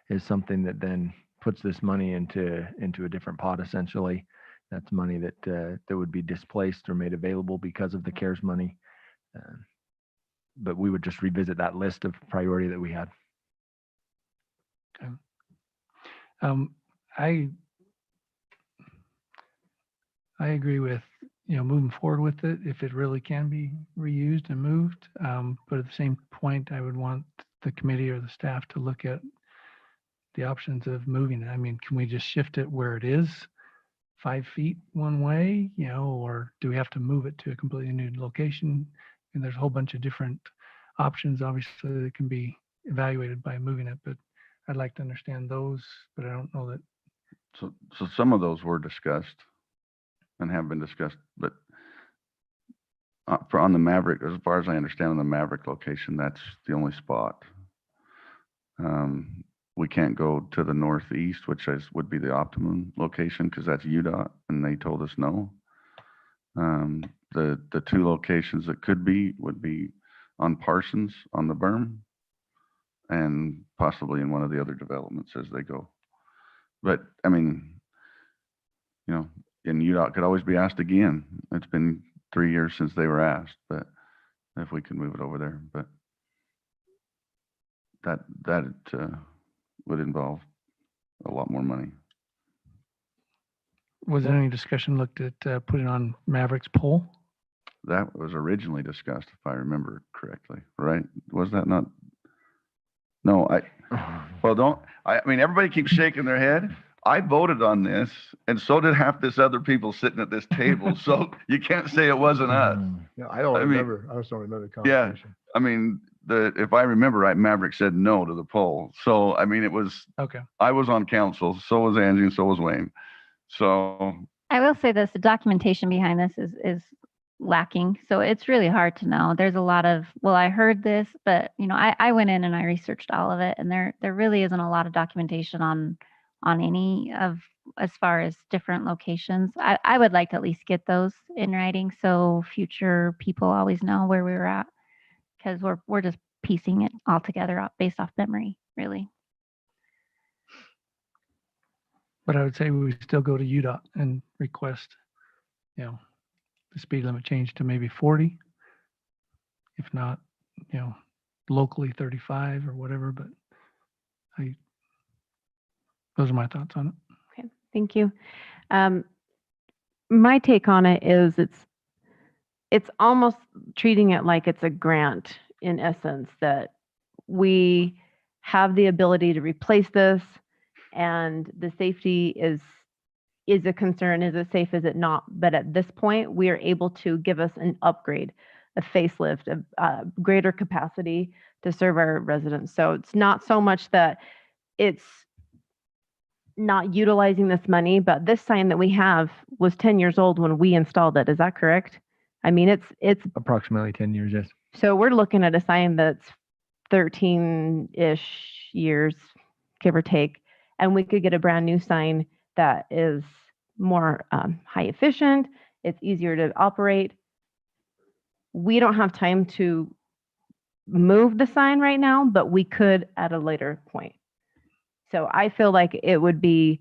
is something that then puts this money into a different pot, essentially. That's money that would be displaced or made available because of the CARES money. But we would just revisit that list of priority that we had. Okay. I agree with, moving forward with it if it really can be reused and moved. But at the same point, I would want the committee or the staff to look at the options of moving it. I mean, can we just shift it where it is 5 feet one way, or do we have to move it to a completely new location? And there's a whole bunch of different options, obviously, that can be evaluated by moving it, but I'd like to understand those, but I don't know that. So some of those were discussed and have been discussed, but on the Maverick, as far as I understand, on the Maverick location, that's the only spot. We can't go to the northeast, which would be the optimum location, because that's UDOT, and they told us no. The two locations that would be on Parsons on the berm, and possibly in one of the other developments as they go. But I mean, and UDOT could always be asked again. It's been 3 years since they were asked, but if we can move it over there, but that would involve a lot more money. Was there any discussion looked at putting on Maverick's pole? That was originally discussed, if I remember correctly, right? Was that not? No, I mean, everybody keeps shaking their head. I voted on this, and so did half this other people sitting at this table. So you can't say it wasn't us. Yeah, I remember. I just don't remember the Yeah, conversation. I mean, if I remember right, Maverick said no to the poll. So I mean, it was okay. I was on council, so was Angie, and so was Wayne. So I will say this: the documentation behind this is lacking. So it's really hard to know. There's a lot of, well, I heard this, but I went in and I researched all of it, and there really isn't a lot of documentation on any of as far as different locations. I would like to at least get those in writing so future people always know where we were at, because we're just piecing it all together based off memory, really. But I would say we still go to UDOT and request, the speed limit change to maybe 40. If not, locally 35 or whatever, but those are my thoughts on it. Okay, thank you. My take on it is it's almost treating it like it's a grant in essence, that we have the ability to replace this and the safety is a concern. Is it safe? Is it not? But at this point, we are able to give us an upgrade, a facelift, a greater capacity to serve our residents. So it's not so much that it's not utilizing this money, but this sign that we have was 10 years old when we installed it. Is that correct? I mean, it's Approximately 10 years, yes. so we're looking at a sign that's 13-ish years, give or take, and we could get a brand new sign that is more high efficient. It's easier to operate. We don't have time to move the sign right now, but we could at a later point. So I feel like it would be,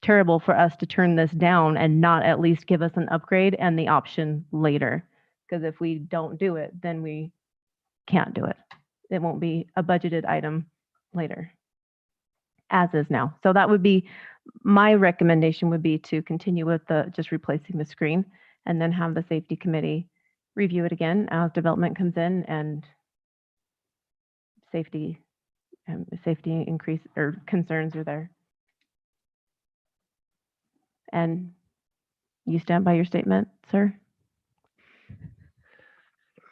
terrible for us to turn this down and not at least give us an upgrade and the option later. Because if we don't do it, then we can't do it. It won't be a budgeted item later, as is now. So that would be, my recommendation would be to continue with just replacing the screen and then have the safety committee review it again as development comes in and safety increase or concerns are there. And you stand by your statement, sir?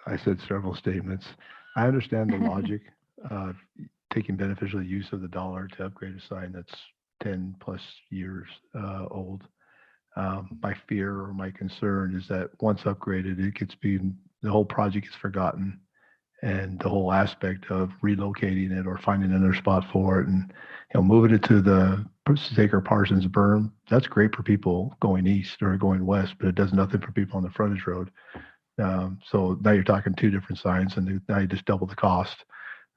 I said several statements. I understand the logic of taking beneficial use of the dollar to upgrade a sign that's 10 plus years old. My fear or my concern is that once upgraded, the whole project gets forgotten, and the whole aspect of relocating it or finding another spot for it and moving it to the Staker Parsons berm, that's great for people going east or going west, but it does nothing for people on the frontage road. So now you're talking two different signs, and now you just double the cost.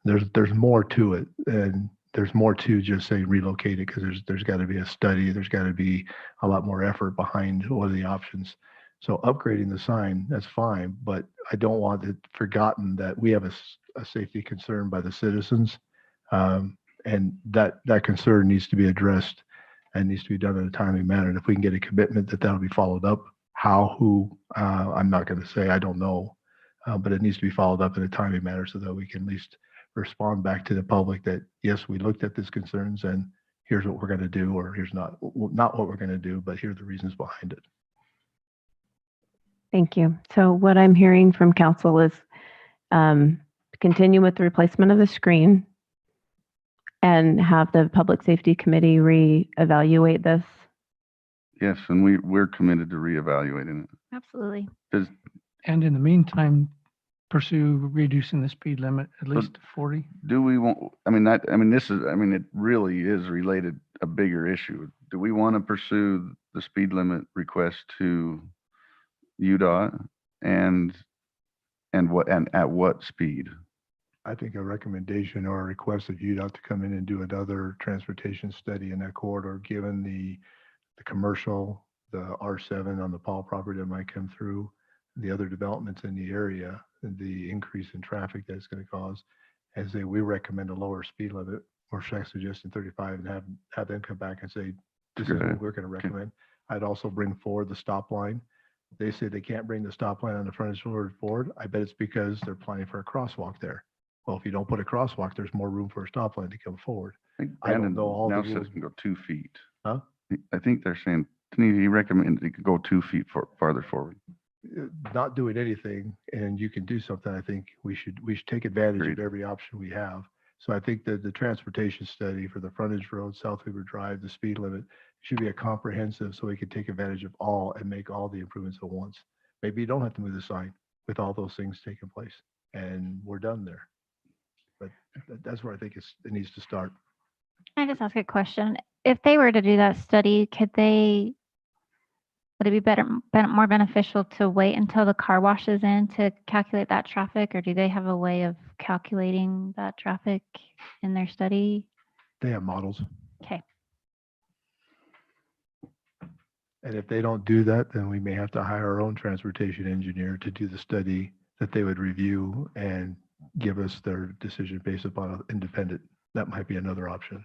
There's more to it, and there's more to just say relocate it, because there's got to be a study, there's got to be a lot more effort behind what are the options. So upgrading the sign, that's fine, but I don't want it forgotten that we have a safety concern by the citizens. And that concern needs to be addressed and needs to be done in a timely manner. And if we can get a commitment that that'll be followed up, I'm not going to say, I don't know, but it needs to be followed up in a timely manner so that we can at least respond back to the public that, yes, we looked at these concerns and here's what we're going to do, or here's not what we're going to do, but here are the reasons behind it. Thank you. So what I'm hearing from council is continue with the replacement of the screen and have the Public Safety Committee reevaluate this. Yes, and we're committed to reevaluating it. Absolutely. And in the meantime, pursue reducing the speed limit at least to 40. Do we want, it really is related, a bigger issue. Do we want to pursue the speed limit request to UDOT and at what speed? I think a recommendation or a request of UDOT to come in and do another transportation study in that corridor, given the commercial, the R7 on the Paul property that might come through, the other developments in the area, and the increase in traffic that's going to cause. We recommend a lower speed limit, or should I suggest in 35, and have them come back and say, this is what we're going to recommend. I'd also bring forward the stop line. They say they can't bring the stop line on the frontage road forward. I bet it's because they're planning for a crosswalk there. Well, if you don't put a crosswalk, there's more room for a stop line to come forward. I don't know all now says it can go 2 feet. Huh? I think they're saying, he recommended it could go 2 feet farther forward. Not doing anything, and you can do something. I think we should take advantage of every option we have. So I think that the transportation study for the frontage road, South Weaver Drive, the speed limit should be a comprehensive, so we can take advantage of all and make all the improvements at once. Maybe you don't have to move the sign with all those things taking place, and we're done there. But that's where I think it needs to start. Can I just ask a question? if they were to do that study, would it be more beneficial to wait until the car washes in to calculate that traffic, or do they have a way of calculating that traffic in their study? They have models. Okay. And if they don't do that, then we may have to hire our own transportation engineer to do the study that they would review and give us their decision based upon an independent. That might be another option.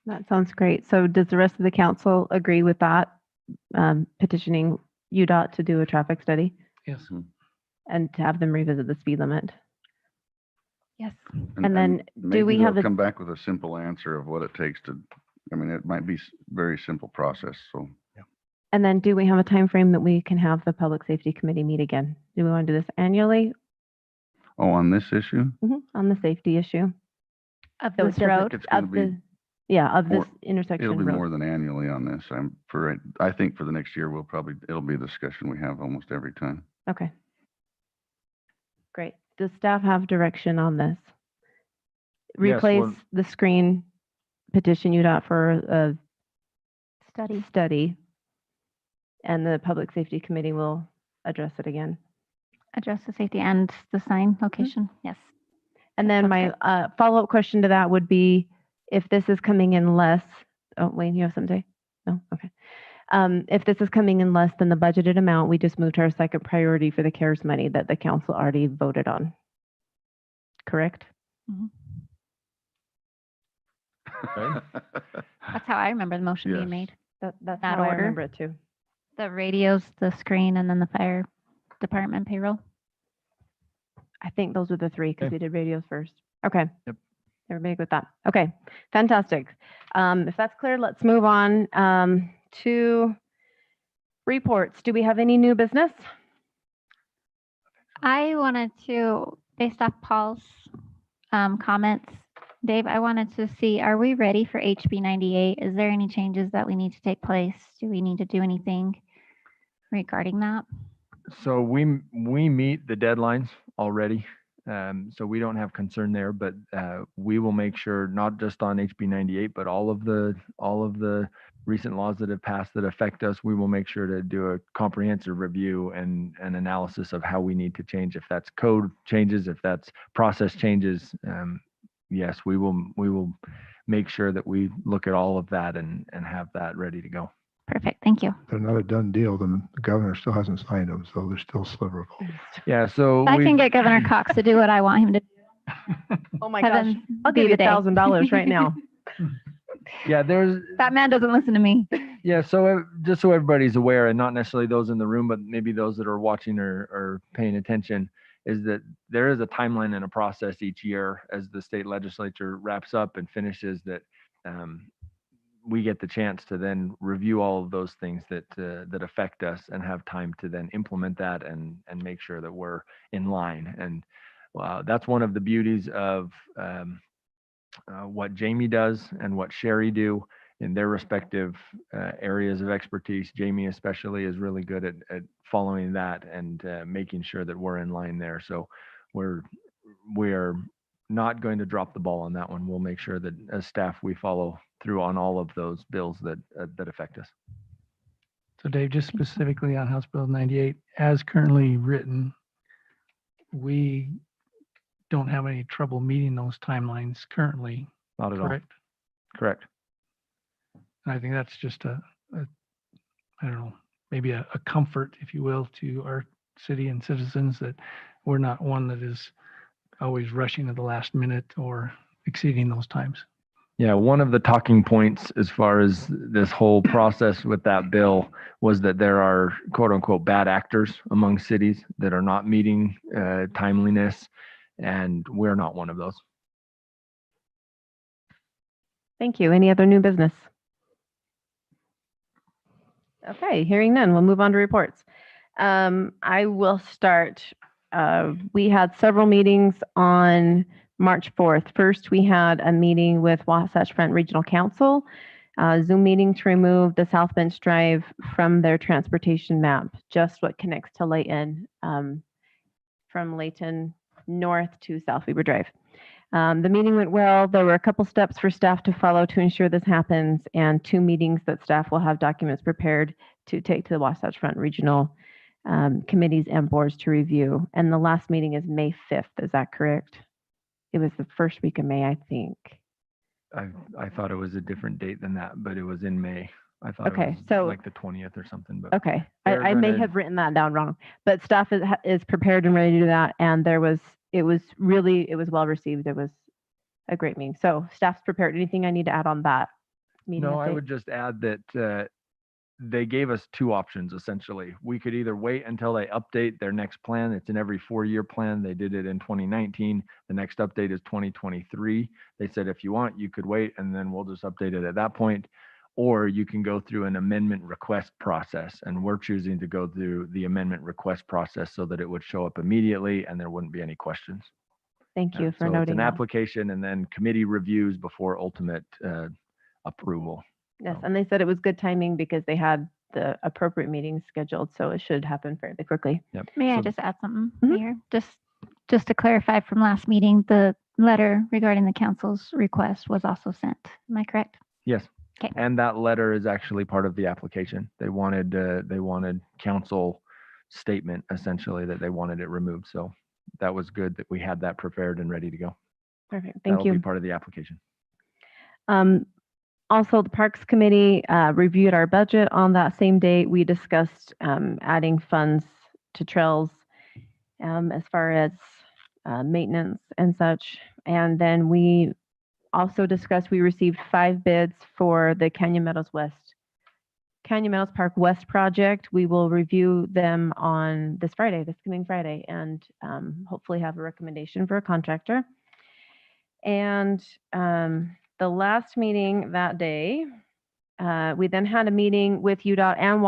That sounds great. So does the rest of the council agree with that? Petitioning UDOT to do a traffic study Yes. and to have them revisit the speed limit? Yes. And then do maybe we have they'll the, come back with a simple answer of what it takes to, I mean, it might be very simple process, so. and then do we have a time frame that we can have the public safety committee meet again? Do we want to do this annually? Oh, on this issue? On the safety issue? Of So this it doesn't- road? It's gonna Of be the, yeah, of this more- intersection It'll be road. more than annually on this. I think for the next year, it'll be a discussion we have almost every time. Okay. Great. Does staff have direction on this? Yes, Replace well- the screen, petition UDOT for a Study. and the public safety committee will address it again. Address the safety and the sign location. Yes. And then sounds my follow-up question to that would be, if this is coming in less, oh, Wayne, you have something? No? Okay. If this is coming in less than the budgeted amount, we just moved to our second priority for the CARES money that the council already voted on. Correct? That's how I remember the motion being Yes. made. That's That how I order. remember it too. The radios, the screen, and then the fire department payroll. I think those were the three because Okay. we did radios first. Okay. Yep. Everybody good with that? Okay, fantastic. If that's clear, let's move on to reports. Do we have any new business? I wanted to, based off Paul's comments, Dave, I wanted to see, are we ready for HB 98? Is there any changes that we need to take place? Do we need to do anything regarding that? So we meet the deadlines already. So we don't have concern there, but we will make sure, not just on HB 98, but all of the recent laws that have passed that affect us, we will make sure to do a comprehensive review and an analysis of how we need to change. If that's code changes, if that's process changes, yes, we will make sure that we look at all of that and have that ready to go. Perfect. Thank you. They're not a done deal. The governor still hasn't signed them, so there's still a sliver of hope. Yeah, so I can get Governor Cox to do what I want him to do. Oh my Have gosh, him I'll be give you the day. $1,000 right now. yeah, there's That man doesn't listen to me. Yeah, so just so everybody's aware, and not necessarily those in the room, but maybe those that are watching or paying attention, is that there is a timeline and a process each year as the state legislature wraps up and finishes that we get the chance to then review all of those things that affect us and have time to then implement that and make sure that we're in line. And that's one of the beauties of what Jamie does and what Sherry do in their respective areas of expertise. Jamie especially is really good at following that and making sure that we're in line there. So we're not going to drop the ball on that one. We'll make sure that as staff, we follow through on all of those bills that affect us. So Dave, just specifically on House Bill 98, as currently written, we don't have any trouble meeting those timelines currently. Not at all. Correct? Correct. And I think that's just I don't know, maybe a comfort, if you will, to our city and citizens that we're not one that is always rushing at the last minute or exceeding those times. Yeah, one of the talking points as far as this whole process with that bill was that there are quote unquote bad actors among cities that are not meeting timeliness, and we're not one of those. Thank you. Any other new business? Okay, hearing none, we'll move on to reports. I will start. We had several meetings on March 4th. First, we had a meeting with Wasatch Front Regional Council, Zoom meeting to remove the South Bench Drive from their transportation map, just what connects to Layton, from Layton north to South Weber Drive. The meeting went well. There were a couple steps for staff to follow to ensure this happens, and 2 meetings that staff will have documents prepared to take to the Wasatch Front Regional committees and boards to review. And the last meeting is May 5th. Is that correct? It was the first week of May, I think. I thought it was a different date than that, but it was in May. I thought Okay, it was so- like the 20th or something, but Okay, they're I may gonna- have written that down wrong, but staff is prepared and ready to do that. And it was well received. It was a great meeting. So staff's prepared. Anything I need to add on that meeting? No, I update? would just add that they gave us 2 options, essentially. We could either wait until they update their next plan. It's an every 4-year plan. They did it in 2019. The next update is 2023. They said, if you want, you could wait, and then we'll just update it at that point. Or you can go through an amendment request process. And we're choosing to go through the amendment request process so that it would show up immediately and there wouldn't be any questions. Thank you for So it's noting an that. application and then committee reviews before ultimate approval. Yes, and they said it was good timing because they had the appropriate meetings scheduled, so it should happen fairly quickly. Yep. May I So- just add something here? Just to clarify from last meeting, the letter regarding the council's request was also sent. Am I correct? Yes. Okay. And that letter is actually part of the application. They wanted council statement essentially that they wanted it removed. So that was good that we had that prepared and ready to go. Perfect, thank That'll you. be part of the application. Also, the Parks Committee reviewed our budget on that same date. We discussed adding funds to trails as far as maintenance and such. And then we also discussed, we received 5 bids for the Canyon Meadows Park West project. We will review them on this coming Friday, and hopefully have a recommendation for a contractor. And the last meeting that day, we then had a meeting with UDOT and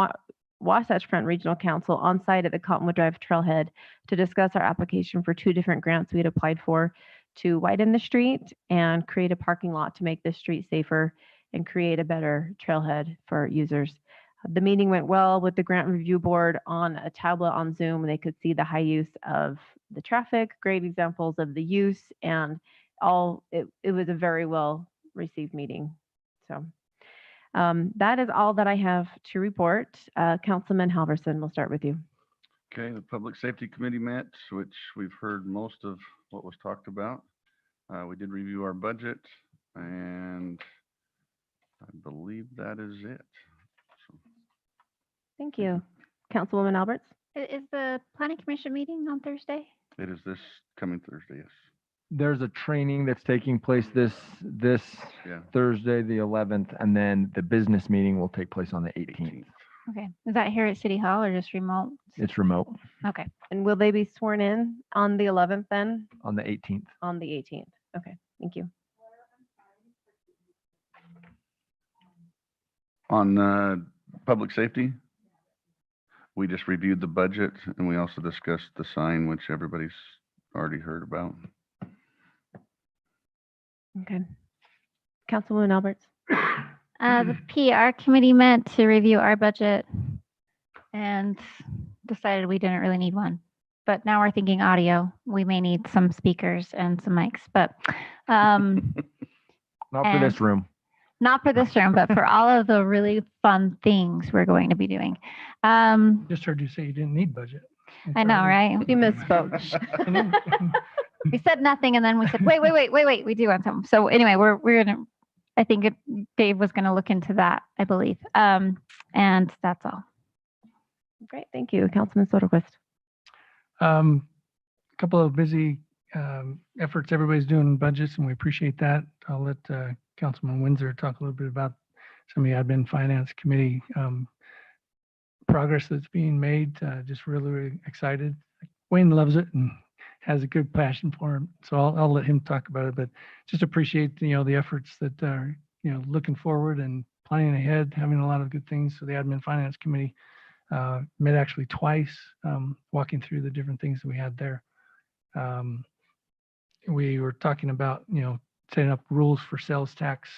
Wasatch Front Regional Council on site at the Cottonwood Drive Trailhead to discuss our application for 2 different grants we had applied for to widen the street and create a parking lot to make the street safer and create a better trailhead for users. The meeting went well with the grant review board on a tablet on Zoom. They could see the high use of the traffic, great examples of the use, and it was a very well received meeting. So that is all that I have to report. Councilman Halverson, we'll start with you. Okay, the Public Safety Committee met, which we've heard most of what was talked about. We did review our budget, and I believe that is it. Thank you. Councilwoman Alberts? Is the planning commission meeting on Thursday? It is this coming Thursday, yes. There's a training that's taking place this Yeah. Thursday, the 11th, and then the business meeting will take place on the 18th. Okay. Is that here at City Hall or just remote? It's remote Okay. And will they be sworn in on the 11th then? on the 18th. On the 18th. Okay, thank you. On public safety, we just reviewed the budget, and we also discussed the sign, which everybody's already heard about. Okay. Councilwoman Alberts? The PR committee met to review our budget and decided we didn't really need one. But now we're thinking audio. We may need some speakers and some mics, but Not for this room. not for this room, but for all of the really fun things we're going to be doing. Just heard you say you didn't need budget. I know, right? You misspoke. We said nothing, and then we said, wait, we do want some. So anyway, we're gonna. I think Dave was gonna look into that, I believe. And that's all. Great, thank you. Councilman Soderquist. A couple of busy efforts everybody's doing in budgets, and we appreciate that. I'll let Councilman Windsor talk a little bit about some of the admin finance committee progress that's being made. Just really excited. Wayne loves it and has a good passion for him, so I'll let him talk about it. But just appreciate the efforts that are looking forward and planning ahead, having a lot of good things. So the admin finance committee met actually twice, walking through the different things that we had there. We were talking about setting up rules for sales tax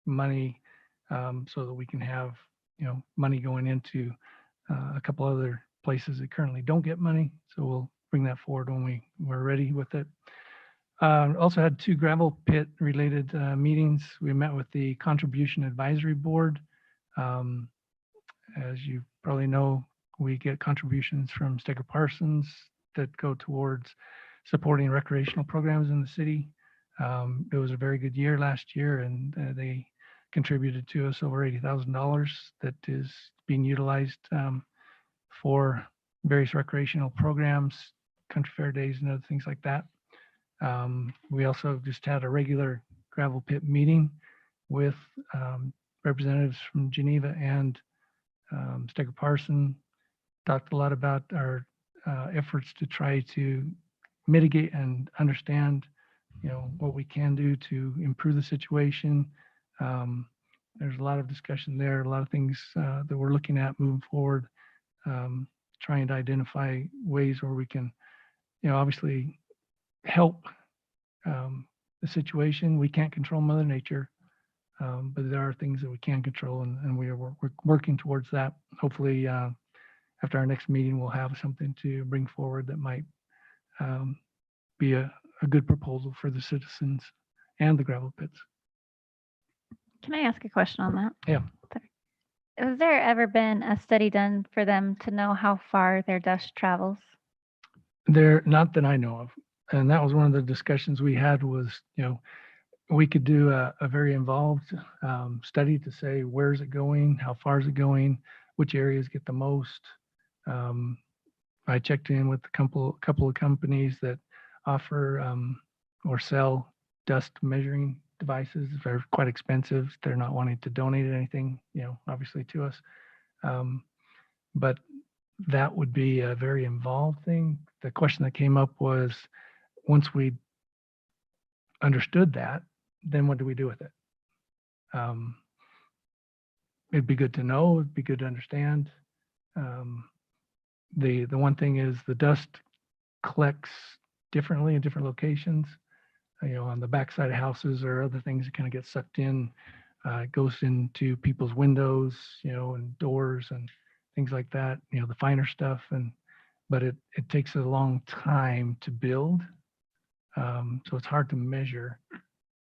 money, so that we can have money going into a couple other places that currently don't get money. So we'll bring that forward when we're ready with it. Also had 2 gravel pit related meetings. We met with the Contribution Advisory Board. As you probably know, we get contributions from Stecker Parsons that go towards supporting recreational programs in the city. It was a very good year last year, and they contributed to us over $80,000 that is being utilized for various recreational programs, country fair days and other things like that. We also just had a regular gravel pit meeting with representatives from Geneva and Stecker Parson. Talked a lot about our efforts to try to mitigate and understand, what we can do to improve the situation. There's a lot of discussion there, a lot of things that we're looking at moving forward, trying to identify ways where we can, obviously help the situation. We can't control Mother Nature, but there are things that we can control, and we're working towards that. Hopefully, after our next meeting, we'll have something to bring forward that might be a good proposal for the citizens and the gravel pits. Can I ask a question on that? Yeah. Has there ever been a study done for them to know how far their dust travels? There, not that I know of. And that was one of the discussions we had was, we could do a very involved study to say, where's it going? How far is it going? Which areas get the most? I checked in with a couple of companies that offer or sell dust measuring devices. They're quite expensive. They're not wanting to donate anything, obviously to us. But that would be a very involved thing. The question that came up was, once we understood that, then what do we do with it? It'd be good to know, it'd be good to understand. The one thing is the dust collects differently in different locations. On the backside of houses or other things that kind of get sucked in. It goes into people's windows, and doors and things like that, the finer stuff. But it takes a long time to build. So it's hard to measure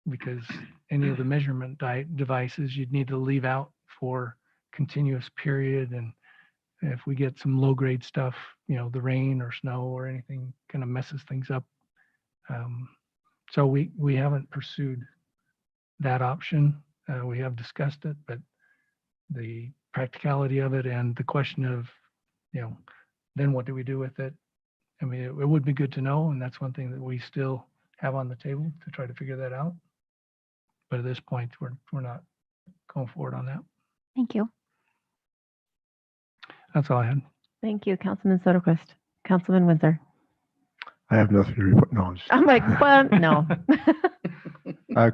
because any of the measurement devices you'd need to leave out for continuous period. And if we get some low grade stuff, the rain or snow or anything kind of messes things up. So we haven't pursued that option. We have discussed it, but the practicality of it and the question of, then what do we do with it? I mean, it would be good to know, and that's one thing that we still have on the table to try to figure that out. But at this point, we're not going forward on that. Thank you. That's all I had. Thank you, Councilman Soderquist. Councilman Windsor. I have nothing to report. No, I'm like, well, no.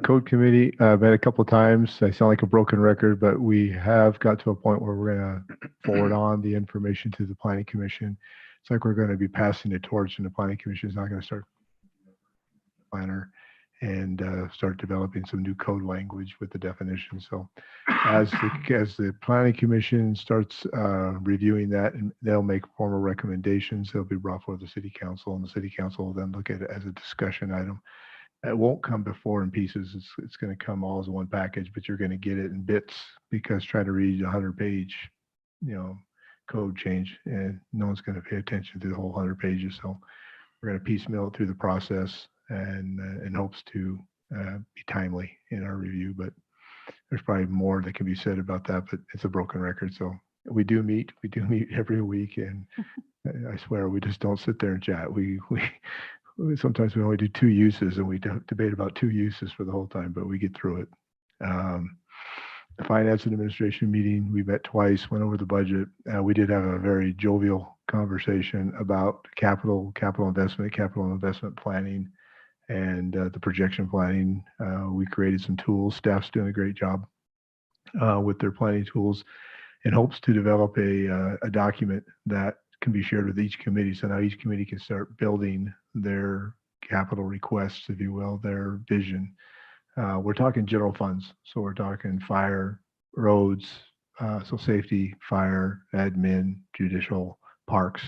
Code committee, met a couple of times. I sound like a broken record, but we have got to a point where we're going to forward on the information to the planning commission. It's like we're going to be passing the torch, and the planning commission is not going to start planner and start developing some new code language with the definition. So as the planning commission starts reviewing that, and they'll make formal recommendations, they'll be brought forward to the city council, and the city council will then look at it as a discussion item. It won't come before in pieces. It's going to come all as one package, but you're going to get it in bits, because trying to read a 100-page, code change, and no one's going to pay attention to the whole 100 pages. So we're going to piecemeal it through the process, and in hopes to be timely in our review. But there's probably more that can be said about that, but it's a broken record. So we do meet every week, and I swear we just don't sit there and chat. We sometimes we only do 2 uses, and we debate about 2 uses for the whole time, but we get through it. The finance and administration meeting, we met twice, went over the budget. We did have a very jovial conversation about capital investment planning, and the projection planning. We created some tools. Staff's doing a great job with their planning tools, in hopes to develop a document that can be shared with each committee. So now each committee can start building their capital requests, if you will, their vision. We're talking general funds. So we're talking fire, roads, so safety, fire, admin, judicial, parks,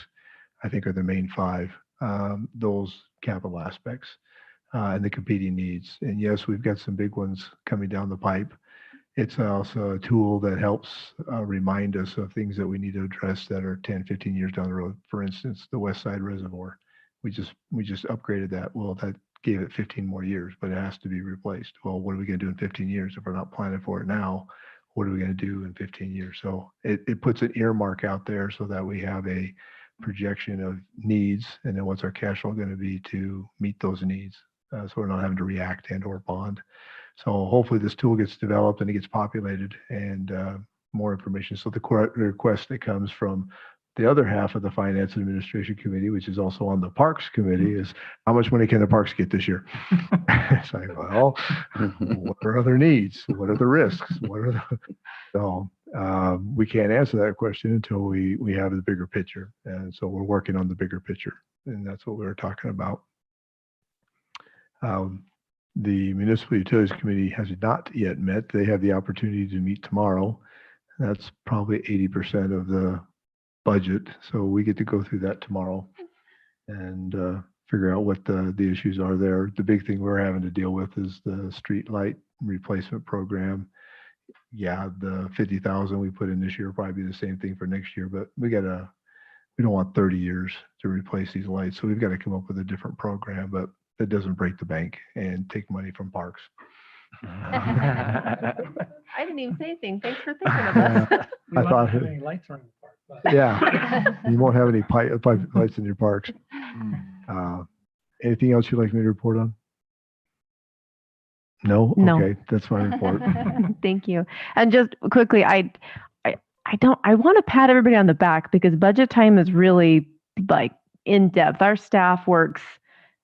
I think are the main 5, those capital aspects. and the competing needs. And yes, we've got some big ones coming down the pipe. It's also a tool that helps remind us of things that we need to address that are 10, 15 years down the road. For instance, the West Side Reservoir. We just upgraded that. Well, that gave it 15 more years, but it has to be replaced. Well, what are we going to do in 15 years if we're not planning for it now? What are we going to do in 15 years? So it puts an earmark out there so that we have a projection of needs, and then what's our cash flow going to be to meet those needs. So we're not having to react and or bond. So hopefully this tool gets developed and it gets populated and more information. So the request that comes from the other half of the Finance and Administration Committee, which is also on the Parks Committee, is how much money can the parks get this year? It's like, well, what are other needs? What are the risks? What are the... So we can't answer that question until we have the bigger picture. And so we're working on the bigger picture. And that's what we were talking about. The Municipal Utilities Committee has not yet met. They have the opportunity to meet tomorrow. That's probably 80% of the budget. So we get to go through that tomorrow and figure out what the issues are there. The big thing we're having to deal with is the street light replacement program. Yeah, the 50,000 we put in this year will probably be the same thing for next year, but we don't want 30 years to replace these lights. So we've got to come up with a different program, but that doesn't break the bank and take money from parks. I didn't even say anything. Thanks for thinking of us. I thought, Any lights around the park, but- yeah, you won't have any pipe lights in your parks. Anything else you'd like me to report on? No? No. Okay, that's my report. Thank you. And just quickly, I want to pat everybody on the back because budget time is really like in depth. Our staff works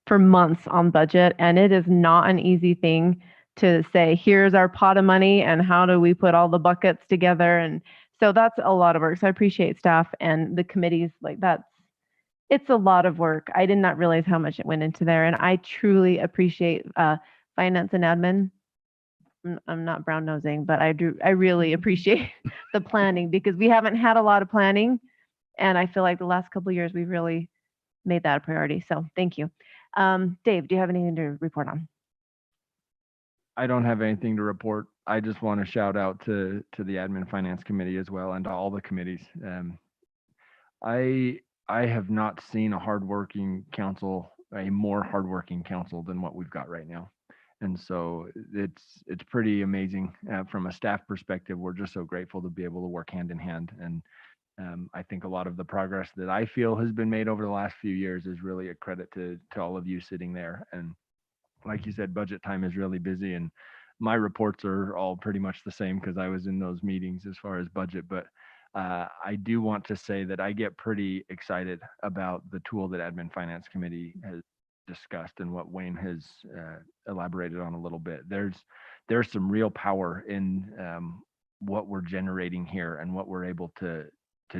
for months on budget, and it is not an easy thing to say, here's our pot of money and how do we put all the buckets together. And so that's a lot of work. So I appreciate staff and the committees like it's a lot of work. I did not realize how much it went into there. And I truly appreciate finance and admin. I'm not brown nosing, but I really appreciate the planning because we haven't had a lot of planning. And I feel like the last couple of years, we've really made that a priority. So thank you. Dave, do you have anything to report on? I don't have anything to report. I just want to shout out to the Admin Finance Committee as well and to all the committees. I have not seen a more hardworking council than what we've got right now. And so it's pretty amazing from a staff perspective. We're just so grateful to be able to work hand in hand. And I think a lot of the progress that I feel has been made over the last few years is really a credit to all of you sitting there. And like you said, budget time is really busy and my reports are all pretty much the same because I was in those meetings as far as budget. But I do want to say that I get pretty excited about the tool that Admin Finance Committee has discussed and what Wayne has elaborated on a little bit. There's some real power in what we're generating here and what we're able to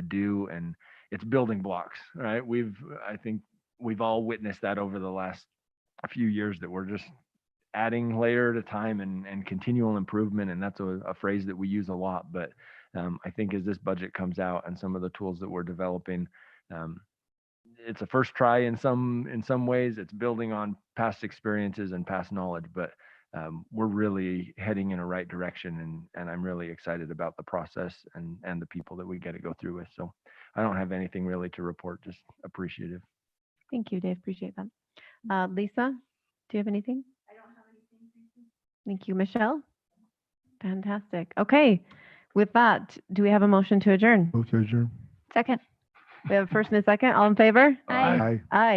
do, and it's building blocks, right? I think we've all witnessed that over the last few years that we're just adding layer at a time and continual improvement, and that's a phrase that we use a lot. But I think as this budget comes out and some of the tools that we're developing, it's a first try in some ways. It's building on past experiences and past knowledge, but we're really heading in a right direction, and I'm really excited about the process and the people that we get to go through with. So I don't have anything really to report, just appreciative. Thank you, Dave. Appreciate that. Lisa, do you have anything? I don't have anything. Thank you, Michelle. Fantastic. Okay. With that, do we have a motion to adjourn? Move to adjourn. Second. We have a first and a second. All in favor? Aye. Aye.